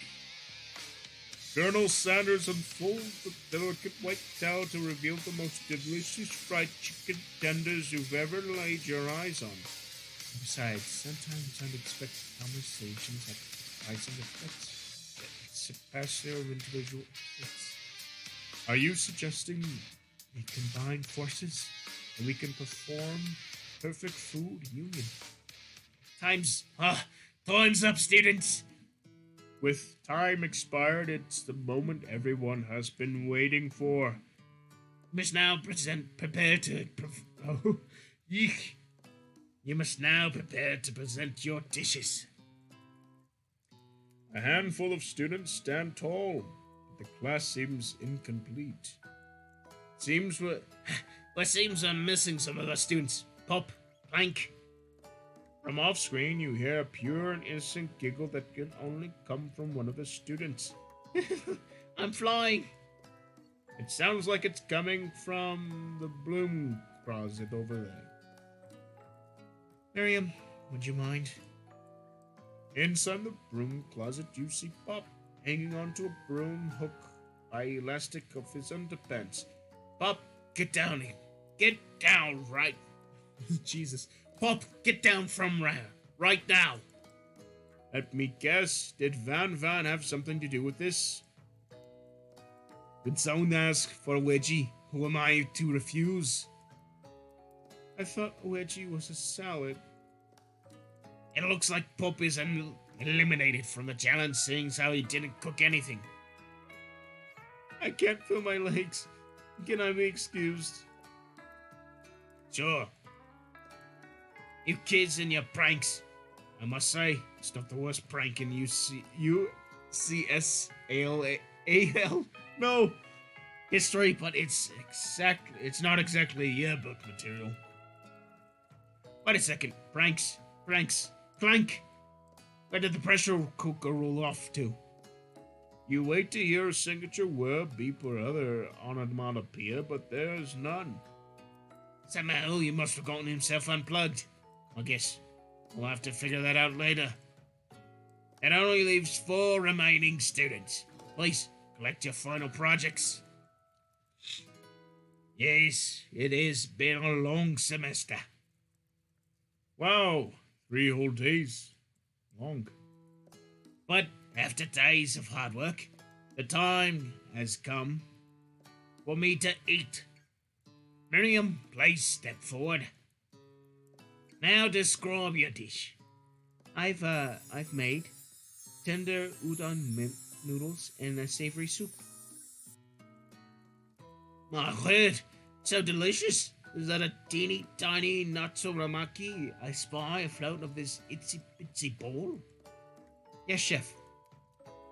Colonel Sanders unfolds the delicate white towel to reveal the most delicious fried chicken tenders you've ever laid your eyes on. Besides, sometimes unexpected conversations have surprising effects that surpass their individual effects. Are you suggesting we combine forces and we can perform perfect food union? Time's up, students. With time expired, it's the moment everyone has been waiting for. You must now You must now prepare to present your dishes. A handful of students stand tall, but the class seems incomplete. Seems I'm missing some of the students. Pop, Plank. From off-screen, you hear a pure and innocent giggle that can only come from one of the students. I'm flying. It sounds like it's coming from the broom closet over there. Miriam, would you mind? Inside the broom closet, you see Pop hanging onto a broom hook by elastic of his underpants. Pop, get down here. Get down right. Jesus. Pop, get down from right now. Let me guess, did Van have something to do with this? Did someone ask for a wedgie? Who am I to refuse? I thought a wedgie was a salad. It looks like Pop is eliminated from the challenge, seeing how he didn't cook anything. I can't feel my legs. Can I be excused? Sure. You kids and your pranks. I must say, it's not the worst prank in UCSAL. No. History, but it's not exactly yearbook material. Wait a second. Pranks. Clank. Where did the pressure cooker roll off to? You wait to hear a signature word, beep, or other onomatopoeia, but there's none. Somehow you must have gotten himself unplugged. I guess we'll have to figure that out later. That only leaves 4 remaining students. Please, collect your final projects. Yes, it has been a long semester. Wow, 3 whole days. Long. But after days of hard work, the time has come for me to eat. Miriam, please step forward. Now describe your dish. I've made tender udon noodles and a savory soup. My word, so delicious. Is that a teeny tiny natsuramaki I spy afloat of this itsy bitsy bowl? Yes, chef.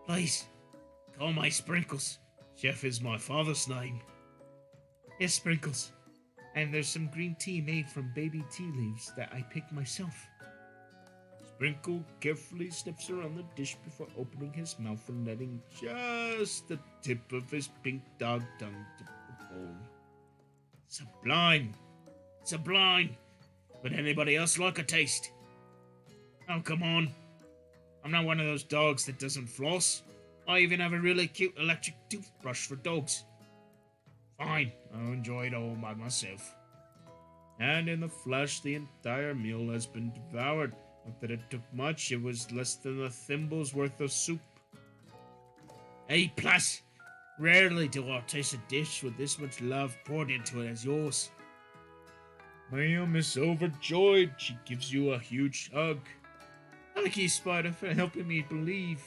Please, call my Sprinkles. Chef is my father's name. Yes, Sprinkles. And there's some green tea made from baby tea leaves that I picked myself. Sprinkle carefully sniffs around the dish before opening his mouth and letting just the tip of his pink dog tongue tip the bowl. Sublime. Sublime. Would anybody else like a taste? Oh, come on. I'm not one of those dogs that doesn't floss. I even have a really cute electric toothbrush for dogs. Fine, I'll enjoy it all by myself. And in the flesh, the entire meal has been devoured. Not that it took much, it was less than a thimble's worth of soup. A plus. Rarely do I taste a dish with this much love poured into it as yours. Miriam is overjoyed. She gives you a huge hug. Thank you, Spider, for helping me believe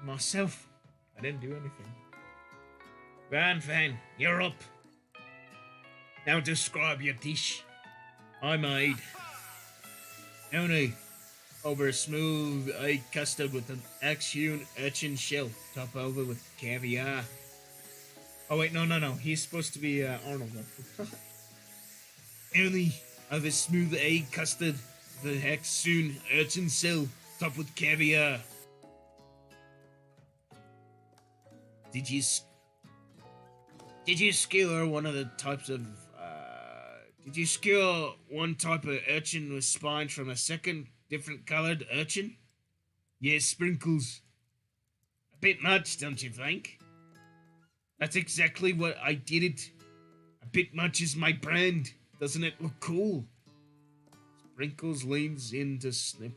in myself. I didn't do anything. Van, you're up. Now describe your dish. I made over smooth egg custard with an axe-hewn urchin shell, top over with caviar. Oh wait, no. He's supposed to be Arnold. Only over smooth egg custard with an axe-hewn urchin shell, topped with caviar. Did you skewer one of the types of did you skewer one type of urchin with spines from a second different colored urchin? Yes, Sprinkles. A bit much, don't you think? That's exactly what I did it. A bit much is my brand. Doesn't it look cool? Sprinkles leans in to sniff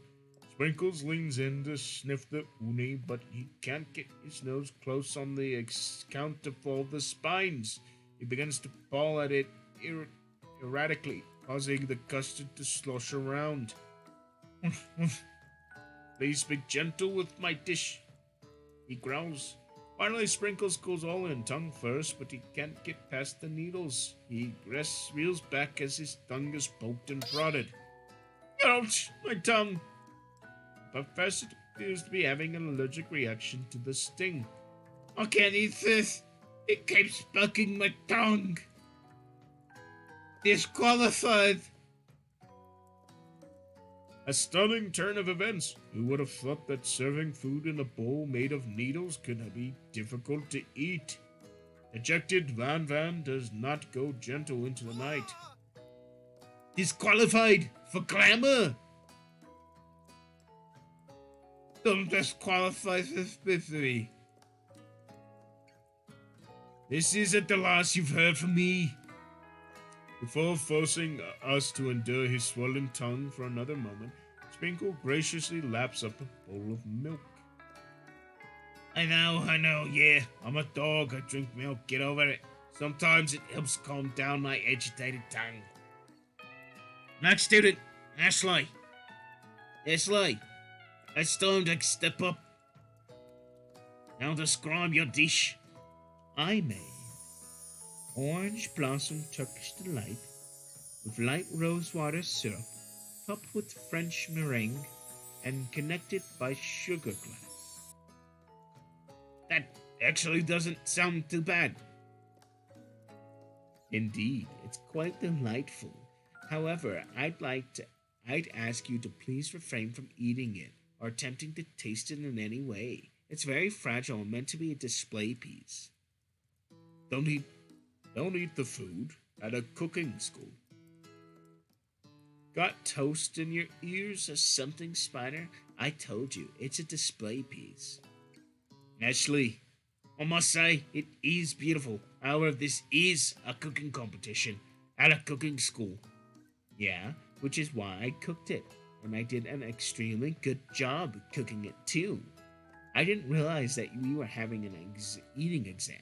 the uni, but he can't get his nose close on the count of all the spines. He begins to paw at it erratically, causing the custard to slosh around. Please be gentle with my dish, he growls. Finally, Sprinkles goes all in tongue first, but he can't get past the needles. He reels back as his tongue is poked and prodded. Ouch! My tongue! The professor appears to be having an allergic reaction to the sting. I can't eat this. It keeps poking my tongue. Disqualified. A stunning turn of events. Who would have thought that serving food in a bowl made of needles could be difficult to eat? Dejected Van does not go gentle into the night. Disqualified for glamour. Don't disqualify this misery. This isn't the last you've heard from me. Before forcing us to endure his swollen tongue for another moment, Sprinkle graciously laps up a bowl of milk. I know, yeah. I'm a dog, I drink milk, get over it. Sometimes it helps calm down my agitated tongue. Next student, Ashley. Ashley, it's time to step up. Now describe your dish. I made orange blossom Turkish delight with light rose water syrup, topped with French meringue and connected by sugar glass. That actually doesn't sound too bad. Indeed, it's quite delightful. However, I'd ask you to please refrain from eating it or attempting to taste it in any way. It's very fragile and meant to be a display piece. Don't eat the food at a cooking school. Got toast in your ears or something, Spider? I told you, it's a display piece. Ashley, I must say, it is beautiful. However, this is a cooking competition at a cooking school. Yeah, which is why I cooked it, and I did an extremely good job cooking it too. I didn't realize that we were having an eating exam.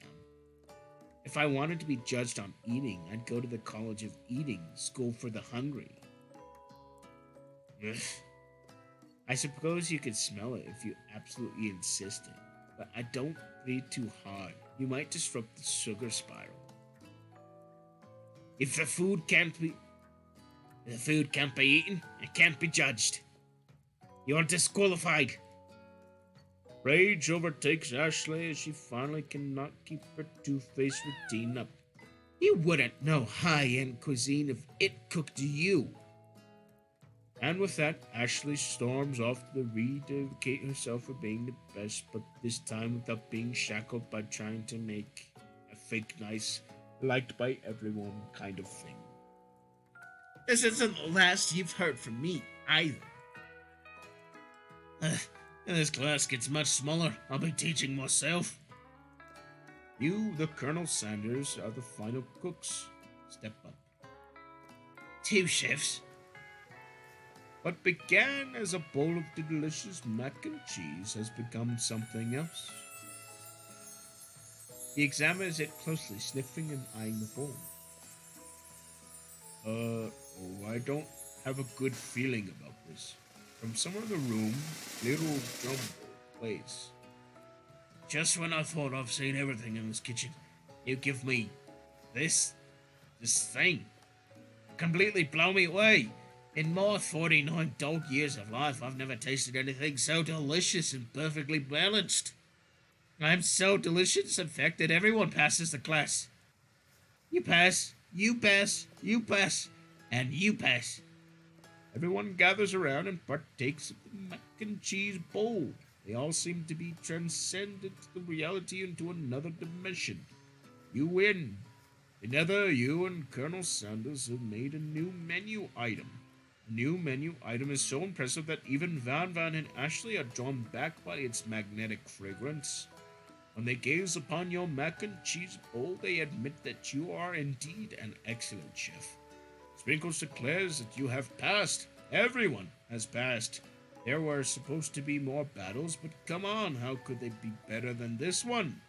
If I wanted to be judged on eating, I'd go to the College of Eating, School for the Hungry. Ugh. I suppose you could smell it if you absolutely insisted, but I don't breathe too hard. You might disrupt the sugar spiral. If the food can't be eaten, it can't be judged. You're disqualified. Rage overtakes Ashley as she finally cannot keep her two-faced routine up. You wouldn't know high-end cuisine if it cooked you. And with that, Ashley storms off to rededicate herself for being the best, but this time without being shackled by trying to make a fake nice, liked by everyone kind of thing. This isn't the last you've heard from me, either. This class gets much smaller. I'll be teaching myself. You, the Colonel Sanders, are the final cooks. Step up. 2 chefs. What began as a bowl of delicious mac and cheese has become something else. He examines it closely, sniffing and eyeing the bowl. I don't have a good feeling about this. From somewhere in the room, little drum plays. Just when I thought I've seen everything in this kitchen, you give me this thing. Completely blow me away. In my 49 dog years of life, I've never tasted anything so delicious and perfectly balanced. I'm so delicious, in fact, that everyone passes the class. You pass, you pass, you pass, and you pass. Everyone gathers around and partakes of the mac and cheese bowl. They all seem to be transcended to the reality into another dimension. You win. Together, you and Colonel Sanders have made a new menu item. The new menu item is so impressive that even Van and Ashley are drawn back by its magnetic fragrance. When they gaze upon your mac and cheese bowl, they admit that you are indeed an excellent chef. Sprinkles declares that you have passed. Everyone has passed. There were supposed to be more battles, but come on, how could they be better than this one?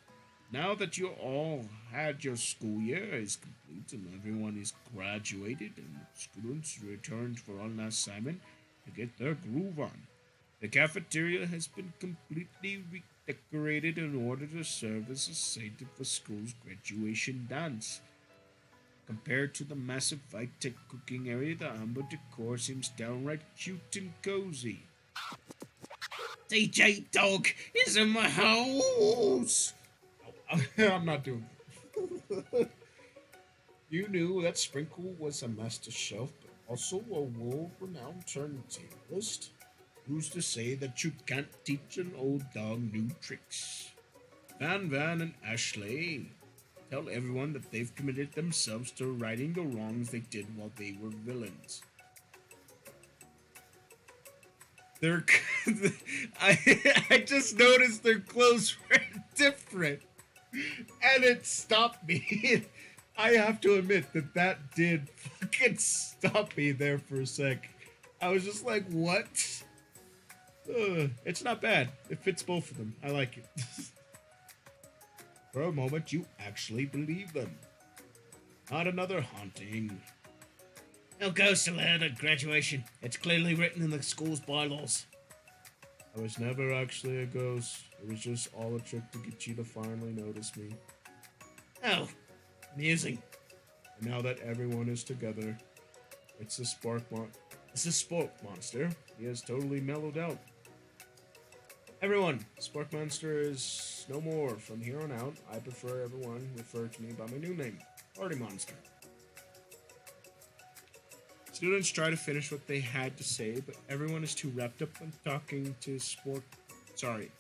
Now that you all had your school year is complete and everyone is graduated and students returned for one last assignment to get their groove on, the cafeteria has been completely redecorated in order to serve as a site of the school's graduation dance. Compared to the massive high-tech cooking area, the amber decor seems downright cute and cozy. DJ Dog is in my house! I'm not doing it. You knew that Sprinkle was a master chef, but also a world-renowned turntablist. Who's to say that you can't teach an old dog new tricks? Van and Ashley tell everyone that they've committed themselves to righting the wrongs they did while they were villains. I just noticed their clothes were different, and it stopped me. I have to admit that did fucking stop me there for a sec. I was just like, what? It's not bad. It fits both of them. I like it. For a moment, you actually believe them. Not another haunting. No ghosts allowed at graduation. It's clearly written in the school's bylaws. I was never actually a ghost. It was just all a trick to get you to finally notice me. Oh, amusing. And now that everyone is together, it's a sport monster. He has totally mellowed out. Everyone, Spark Monster is no more. From here on out, I prefer everyone refer to me by my new name, Party Monster. Students try to finish what they had to say, but everyone is too wrapped up on talking to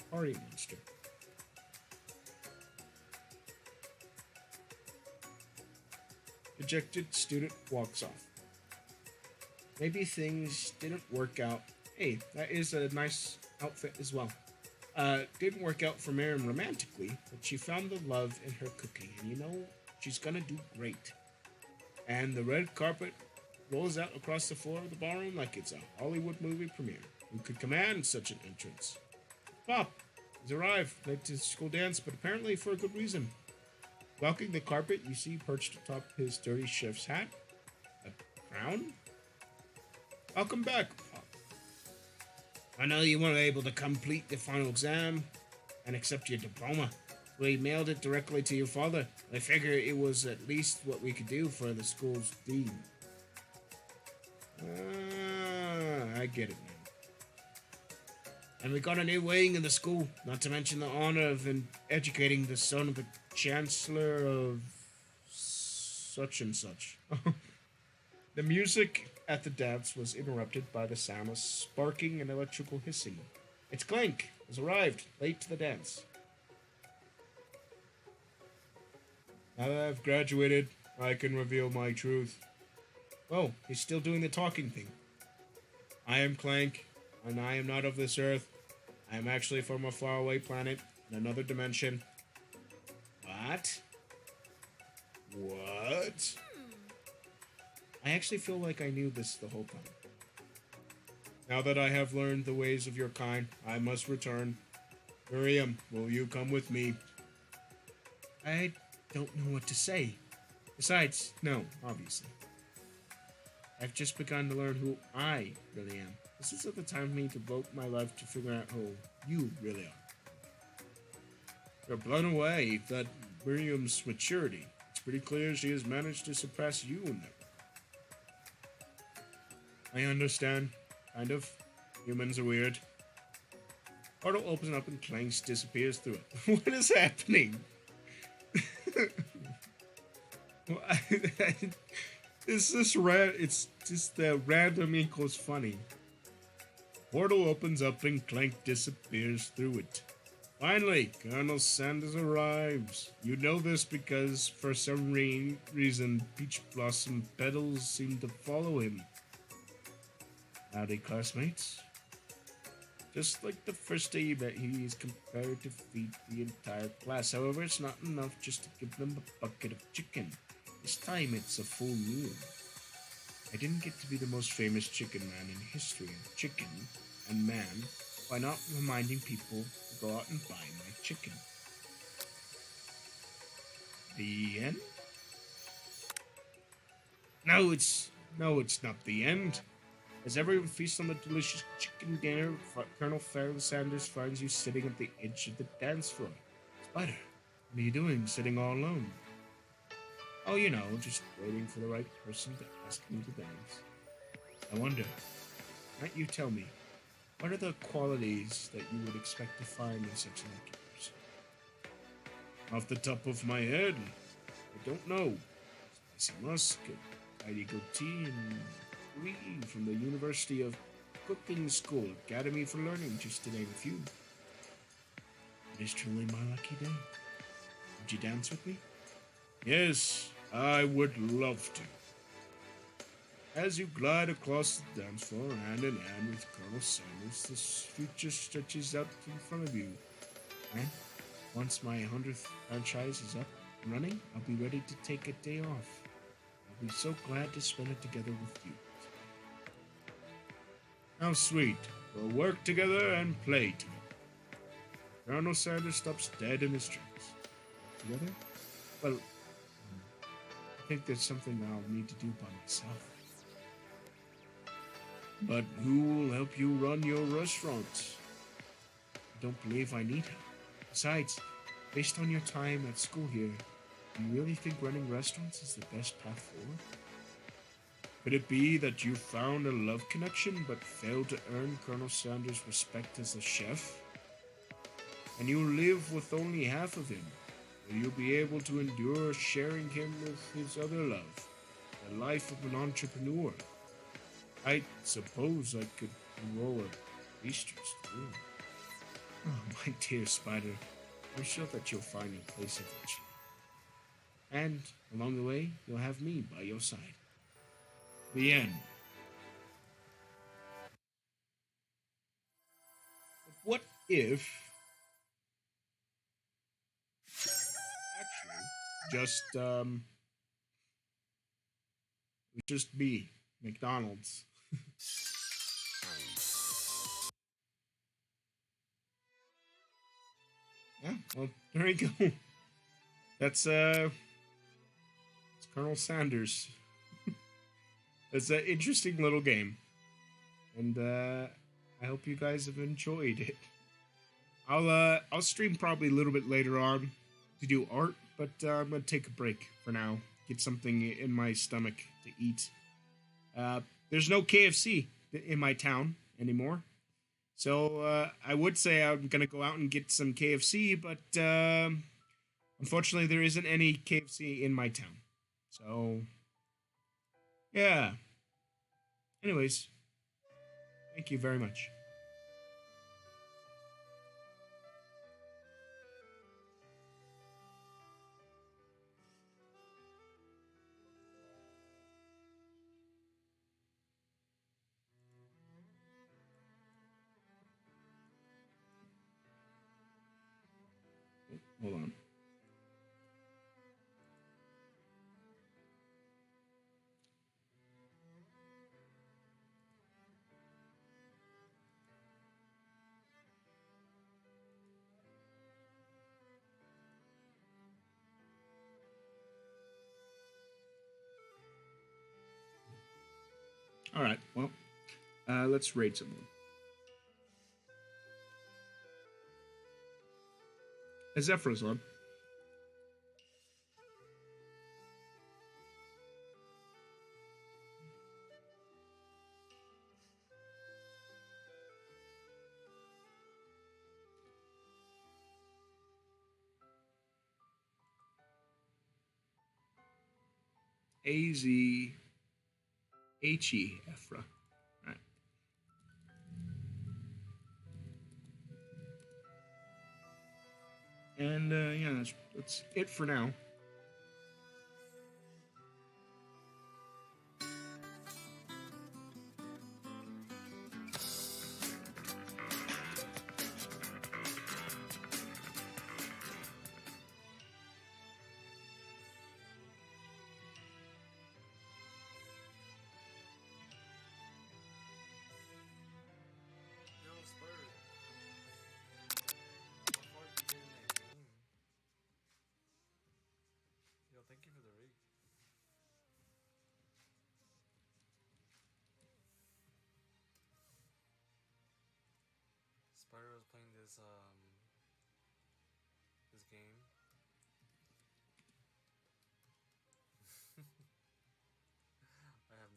Party Monster. Dejected student walks off. Maybe things didn't work out. Hey, that is a nice outfit as well. Didn't work out for Miriam romantically, but she found the love in her cooking, and you know, she's gonna do great. And the red carpet rolls out across the floor of the ballroom like it's a Hollywood movie premiere. Who could command such an entrance? Pop has arrived late to school dance, but apparently for a good reason. Walking the carpet, you see perched atop his dirty chef's hat a crown. Welcome back, Pop. I know you weren't able to complete the final exam and accept your diploma. We mailed it directly to your father. I figure it was at least what we could do for the school's dean. I get it now. And we got a new wing in the school, not to mention the honor of educating the son of the chancellor of such and such. The music at the dance was interrupted by the sound of sparking and electrical hissing. It's Clank has arrived, late to the dance. Now that I've graduated, I can reveal my truth. Oh, he's still doing the talking thing. I am Clank, and I am not of this earth. I am actually from a faraway planet in another dimension. What? What? I actually feel like I knew this the whole time. Now that I have learned the ways of your kind, I must return. Miriam, will you come with me? I don't know what to say. Besides, no, obviously. I've just begun to learn who I really am. This isn't the time for me to devote my life to figuring out who you really are. You're blown away at Miriam's maturity. It's pretty clear she has managed to surpass you in that. I understand. Kind of. Humans are weird. Portal opens up and Clanks disappears through it. What is happening? It's just random equals funny. Portal opens up and Clank disappears through it. Finally, Colonel Sanders arrives. You know this because for some reason Peach Blossom petals seem to follow him. Howdy, classmates. Just like the first day you met, he is prepared to feed the entire class. However, it's not enough just to give them a bucket of chicken. This time it's a full meal. I didn't get to be the most famous chicken man in history of chicken and man by not reminding people to go out and buy my chicken. The end? No, it's not the end. As everyone feasts on the delicious chicken dinner, Colonel Sanders finds you sitting at the edge of the dance floor. Spider, what are you doing sitting all alone? Oh, you know, just waiting for the right person to ask me to dance. I wonder, might you tell me, what are the qualities that you would expect to find in such a lucky person? Off the top of my head, I don't know. Spicy musk, a tidy goatee, and we from the University of Cooking School, Academy for Learning, just to name a few. It is truly my lucky day. Would you dance with me? Yes, I would love to. As you glide across the dance floor, hand in hand with Colonel Sanders, the future stretches out in front of you. And once my 100th franchise is up and running, I'll be ready to take a day off. I'll be so glad to spend it together with you. How sweet. We'll work together and play together. Colonel Sanders stops dead in his tracks. Together? Well, I think there's something I'll need to do by myself. But who will help you run your restaurants? I don't believe I need help. Besides, based on your time at school here, do you really think running restaurants is the best path forward? Could it be that you found a love connection but failed to earn Colonel Sanders' respect as a chef? And you live with only half of him. Will you be able to endure sharing him with his other love, the life of an entrepreneur? I suppose I could enroll a pastry school. Oh, my dear Spider, I'm sure that you'll find your place eventually. And along the way, you'll have me by your side. The end. But what if actually just be McDonald's? Yeah, well, there you go. That's it's Colonel Sanders. It's an interesting little game, and I hope you guys have enjoyed it. I'll stream probably a little bit later on to do art, but I'm gonna take a break for now. Get something in my stomach to eat. There's no KFC in my town anymore, so I would say I'm gonna go out and get some KFC, but unfortunately there isn't any KFC in my town. So yeah. Anyways, thank you very much. Hold on. All right. Well, let's raid someone. Zephyr's on. AZHE Ephra. Right. And yeah, that's it for now. Yo, Spur. How far did you get in that game? Yo, thank you for the raid. Spider was playing this